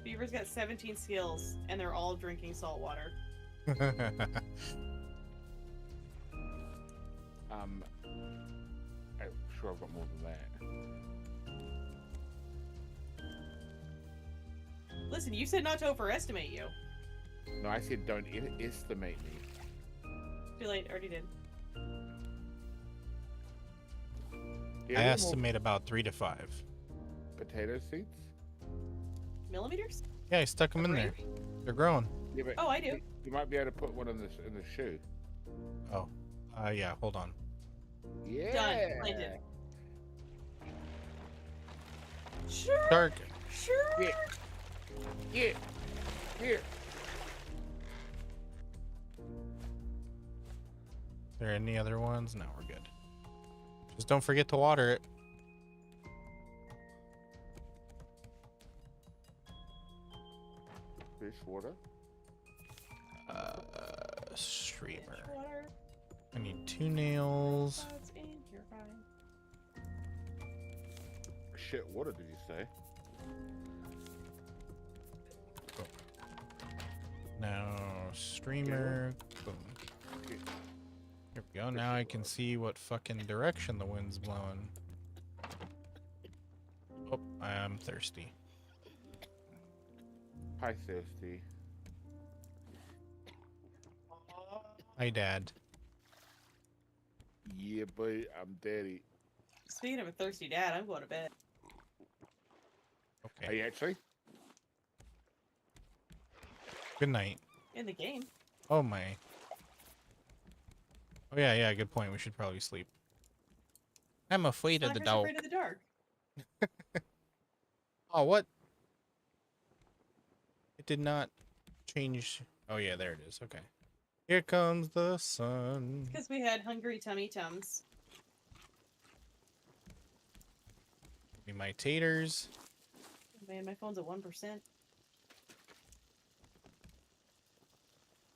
Beaver's got 17 skills, and they're all drinking salt water. I'm sure I've got more than that. Listen, you said not to overestimate you. No, I said don't estimate me. Too late, already did. Yeah, I any more estimate about 3 to 5. potato seeds. Millimeters? Yeah, I stuck them in there. They're growing. Yeah, but Oh, I do. you might be able to put one in the shoe. Oh, yeah. Hold on. Yeah. Done. Planted. Sure. Dark. Sure. Yeah. Yeah. Here. There any other ones? No, we're good. Just don't forget to water it. Fish water. Streamer. Water. I need 2 nails. Clouds in your eye. Shit, water did you say? Now, streamer. Boom. Okay. Here we go. Now I can see what fucking direction the wind's blowing. Oh, I am thirsty. Hi, thirsty. Hi, Dad. Yeah, boy, I'm daddy. Speaking of a thirsty dad, I'm going to bed. Are Okay. you actually? Good night. In the game. Oh my. Oh yeah, yeah. Good point. We should probably sleep. I'm afraid of the Slackers dog. afraid of the dark. Oh, what? It did not change. Oh yeah, there it is. Okay. Here comes the sun. Because we had hungry tummy tums. Give me my taters. Man, my phone's at 1%.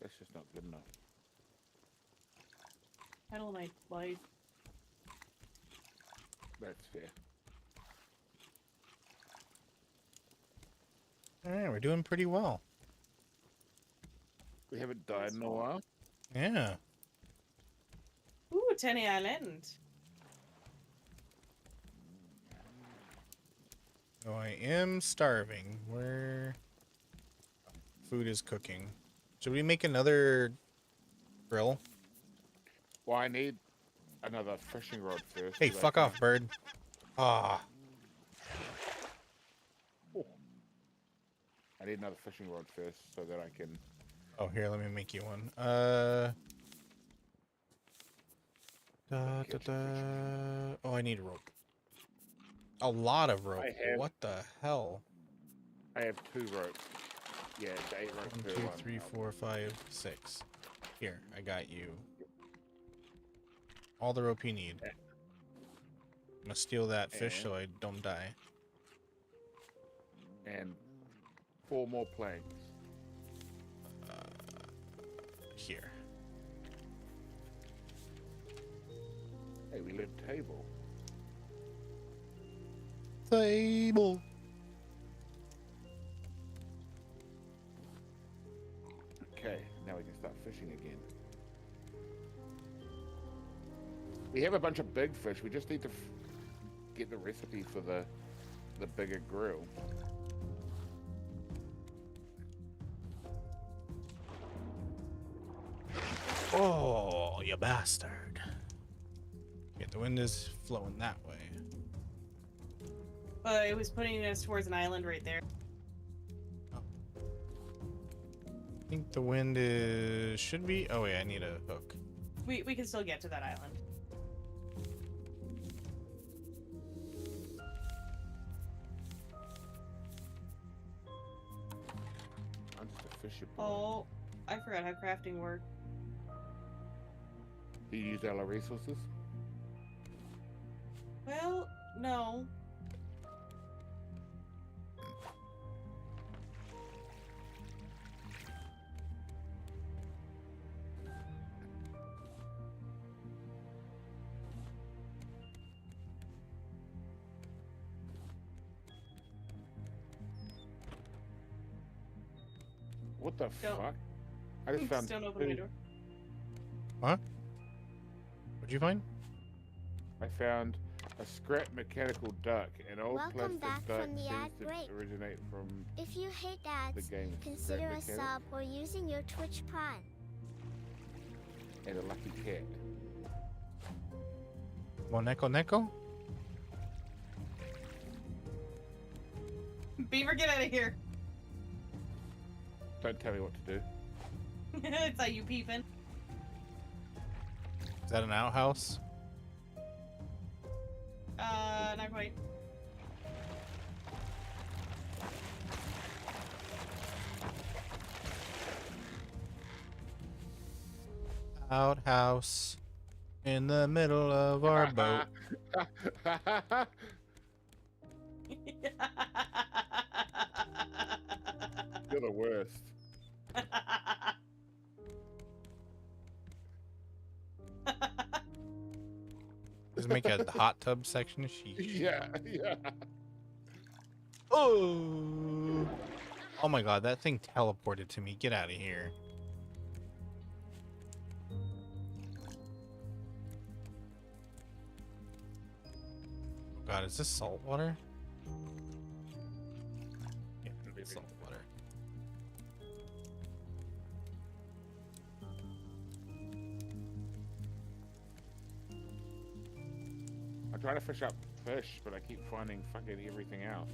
That's just not good enough. Handle my life. That's fair. Alright, we're doing pretty well. We haven't died in a while. Yeah. Ooh, Tenny Island. So I am starving. Where food is cooking. Should we make another grill? Well, I need another fishing rod first. Hey, 'cause I fuck can't- off, bird. Ah. I need another fishing rod first so that I can. Oh, here, let me make you one. Oh, I need rope. A lot of rope. I have- What the hell? I have 2 ropes. Yeah, it's 8 ropes 1, per 2, one. 3, 4, 5, 6. Here, I got you. All the rope you need. Yeah. I'm gonna steal that fish so I don't die. And 4 more planks. Here. Hey, we lit table. Table. We have a bunch of big fish. We just need to get the recipe for the bigger grill. Oh, you bastard. Okay, the wind is flowing that way. But it was putting us towards an island right there. I think the wind is should be. Oh wait, I need a hook. We can still get to that island. I'm just a fisher boy. Oh, I forgot how crafting worked. Do you use all our resources? Well, no. What the Don't- fuck? I just found Don't open my door. Huh? What'd you find? I found a scrap mechanical duck. An old Welcome plastic back duck from the seems ad to break. originate from If you hate the ads, game consider Scrap a Mechanic sub or using your Twitch Prime. and a lucky cat. Neko Neko? Beaver, get out of here. Don't tell me what to do. It's like you peeping. Is that an outhouse? Not quite. Outhouse in the middle of our boat. You're the worst. Just make a hot tub section. Sheesh. Yeah, yeah. Oh! Oh my god, that thing teleported to me. Get out of here. Oh god, is this salt water? Yeah, it's salt water. I'm trying to fish up fish, but I keep finding fucking everything else.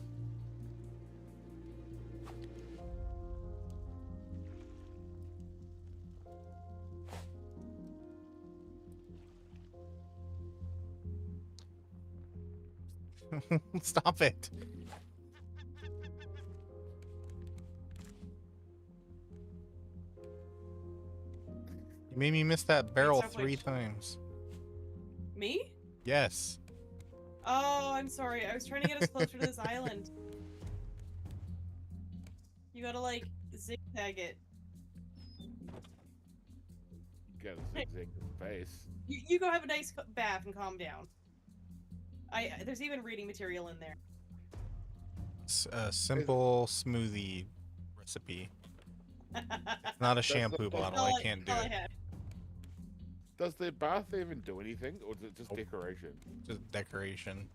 Stop it. You made me miss that barrel Stop 3 which? times. Me? Yes. Oh, I'm sorry. I was trying to get us closer to this island. You gotta, like, zigzag it. You got a zigzag face. You go have a nice bath and calm down. There's even reading material in there. It's a simple smoothie recipe. It's not a shampoo bottle. I can't do All I it. had. Does the bath even do anything, or is it just Nope. decoration? Just decoration.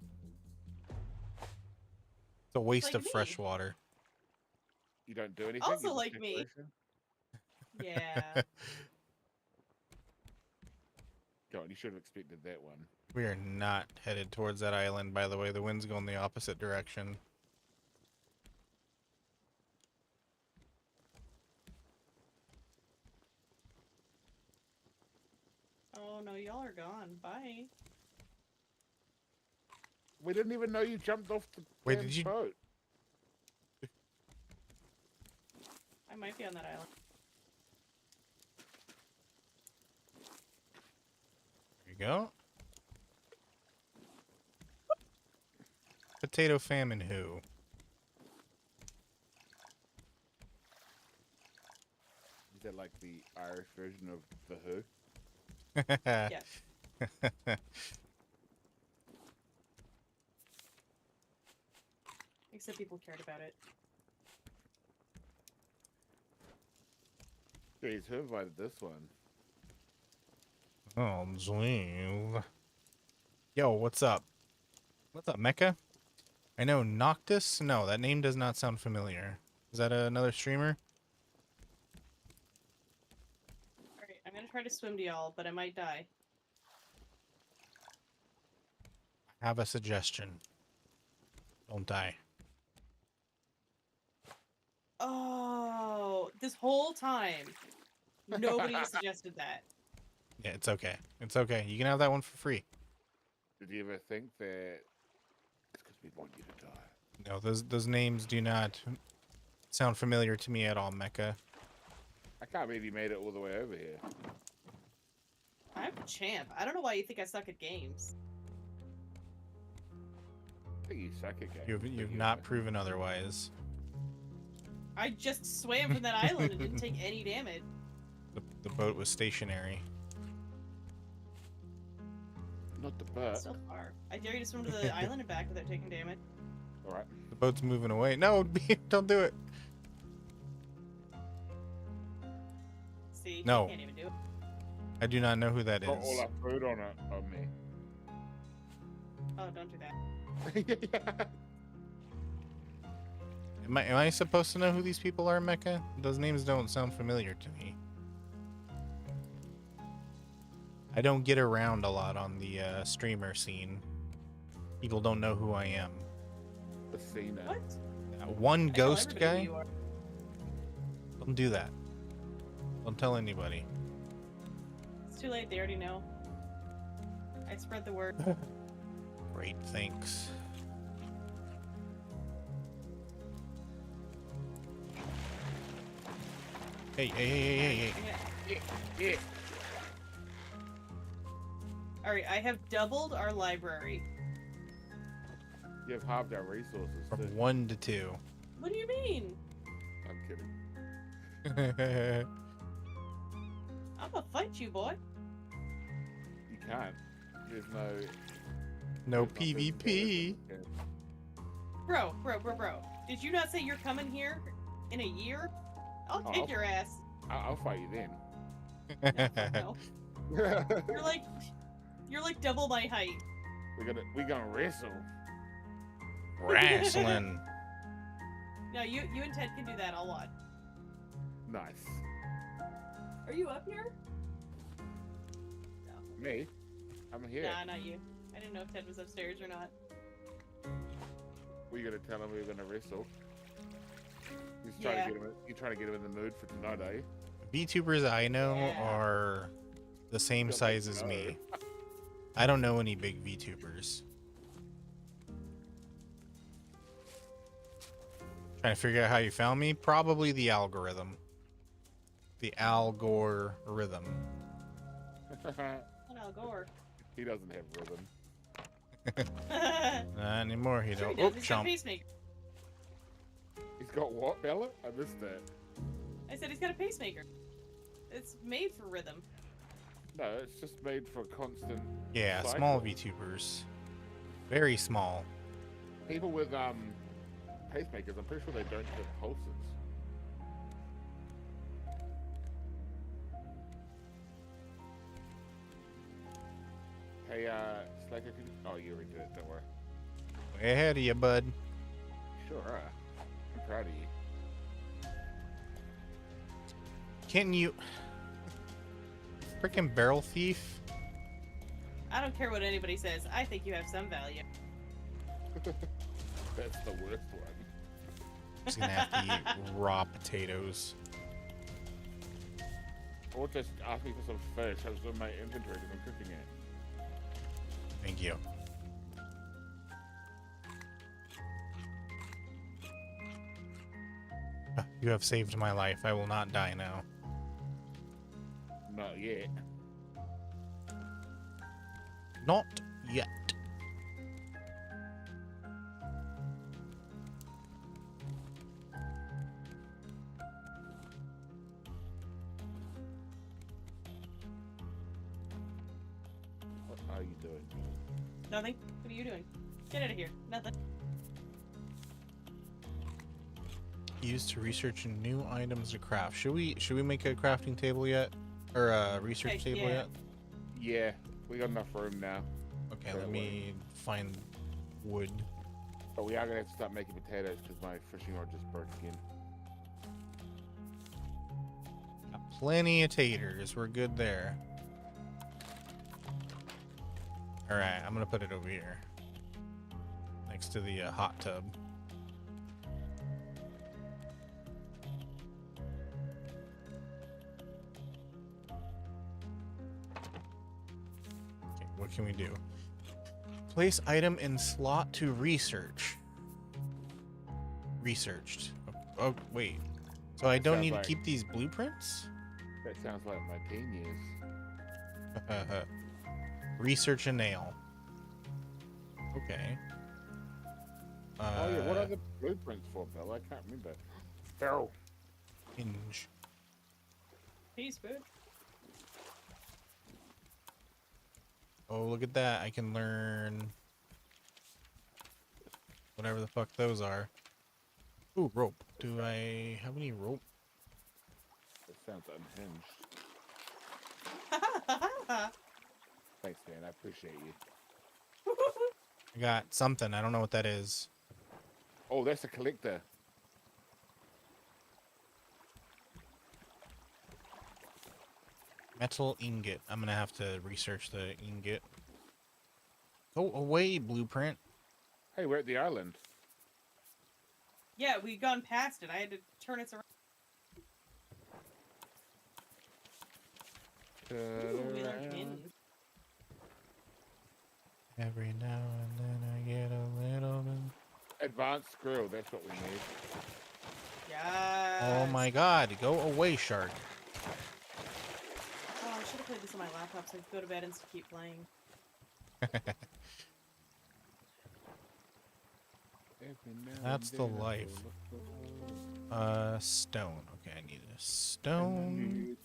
It's a waste Like of me. fresh water. You don't do anything? Also you're just like me. decoration? Yeah. God, you should have expected that one. We are not headed towards that island, by the way. The wind's going the opposite direction. Oh no, y'all are gone. Bye. We didn't even know you jumped off the Wait, damn did you- boat. I might be on that island. There you go. Potato famine who? Is that like the Irish version of the Who? Yes. Except people cared about it. Jeez, who invited this one? Oh, jeez. Yo, what's up? What's up, Mecha? I know Noctis? No, that name does not sound familiar. Is that another streamer? Alright, I'm gonna try to swim to y'all, but I might die. I have a suggestion. Don't die. Oh, this whole time, nobody has suggested that. Yeah, it's okay. It's okay. You can have that one for free. Did you ever think that it's because we want you to die? No, those names do not sound familiar to me at all, Mecha. I can't believe you made it all the way over here. I'm a champ. I don't know why you think I suck at games. I think you suck at games. You've not proven otherwise. I just swam from that island and didn't take any damage. The boat was stationary. Not the butt. So far. I dare you to swim to the island and back without taking damage. Alright. The boat's moving away. No, don't do it. See, No. you can't even do it. I do not know who that Got all is. that food on it, on me. Oh, don't do that. Am I supposed to know who these people are, Mecha? Those names don't sound familiar to me. I don't get around a lot on the streamer scene. People don't know who I am. Athena. What? One I tell ghost everybody guy? who you are. Don't do that. Don't tell anybody. It's too late. They already know. I spread the word. Great, thanks. Hey. Yeah. Alright, I have doubled our library. You have halved our resources. From too. 1 to 2. What do you mean? I'm kidding. I'm gonna fight you, boy. You can't. There's no. No there's nothing PvP. there. Bro. Did you not say you're coming here in a year? I'll Oh, kick your ass. I'll fight you then. No. You're like double my height. We're gonna wrestle. Wrestling. No, you and Ted can do that. I'll watch. Nice. Are you up here? No. Me? I'm here. Nah, not you. I didn't know if Ted was upstairs or not. We're gonna tell him we're gonna wrestle. Yeah. You're trying to get him in the mood for tonight, eh? VTubers I know Yeah. are the same Don't size let as me me. I don't know any big VTubers. Trying to figure out how you found me? Probably the algorithm. The algorithm. What Al Gore? He doesn't have rhythm. Not anymore, he Sure don't. he does. Oh, He's got a chump. pacemaker. He's got what, Bella? I missed that. I said he's got a pacemaker. It's made for rhythm. No, it's just made for constant. Yeah, cycle. small VTubers. Very small. People with pacemakers, I'm pretty sure they don't have pulses. Hey, Slacker, can you... Oh, you already did it, don't worry. Way ahead of you, bud. Sure are. I'm proud of you. Can't you... Freaking barrel thief? I don't care what anybody says. I think you have some value. That's the worst one. Just gonna have to eat raw potatoes. Or just ask me for some fish. I was in my inventory because I'm cooking it. Thank you. You have saved my life. I will not die now. Not yet. Not yet. What are you doing? Nothing? What are you doing? Get out of here. Nothing. Used to research new items to craft. Should we make a crafting table yet? Or a research Heck table yeah. yet? Yeah, we got enough room now. Okay, That let me find wood. But we are gonna have to start making potatoes because my fishing rod just broke again. Got plenty of taters. We're good there. All right, I'm gonna put it over here, next to the hot tub. Okay, what can we do? Place item in slot to research. Researched. Oh, wait. So I don't Sounds need like- to keep these blueprints? That sounds like my teen years. Research a nail. Okay. Oh yeah, what are the blueprints for, Bill? I can't remember. Feral. Hinge. Peace, food. Oh, look at that. I can learn whatever the fuck those are. Ooh, rope. Do I have any rope? That sounds unhinged. Thanks, man. I appreciate you. I got something. I don't know what that is. Oh, that's a collector. Metal ingot. I'm gonna have to research the ingot. Go away, blueprint. Hey, we're at the island. Yeah, we gone past it. I had to turn it around. Ooh, we learned hinge. Every now and then I get a little bit. Advanced grill. That's what we need. Yeah. Oh my god, go away, shark. Oh, I should have played this on my laptop so I could go to bed and keep playing. That's the life. Stone. Okay, I need a stone.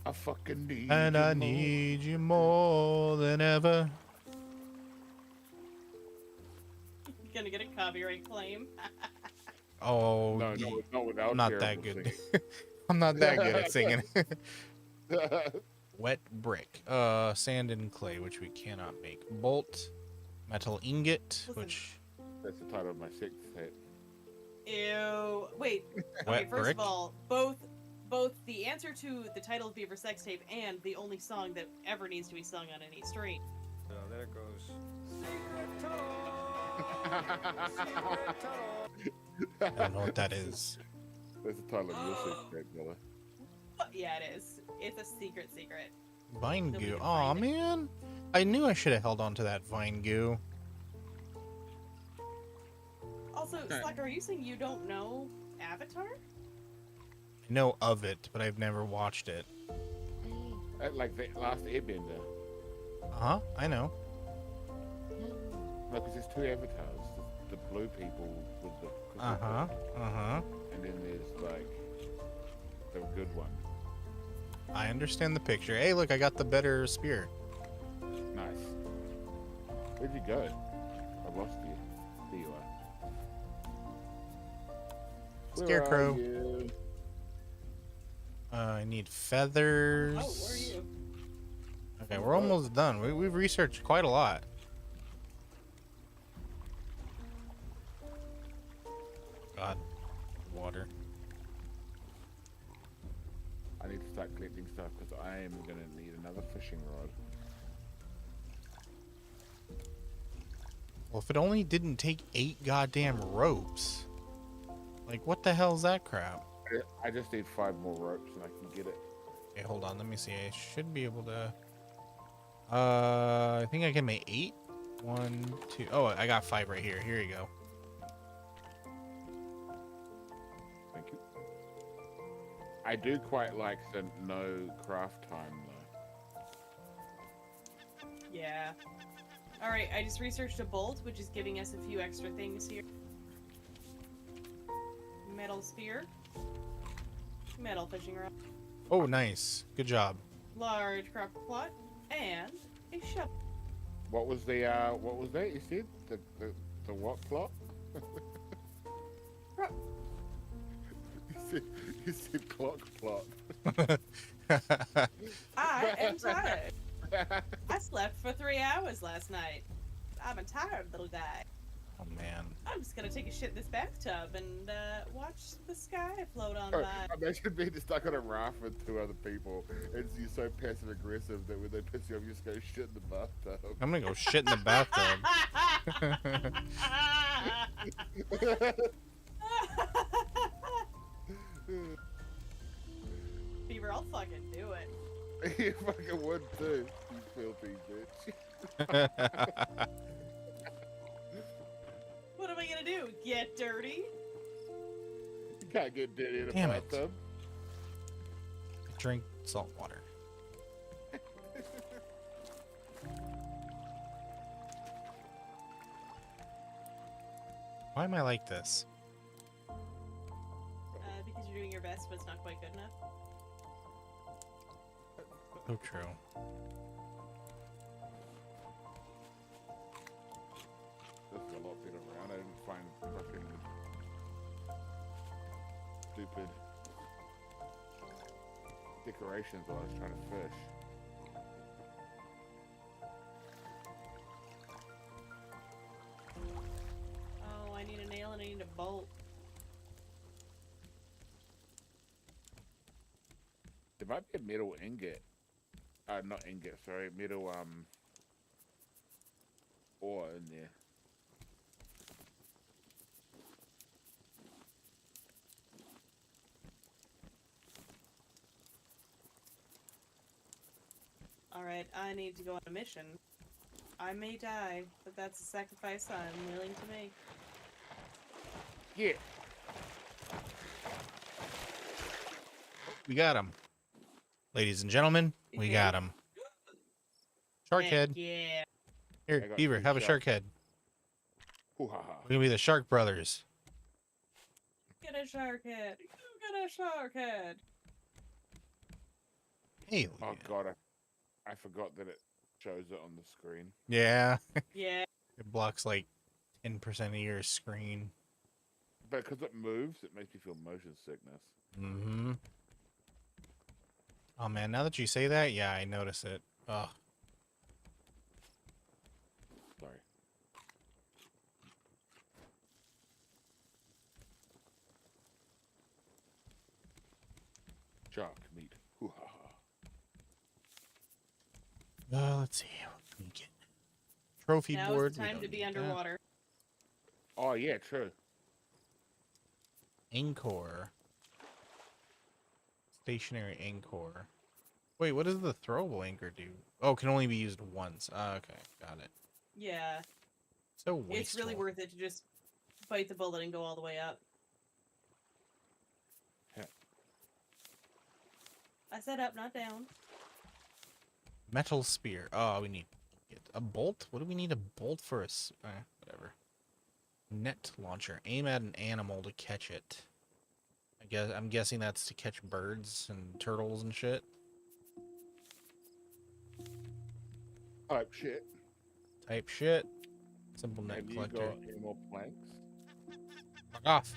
I fucking need And you I more. need you more than ever. Gonna get a copyright claim. Oh, No, ye- not without. I'm not that terrible good. I'm not that good at singing. singing. Wet brick. Sand and clay, which we cannot make. Bolt. Metal ingot, Listen. which... That's the title of my sixth set. Ew. Wait. Okay, Wet first brick? of all, both the answer to the title of Beaver Sex Tape and the only song that ever needs to be sung on any stream. So there it goes. I don't know what that is. That's the title of your sixth set, Bella. Yeah, it is. It's a secret. Vine Nobody goo. can Aw, find it. man. I knew I should have held on to that vine goo. Also, Slacker, are you saying you don't know Avatar? I know of it, but I've never watched it. Like the last Airbender. Uh-huh, I know. No, because there's two avatars. There's the blue people with the crystal Uh-huh, ball, uh-huh. and then there's like the good one. I understand the picture. Hey, look, I got the better spear. Nice. Where'd you go? I lost you. There you are. Where Scarecrow. are you? I need feathers. Oh, where are you? Okay, we're almost done. We've researched quite a lot. God, water. I need to start collecting stuff because I am going to need another fishing rod. Well, if it only didn't take 8 goddamn ropes. Like, what the hell's that crap? I just need 5 more ropes and I can get it. Okay, hold on. Let me see. I should be able to... I think I can make 8. 1, 2... Oh, I got 5 right here. Here you go. Thank you. I do quite like the no craft time though. Yeah. Alright, I just researched a bolt, which is giving us a few extra things here. Metal spear. Metal fishing rod. Oh, nice. Good job. Large crop plot. And a shovel. What was the what was that you said? The what plot? Ro- you said clock plot. I am tired. I slept for 3 hours last night. I'm a tired little guy. Oh man. I'm just gonna take a shit in this bathtub and watch the sky float on Oh, by. imagine being stuck on a raft with 2 other people. And you're so passive aggressive that when they piss you off, you just go shit in the bathtub. I'm gonna go shit in the bathtub. Beaver, I'll fucking do it. You fucking would too, you filthy bitch. What am I gonna do? Get dirty? You can't get dirty in a Damn it. bathtub. Drink salt water. Why am I like this? Because you're doing your best, but it's not quite good enough. So true. There's a lot better around. I didn't find fucking stupid decorations while I was trying to fish. Oh, I need a nail and I need a bolt. There might be a metal ingot. Not ingot, sorry, metal ore in there. Alright, I need to go on a mission. I may die, but that's a sacrifice I'm willing to make. Yeah. We got him. Ladies and gentlemen, we got him. Shark Heck head. yeah. I Here, got Beaver, 2 have a sharks. shark head. Hoo-ha-ha. We're gonna be the Shark Brothers. Get a shark head. Get a shark head. Hey, Oh god, I forgot that it shows it on the screen. yeah, Yeah. it blocks like 10% of your screen. But because it moves, it makes me feel motion sickness. Mm-hmm. Oh man, now that you say that, yeah, I notice it. Ugh. Sorry. Shark meat. Hoo-ha-ha. Let's see. What can we get? Trophy Now board. is the we time don't to be need that. underwater. Oh yeah, true. Anchor. Stationary anchor. Wait, what does the throwable anchor do? Oh, can only be used once. Okay, got it. Yeah. So wasteful. It's really worth it to just bite the bullet and go all the way up. Yeah. I said up, not down. Metal spear. Oh, we need a bolt. What do we need a bolt for? Whatever. Net launcher. Aim at an animal to catch it. I'm guessing that's to catch birds and turtles and shit. Type shit. Type shit. Simple net Have you collector. got any more planks? Fuck off.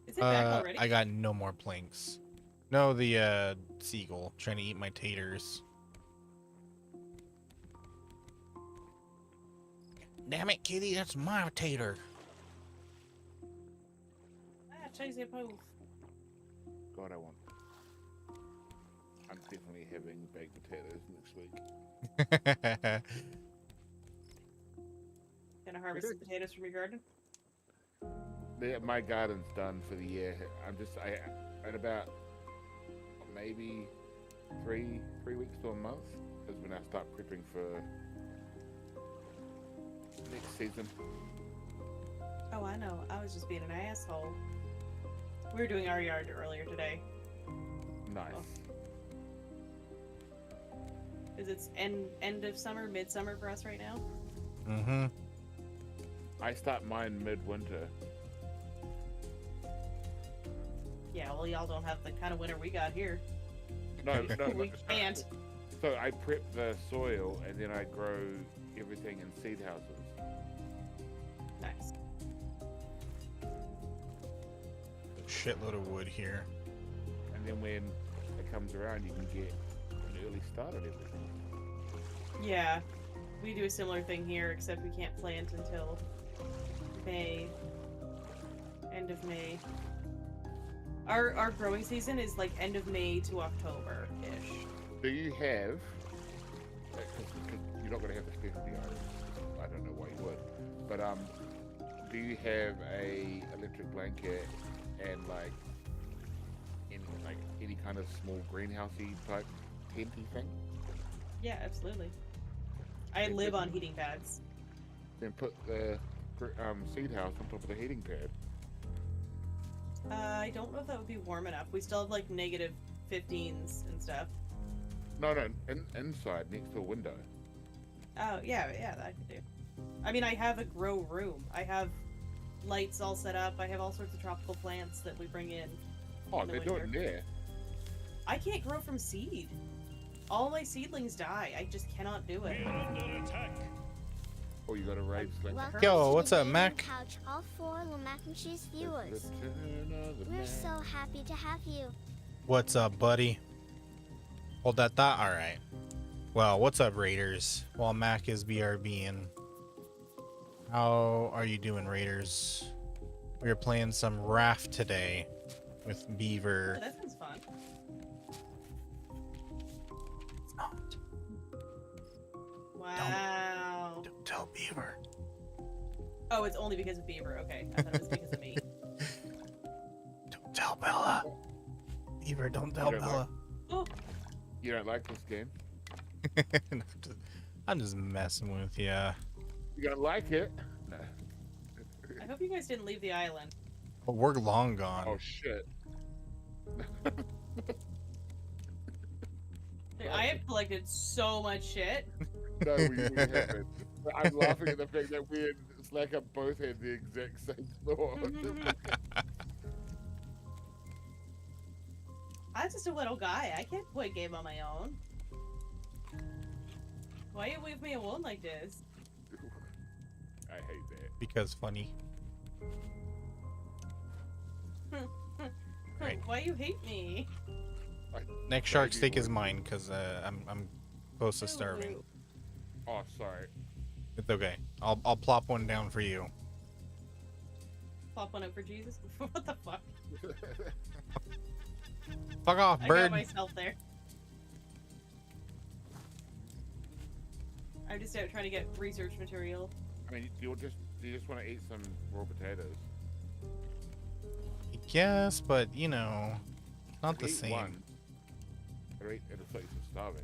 Is it back already? I got no more planks. No, the seagull trying to eat my taters. Damn it, kitty, that's my tater. Ah, chase your poof. God, I want. I'm definitely having baked potatoes next week. Gonna harvest some potatoes from your garden? My garden's done for the year. At about maybe three weeks to a month is when I start prepping for next season. Oh, I know. I was just being an asshole. We were doing our yard earlier today. Nice. Is it end of summer, midsummer for us right now? Mm-hmm. I start mine midwinter. Yeah, well, y'all don't have the kind of winter we got here. No, We can't. So I prep the soil and then I grow everything in seed houses. Nice. Shitload of wood here. And then when it comes around, you can get an early start on everything. Yeah, we do a similar thing here, except we can't plant until May. End of May. Our growing season is like end of May to October-ish. Do you have? Because you're not going to have the specialty items. I don't know why you would, but do you have a electric blanket and like any kind of small greenhousey type tenty thing? Yeah, absolutely. I live on heating pads. Then put the seed house on top of the heating pad. I don't know if that would be warm enough. We still have like negative 15s and stuff. No, inside next to a window. Oh, yeah, that I could do. I mean, I have a grow room. I have lights all set up. I have all sorts of tropical plants that we bring in. Oh, the they're doing winter. there. I can't grow from seed. All my seedlings die. I just cannot do it. Oh, you got a raid select. Welcome Yo, to what's the up, gaming Mac? Couch, all 4 Mac and Cheese viewers. Return of the We're Mac. so happy to have you. What's up, buddy? Hold that thought. All right. Well, what's up, Raiders? While Mac is BRBing, how are you doing, Raiders? We are playing some raft today with Oh, Beaver. that sounds fun. It's not. Wow. Don't tell Beaver. Oh, it's only because of Beaver. Okay, I thought it was because of me. Don't tell Bella. Beaver, don't tell don't Bella. Oh, You don't like this game? I'm just messing with you. You don't like it? No. I hope you guys didn't leave the island. But we're long gone. Oh shit. Dude, I have collected so much shit. No, we haven't. I'm laughing at the fact that we and Slacker both had the exact same thought. I'm just a little guy. I can't play a game on my own. Why you leave me alone like this? I hate that. Because funny. Right. Why you hate me? Next shark steak is mine because I'm close to starving. Oh, sorry. It's okay. I'll plop one down for you. Pop one up for Jesus? What the fuck? Fuck off, I got bird. myself there. I'm just out trying to get research material. I mean, do you just want to eat some raw potatoes? Yes, but you know, not the Eat same. one. It'll stop you from starving.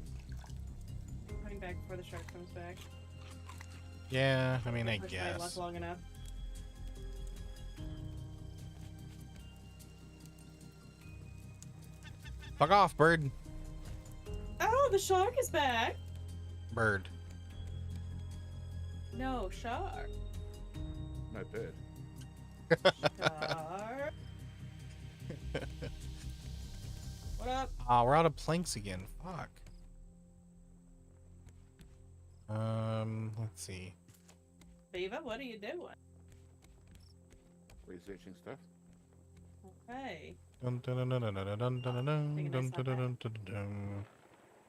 I'm coming back before the shark comes back. Yeah, I mean, I Push my luck guess. long enough. Fuck off, bird. Oh, the shark is back! Bird. No, shark. No bird. Shark. What up? Ah, we're out of planks again. Fuck. Let's see. Viva, what are you doing? Researching stuff. Okay. Dun dun dun dun dun dun dun dun dun Take a dun nice dun hot dun dun dun.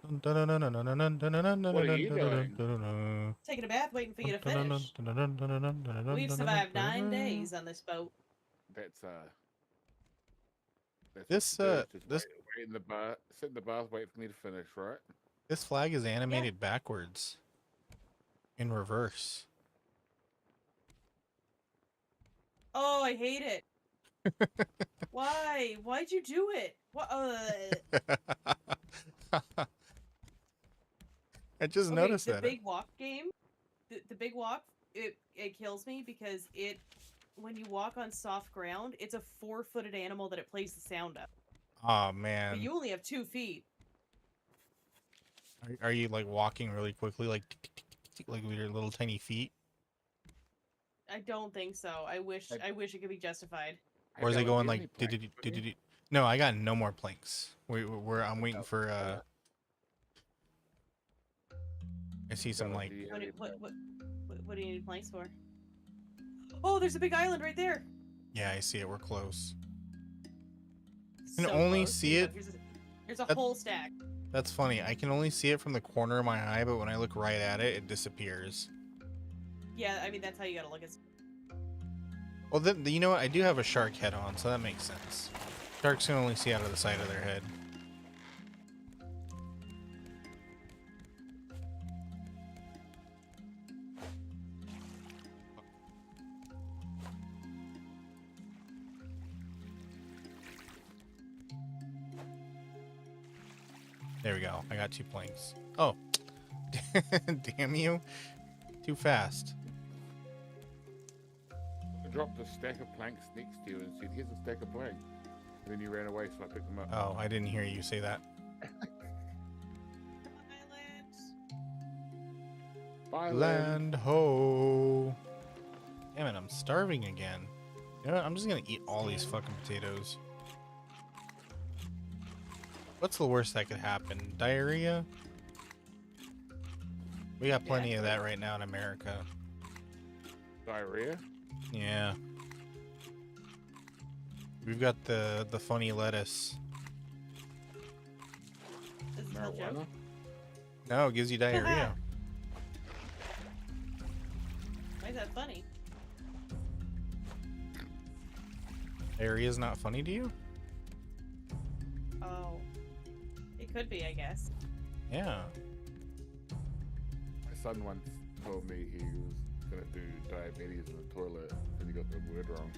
Dun dun dun dun dun dun dun dun dun dun What are dun you dun doing? dun dun. Taking a bath, waiting for you to Dun dun dun finish. dun dun dun dun dun dun dun We've dun survived dun 9 dun. days on this boat. That's This, what you do, just this- wait in the bar, sit in the bath, wait for me to finish, right? This flag is animated backwards. In reverse. Oh, I hate it. Why? Why'd you do it? What? I just Okay, noticed the that. big walk game. The big walk. It kills me because when you walk on soft ground, it's a 4-footed animal that it plays the sound of. Oh But man. you only have 2 feet. Are you like walking really quickly, like tick, tick, tick, tick, tick, like with your little tiny feet, I don't think so. I wish it could be justified. or is Hey, it Bella, going do you have like? any planks with you? No, I got no more planks. I'm waiting for I see some Bella, like. do you have What, any what, planks? what do you need planks for? Oh, there's a big island right there. Yeah, I see it. We're close. Can So only close. see it- Here's There's a That- whole stack. That's funny. I can only see it from the corner of my eye, but when I look right at it, it disappears. Yeah, I mean, that's how you gotta look at. Well, then, you know what? I do have a shark head on, so that makes sense. Sharks can only see out of the side of their head. There we go. I got 2 planks. Oh. Damn you. Too fast. I dropped a stack of planks next to you and said, "Here's a stack of planks." And then you ran away, so I picked them up. Oh, I didn't hear you say that. Island. Bye, Land ho. Damn it, I'm starving again. You know what? I'm just gonna eat all these fucking potatoes. What's the worst that could happen? Diarrhea? We got plenty of that right now in America. Diarrhea? Yeah. We've got the funny lettuce. This is a joke. Marijuana? No, it gives you diarrhea. Why is that funny? Diarrhea's not funny to you? Oh. It could be, I guess. Yeah. My son once told me he was gonna do diabetes in the toilet and he got the word wrong.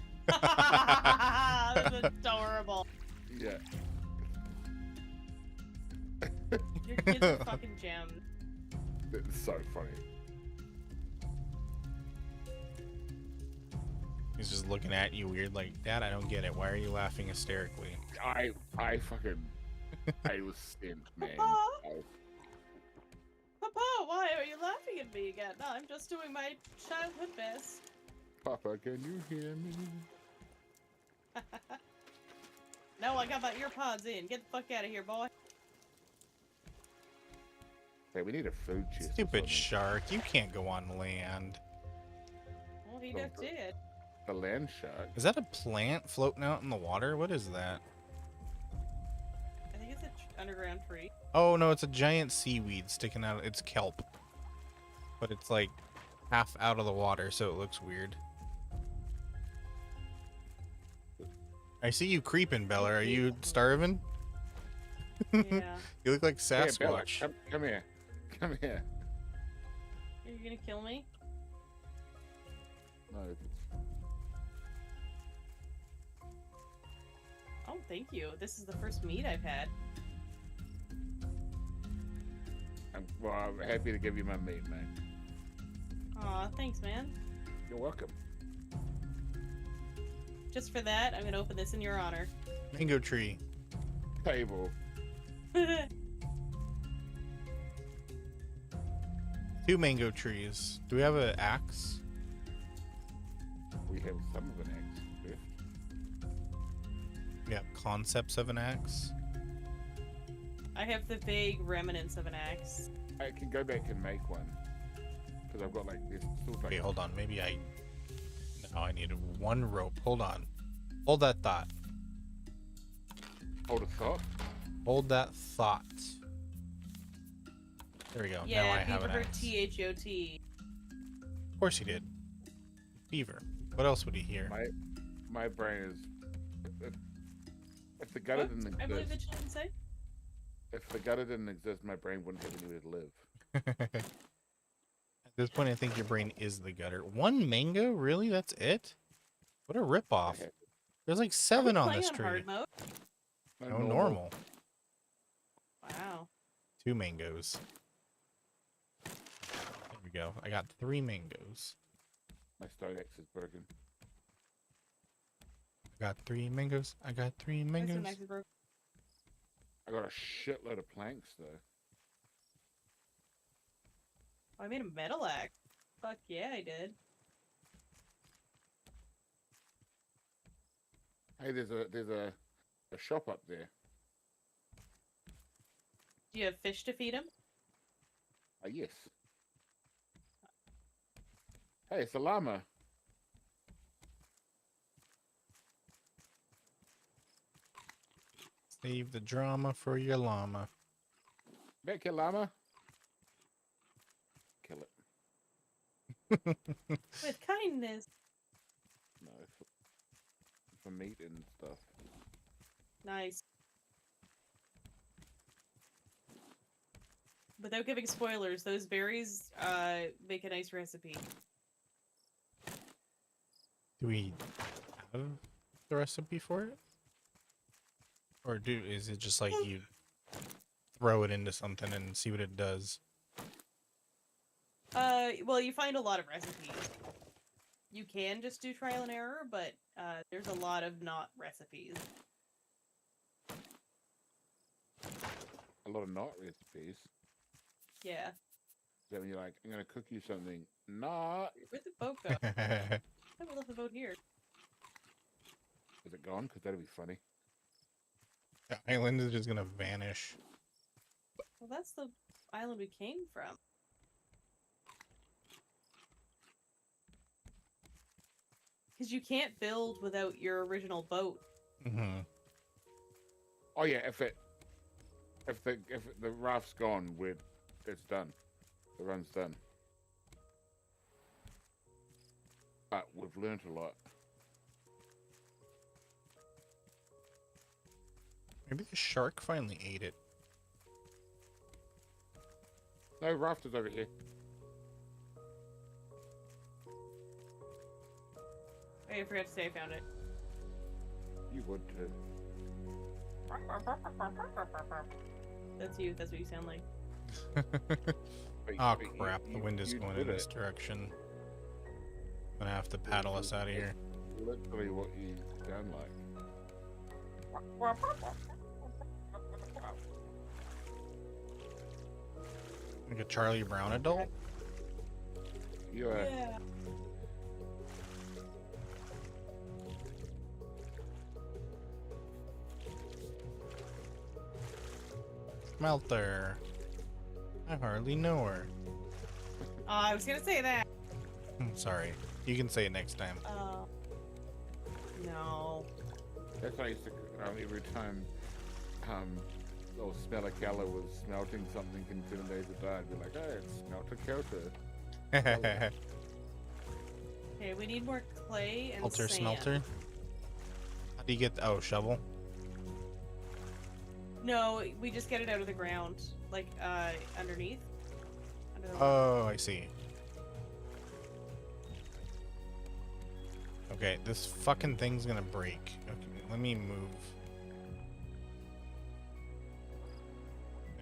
That's adorable. Yeah. Your kids are fucking gems. It's so funny. He's just looking at you weird like, Dad, I don't get it. Why are you laughing hysterically? I was sent, man. Papa? Oh, Papa, why are you laughing at me again? No, I'm just doing my childhood best. Papa, can you hear me? No, I got my ear pods in. Get the fuck out of here, boy. Hey, we need a food chest. or Stupid something. shark. You can't go on land. Well, he Oh, just did. The land shark. Is that a plant floating out in the water? What is that? I think it's an underground tree. Oh no, it's a giant seaweed sticking out. It's kelp. But it's like half out of the water, so it looks weird. I see you creeping, Bella. Are you starving? Yeah. You look like Hey, Bella, Sasquatch. come here. Come here. Are you gonna kill me? No, Oh, thank you. This is the first meat I've had. I'm happy to give you my meat, man. Aw, thanks, man. You're welcome. Just for that, I'm gonna open this in your honor. Mango tree. Table. 2 mango trees. Do we have an axe? We have some of an axe left. We have concepts of an axe. I have the vague remnants of an axe. I can go back and make one. Because I've got like this. Still like Wait, hold on. Maybe I... No, I needed 1 rope. Hold on. Hold that thought. hold a thought. Hold that thought. There we go. Now I Yeah, have Beaver an heard axe. THOT. Of course he did. Beaver. What else would he hear? My brain is. If the gutter What? didn't I believe the exist, children say. if the gutter didn't exist, my brain wouldn't have anywhere to live. At this point, I think your brain is the gutter. 1 mango? Really? That's it? What a ripoff. Okay. There's like Are we 7 on playing this on tree. hard mode? No, normal. Wow. 2 mangoes. There we go. I got 3 mangoes. My stone axe is broken. I got 3 mangoes. I got 3 This mangoes. one actually broke. I got a shitload of planks though. Oh, I made a metal axe. Fuck yeah, I did. Hey, there's a shop up there. Do you have fish to feed him? Yes. Hey, it's a llama. Save the drama for your llama. Bet kill llama. Kill it. With kindness. No, for meat and stuff. Nice. Without giving spoilers, those berries make a nice recipe. Do we have the recipe for it? Or is it just like you throw it into something and see what it does? Well, you find a lot of recipes. You can just do trial and error, but there's a lot of not recipes. A lot of not recipes. Yeah. So when you're like, I'm gonna cook you something. Not. Where'd the boat go? I left the boat here. Is it gone? Because that'd be funny. The island is just gonna vanish. Well, that's the island we came from. Because you can't build without your original boat. Mm-hmm. Oh yeah, if the raft's gone, it's done. The run's done. But we've learned a lot. Maybe the shark finally ate it. No, raft is over here. Wait, I forgot to say I found it. You would too. That's you. That's what you sound like. Oh crap, the wind is going in this direction. I'm gonna have to paddle us out of here. Literally what you sound like. Like a Charlie Brown adult? You're Yeah. Smelter. I hardly know her. I was gonna say that. Sorry. You can say it next time. No. That's why I used to every time old Smellicala was smelting something in 7 days a day, I'd be like, oh, it's smelter kelter. Okay, we need more clay and Alter sand. smelter. How do you get the shovel? No, we just get it out of the ground, like underneath. Under the rock. Oh, I see. Okay, this fucking thing's gonna break. Okay, let me move.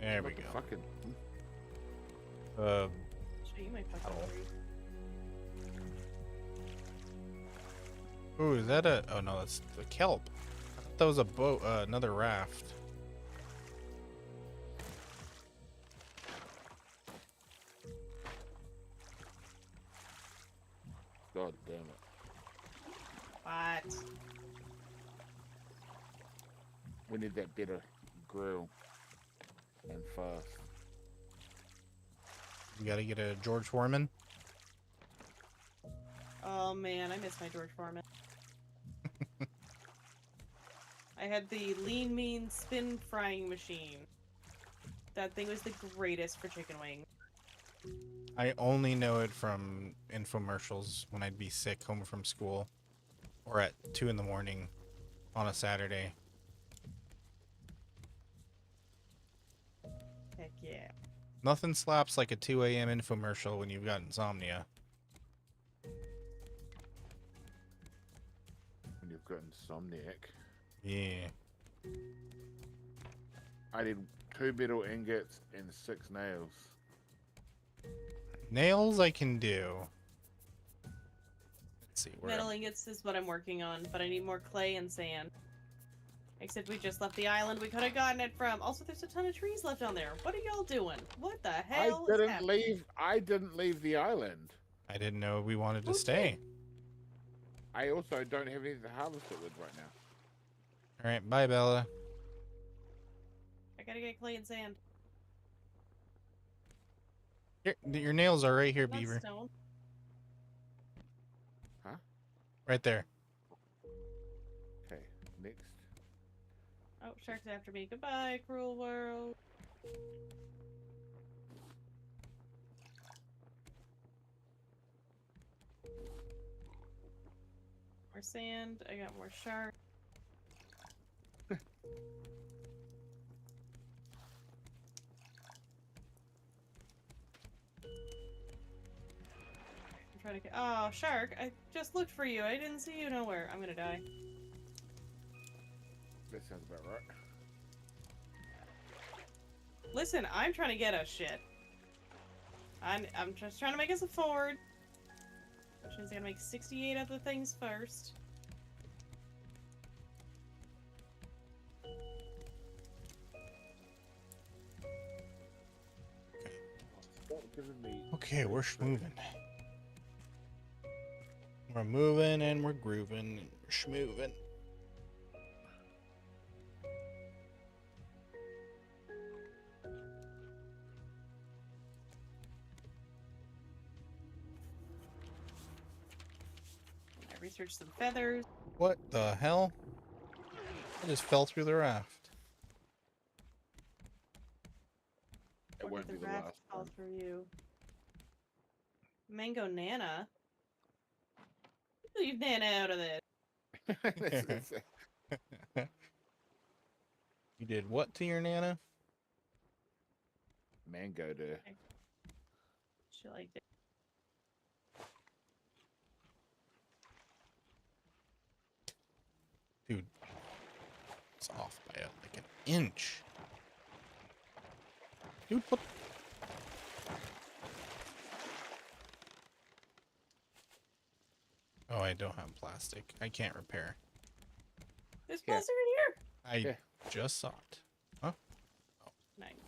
There we What the go. Fucking, Show you my fucking ow. tree. Ooh, is that a? Oh no, that's the kelp. I thought that was a boat. Another raft. God damn it. What? We need that better grill. And fast. You gotta get a George Foreman. Oh man, I miss my George Foreman. I had the lean mean spin frying machine. That thing was the greatest for chicken wings. I only know it from infomercials when I'd be sick home from school, or at 2 in the morning on a Saturday. Heck yeah. Nothing slaps like a 2 a.m. infomercial when you've got insomnia. When you've got insomniac. Yeah. I did 2 metal ingots and 6 nails. Nails I can do. Let's see where. Metal ingots is what I'm working on, but I need more clay and sand. Except we just left the island we could have gotten it from. Also, there's a ton of trees left on there. What are y'all doing? What the hell is happening? I didn't leave the island. I didn't know we wanted to Who stay. I also don't have anything to harvest it with right now. All right, bye, Bella. I gotta get clay and sand. Here, your nails are right here, Not Beaver. stone. Right there. Okay, next. Oh, shark's after me. Goodbye, cruel world. More sand. I got more shark. I'm trying to get. Oh, shark! I just looked for you. I didn't see you nowhere. I'm gonna die. That sounds about right. Listen, I'm trying to get us shit. I'm just trying to make us a ford. Which means I gotta make 68 other things first. Stop giving me. Okay, we're schmoving. We're moving and we're grooving and we're schmoving. I researched some feathers. What the hell? I just fell through the raft. It Or won't did be the the raft last fall one. for you? Mango Nana? Leave Nana out of this. You did what to your Nana? Mango to. She liked it. Dude, it's off by like an inch. Dude, what? Oh, I don't have plastic. I can't repair. There's Yeah. plastic in here! I Yeah. just saw it. Huh? Nice.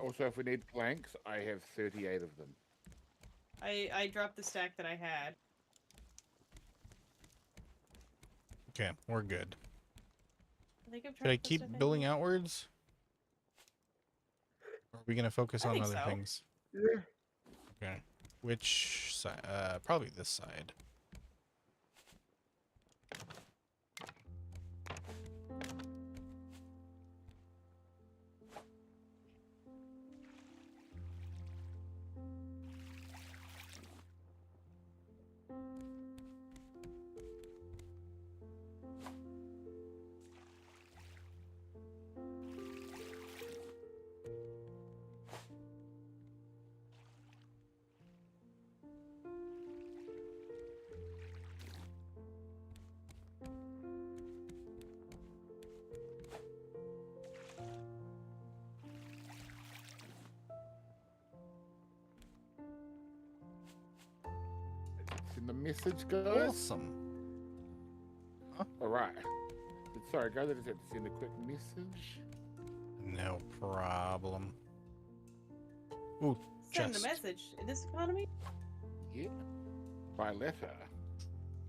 Also, if we need planks, I have 38 of them. I dropped the stack that I had. Okay, we're good. I think I've Should I dropped the keep stuff I building had. outwards? Or are we gonna focus I on think other so. things? Yeah. Okay. Which side? Probably this side. It's in the message, guys. Awesome. All right. Sorry, guys. I just had to send a quick message. No problem. Ooh, Send a chest. message. In this economy? Yeah. By letter.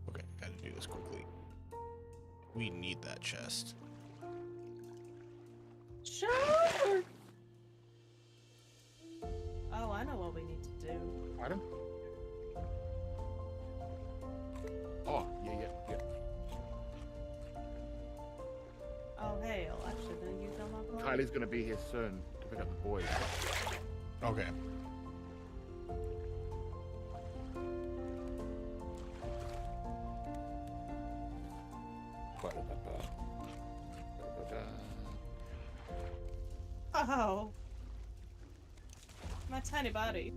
Okay, gotta do this quickly. We need that chest. Sure! Oh, I know what we need to do. Item. Oh, yeah. Oh, hey, I should have used all my points. Kylie's gonna be here soon to pick up the boys. Okay. Oh! My tiny body.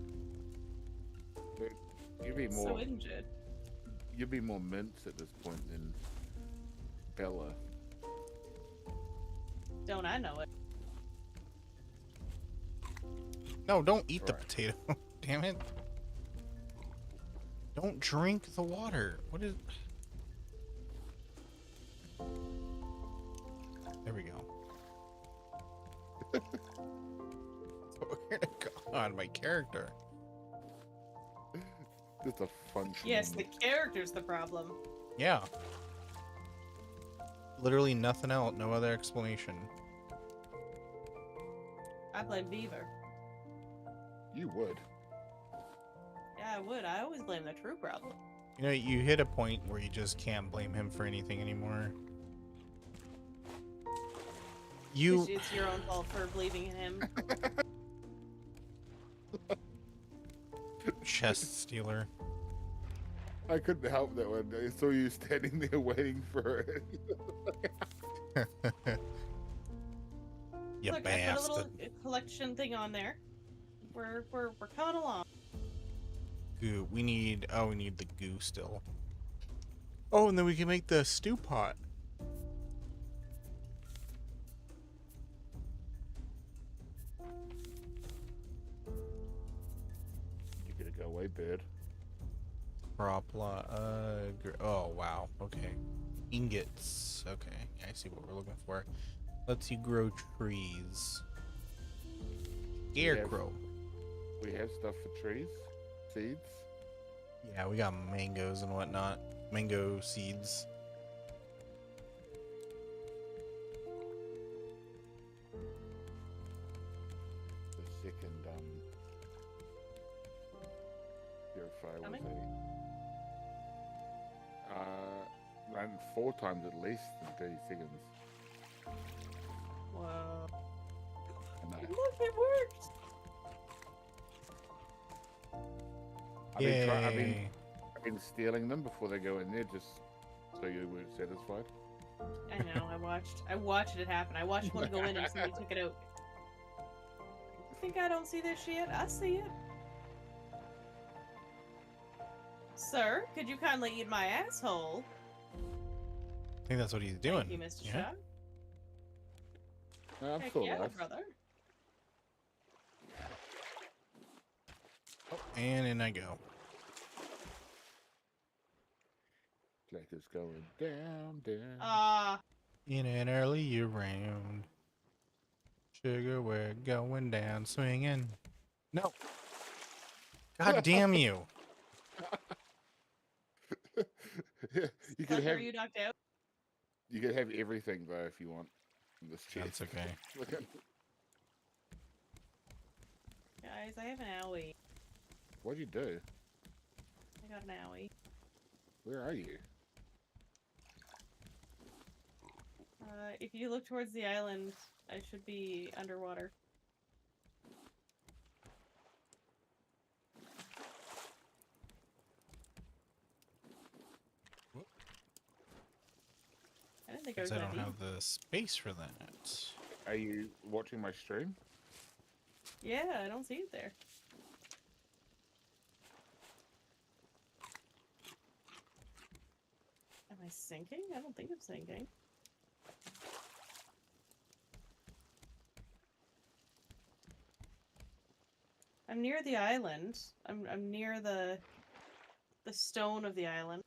You'd be So more. injured. You'd be more mince at this point than Bella. Don't I know it? No, don't eat the Alright. potato. Damn it. Don't drink the water. What is... There we go. So we're gonna go on my character. Just a function. Yes, the character's the problem. Yeah. Literally nothing else. No other explanation. I blame Beaver. You would. Yeah, I would. I always blame the true problem. You know, you hit a point where you just can't blame him for anything anymore. You It's your own fault for believing in him. chest stealer. I couldn't help that one. I saw you standing there waiting for it. You Look, I put a little bastard. collection thing on there. We're coming along. Goo. We need the goo still. Oh, and then we can make the stew pot. You gotta go away, bird. Oh wow. Okay. Ingots. Okay. I see what we're looking for. Lets you grow trees. Scarecrow. We have stuff for trees, seeds. Yeah, we got mangoes and whatnot. Mango seeds. The second purifier was Coming? ran 4 times at least in 30 seconds. Whoa. And Look, it worked! I've been stealing them before they go in there, just so you weren't satisfied. I know, I watched it happen. I watched one go in and somebody took it out. You think I don't see this shit? I see it. Sir, could you kindly eat my asshole? I think that's what he's doing. Thank you, Mr. Yeah. Shaw. No, I'm Heck still yeah, alive. brother. Oh, and in I go. Like it's going down, down. Ah, In an early year round. Sugar, we're going down swinging. No. God damn you. You can Sucker, have you knocked out? you can have everything though if you want. In this chest. That's okay. Guys, I have an owie. What'd you do? I got an owie. Where are you? If you look towards the island, I should be underwater. I didn't think I was Because I gonna don't be. have the space for that. Are you watching my stream? Yeah, I don't see it there. Am I sinking? I don't think I'm sinking. I'm near the island. I'm near the stone of the island.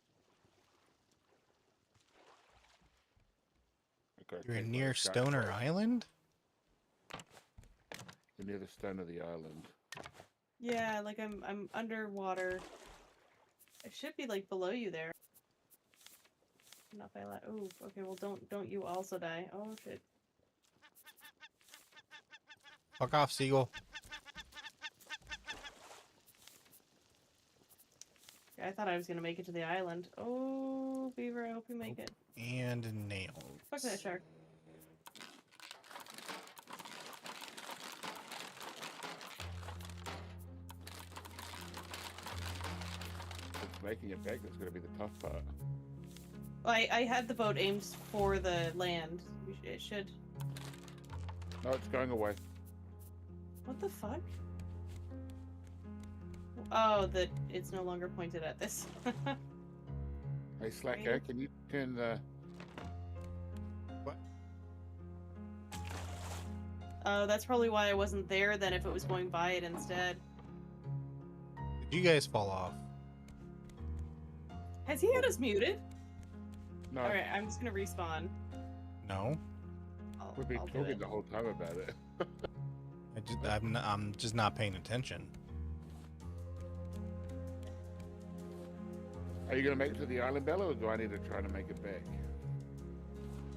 Okay, You're okay, near right, Stoner right. Island? You're near the stone of the island. Yeah, like I'm underwater. I should be like below you there. Not by that. Oh, okay. Well, don't you also die? Oh shit. Fuck off, Seagull. I thought I was gonna make it to the island. Oh, Beaver, I hope you make it. And nails. Fuck that shark. It's making it back that's going to be the tough part. I had the boat aimed for the land. It should. No, it's going away. What the fuck? Oh, that it's no longer pointed at this. Hey, Slacker, can you turn the... Oh, that's probably why I wasn't there then if it was going by it instead. Did you guys fall off? Has he had us muted? No, Alright, I'm just gonna respawn. No. we've been I'll do talking it. the whole time about it. I'm just not paying attention. Are you going to make it to the island, Bella, or do I need to try to make it back?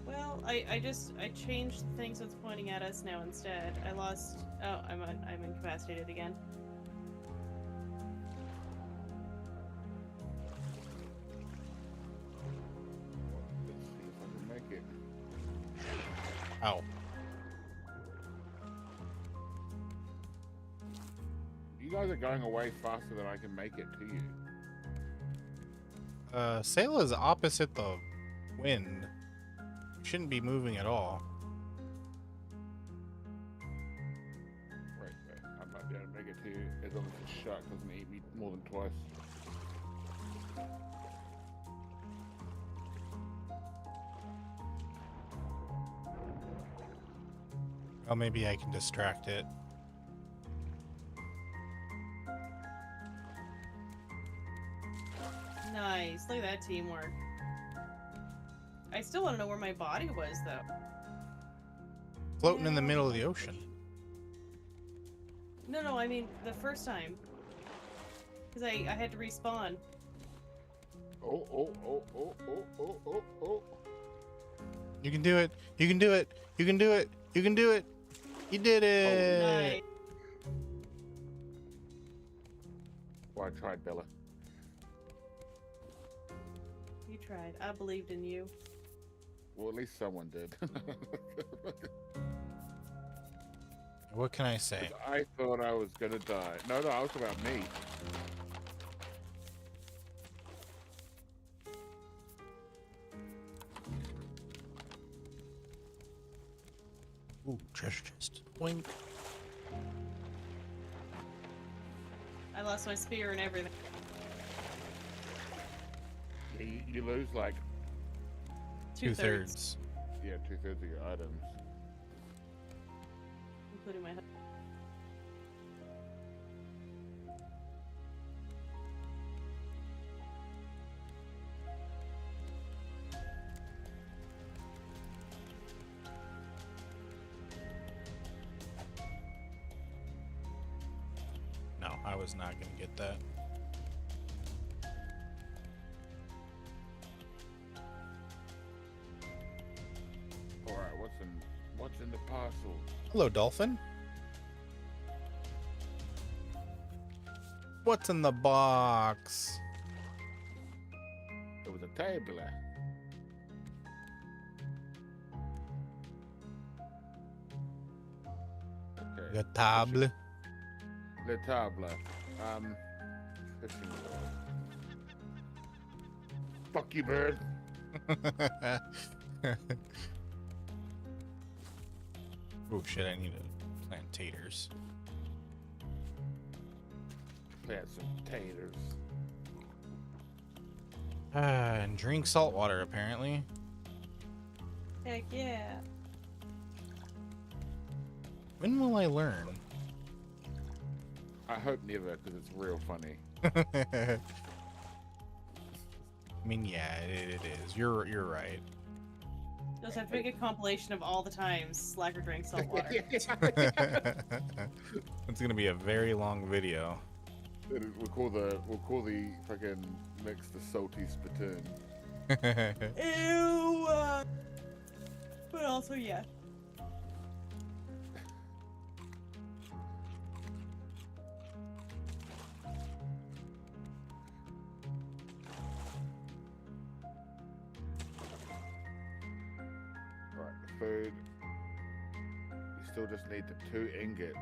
Well, I changed the thing so it's pointing at us now instead. I lost. Oh, I'm incapacitated again. Ow. You guys are going away faster than I can make it to you. Sail is opposite the wind. Shouldn't be moving at all. Wait, I might be able to make it to you as long as the shark doesn't eat me more than twice. Oh, maybe I can distract it. Nice. Look at that teamwork. I still want to know where my body was, though. Floating in the middle of the ocean. No, I mean the first time. Because I had to respawn. Oh. You can do it. You can do it. You can do it. You can do it. You did it. Nice. Well, I tried, Bella. You tried. I believed in you. Well, at least someone did. What can I say? 'Cause I thought I was gonna die. No, I was about me. Ooh, treasure chest. Boink. I lost my spear and everything. You lose like, Two-thirds. yeah, 2/3 of your items. Including my... No, I was not going to get that. Alright, what's in the parcel? Hello, dolphin. What's in the box? It was a table. Okay. The table. Le table. Fishing rod. Fuck you, bird. Oh shit, I need to plant taters. Plant some taters. And drink salt water, apparently. Heck yeah. When will I learn? I hope never, because it's real funny. I mean, yeah, it is. You're right. Just have to make a compilation of all the times Slacker drank salt water. It's gonna be a very long video. We'll call the fucking mix the salty spittoon. Ew! But also, yeah. Right, the food. You still just need the 2 ingots.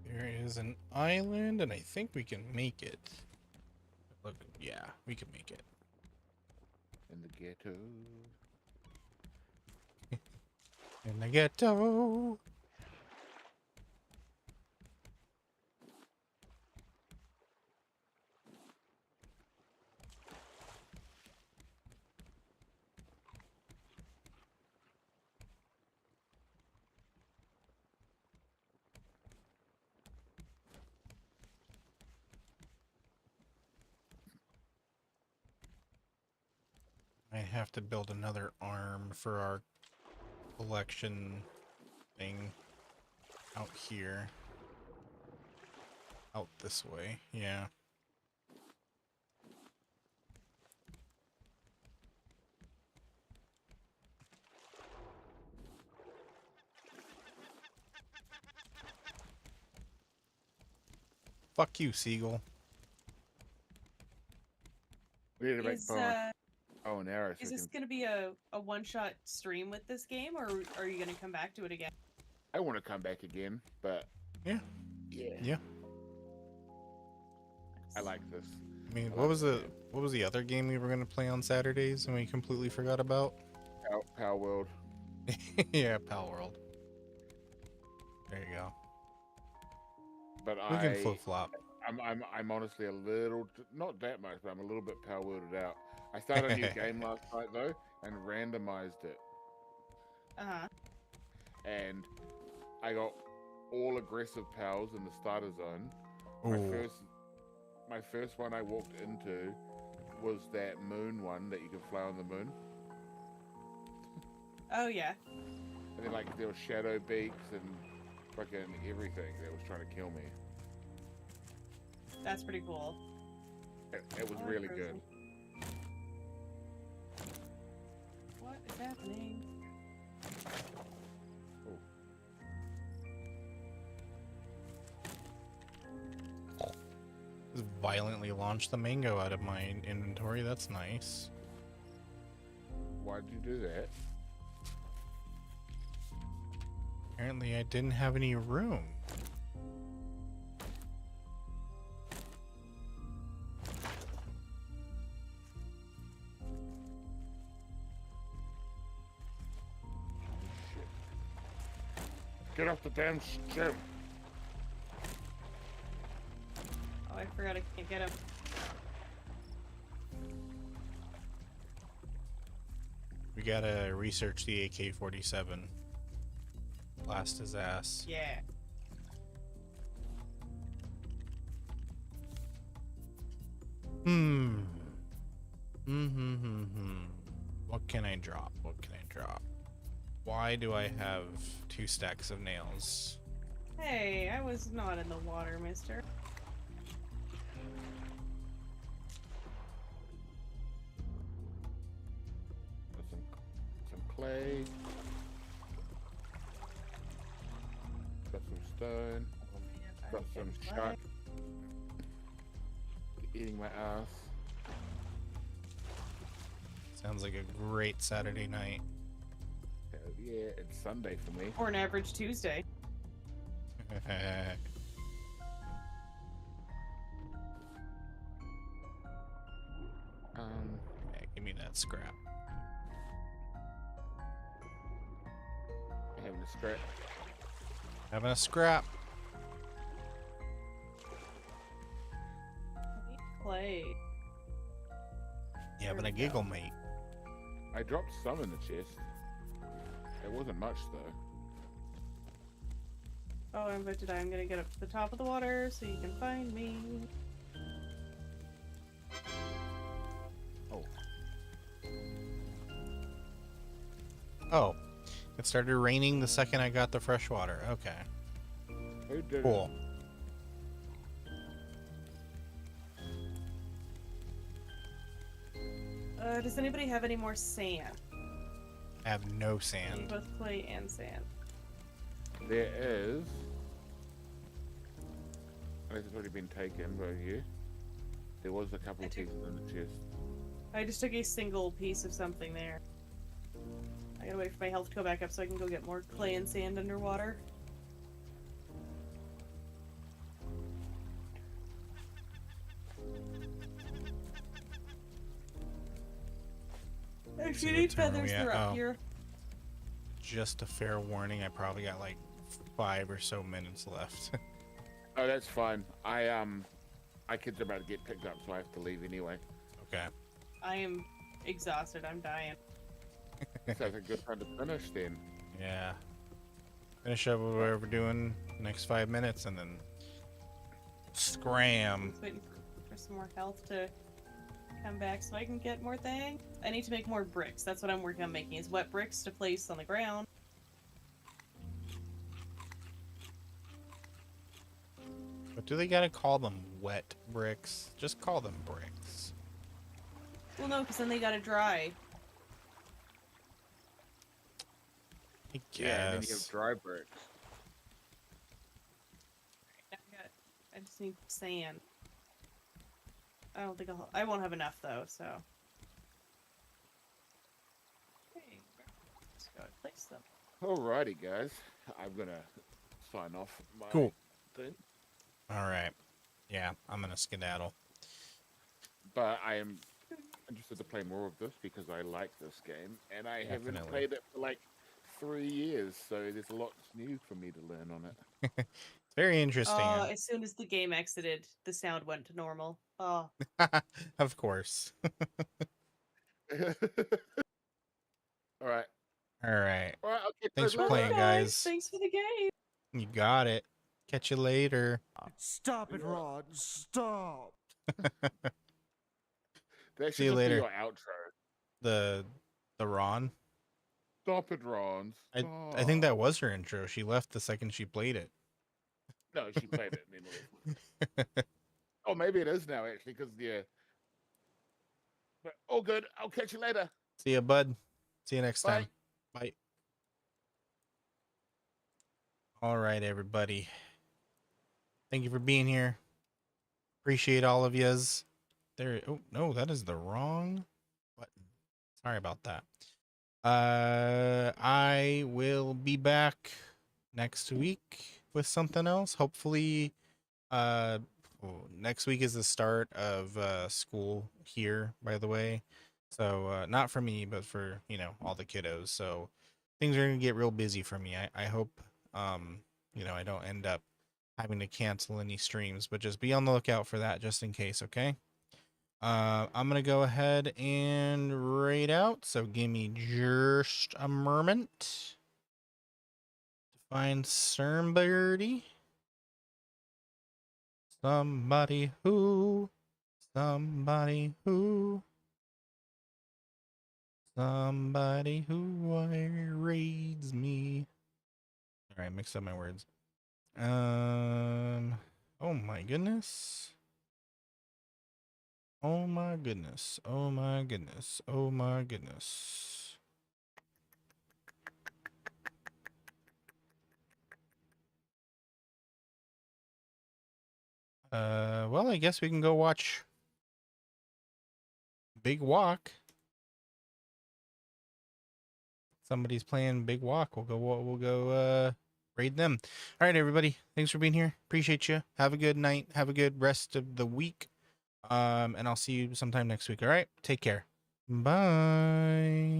There is an island, and I think we can make it. Look, yeah, we can make it. In the ghetto. In the ghetto. I have to build another arm for our collection thing out here. Out this way, yeah. Fuck you, seagull. We need to make Is an arrow so is we this can. gonna be a one-shot stream with this game, or are you gonna come back to it again? I want to come back again, but Yeah. yeah, Yeah. I like this. I mean, I like this game. what was the other game we were gonna play on Saturdays and we completely forgot about? Power World. Yeah, Pal World. There you go. But We can flip flop. I'm honestly a little, not that much, but I'm a little bit power worded out. I started a new game last night though, and randomized it, Uh-huh. and I got all aggressive powers in the starter zone. Ooh. My first one I walked into was that moon one that you can fly on the moon, Oh yeah. and then like there were shadow beaks and fucking everything that was trying to kill me. That's pretty cool. It was I like really Frozen. good. What is happening? Just violently launched the mango out of my inventory. That's nice. Why'd you do that? Apparently I didn't have any room. Get off the damn ship! Oh, I forgot I can't get him. We gotta research the AK-47. Blast his ass. Yeah. Hmm. What can I drop? What can I drop? Why do I have 2 stacks of nails? Hey, I was not in the water, mister. Got some clay. Got some stone. Got some shark eating my ass. Sounds like a great Saturday night. Hell yeah, it's Sunday for me. Or an average Tuesday. Yeah, give me that scrap. Having a scrap. Having a scrap. I need clay. You having There a we go. giggle, mate. I dropped some in the chest. It wasn't much though. Oh, I'm about to die. I'm gonna get up to the top of the water so you can find me. Oh, it started raining the second I got the fresh water. Okay, Who did cool. Does anybody have any more sand? I have no I need sand. both clay and sand. it? There is. Unless it's already been taken by you. There was a couple I of took- pieces in the chest. I just took a single piece of something there. I gotta wait for my health to go back up so I can go get more clay and sand underwater. If See you what need time are feathers, we at? they're up Oh. here. Just a fair warning, I probably got like 5 or so minutes left. Oh, that's fine. My kids are about to get picked up, so I have to leave anyway. Okay. I am exhausted. I'm dying. So it's a good time to finish then. Yeah. Finish up whatever we're doing next 5 minutes and then scram. Just waiting for some more health to come back so I can get more things. I need to make more bricks. That's what I'm working on making, is wet bricks to place on the ground. But do they gotta call them wet bricks? Just call them bricks. Well, no, because then they gotta dry. I Yeah, and then you have guess. dry bricks. I just need sand. I don't think I won't have enough though. So. Okay, let's go and place them. Alrighty, guys. I'm gonna sign off my Cool. thing. All right. Yeah, I'm gonna skedaddle. But I am interested to play more of this because I like this game, and I haven't Definitely. played it for like 3 years, so there's lots new for me to learn on it. It's very interesting. As soon as the game exited, the sound went to normal. Oh. Of course. All right. All right. All right. Okay. Thanks for Bye, playing, guys. Thanks for the game. You got it. Catch you later. Stop it, Rod. Stop. That See should you just be later. your outro. The Ron. Stop it, Ron. I think that was her intro. She left the second she played it. No, she played it. And then oh, maybe it is now actually, because yeah. But all good. I'll catch you later. See ya, bud. See you next Bye. time. Bye. All right, everybody. Thank you for being here. Appreciate all of yous. There. Oh no, that is the wrong button. Sorry about that. I will be back next week with something else. Hopefully, next week is the start of school here, by the way. So not for me, but for all the kiddos. So things are gonna get real busy for me. I hope I don't end up having to cancel any streams, but just be on the lookout for that just in case. Okay. I'm gonna go ahead and raid out. So give me just a moment to find somebody. Somebody who raids me. All right, mix up my words. Oh my goodness. Oh my goodness. Oh my goodness. Oh my goodness. Well, I guess we can go watch Big Walk. Somebody's playing Big Walk. We'll go raid them. All right, everybody. Thanks for being here. Appreciate you. Have a good night. Have a good rest of the week. And I'll see you sometime next week. All right. Take care. Bye.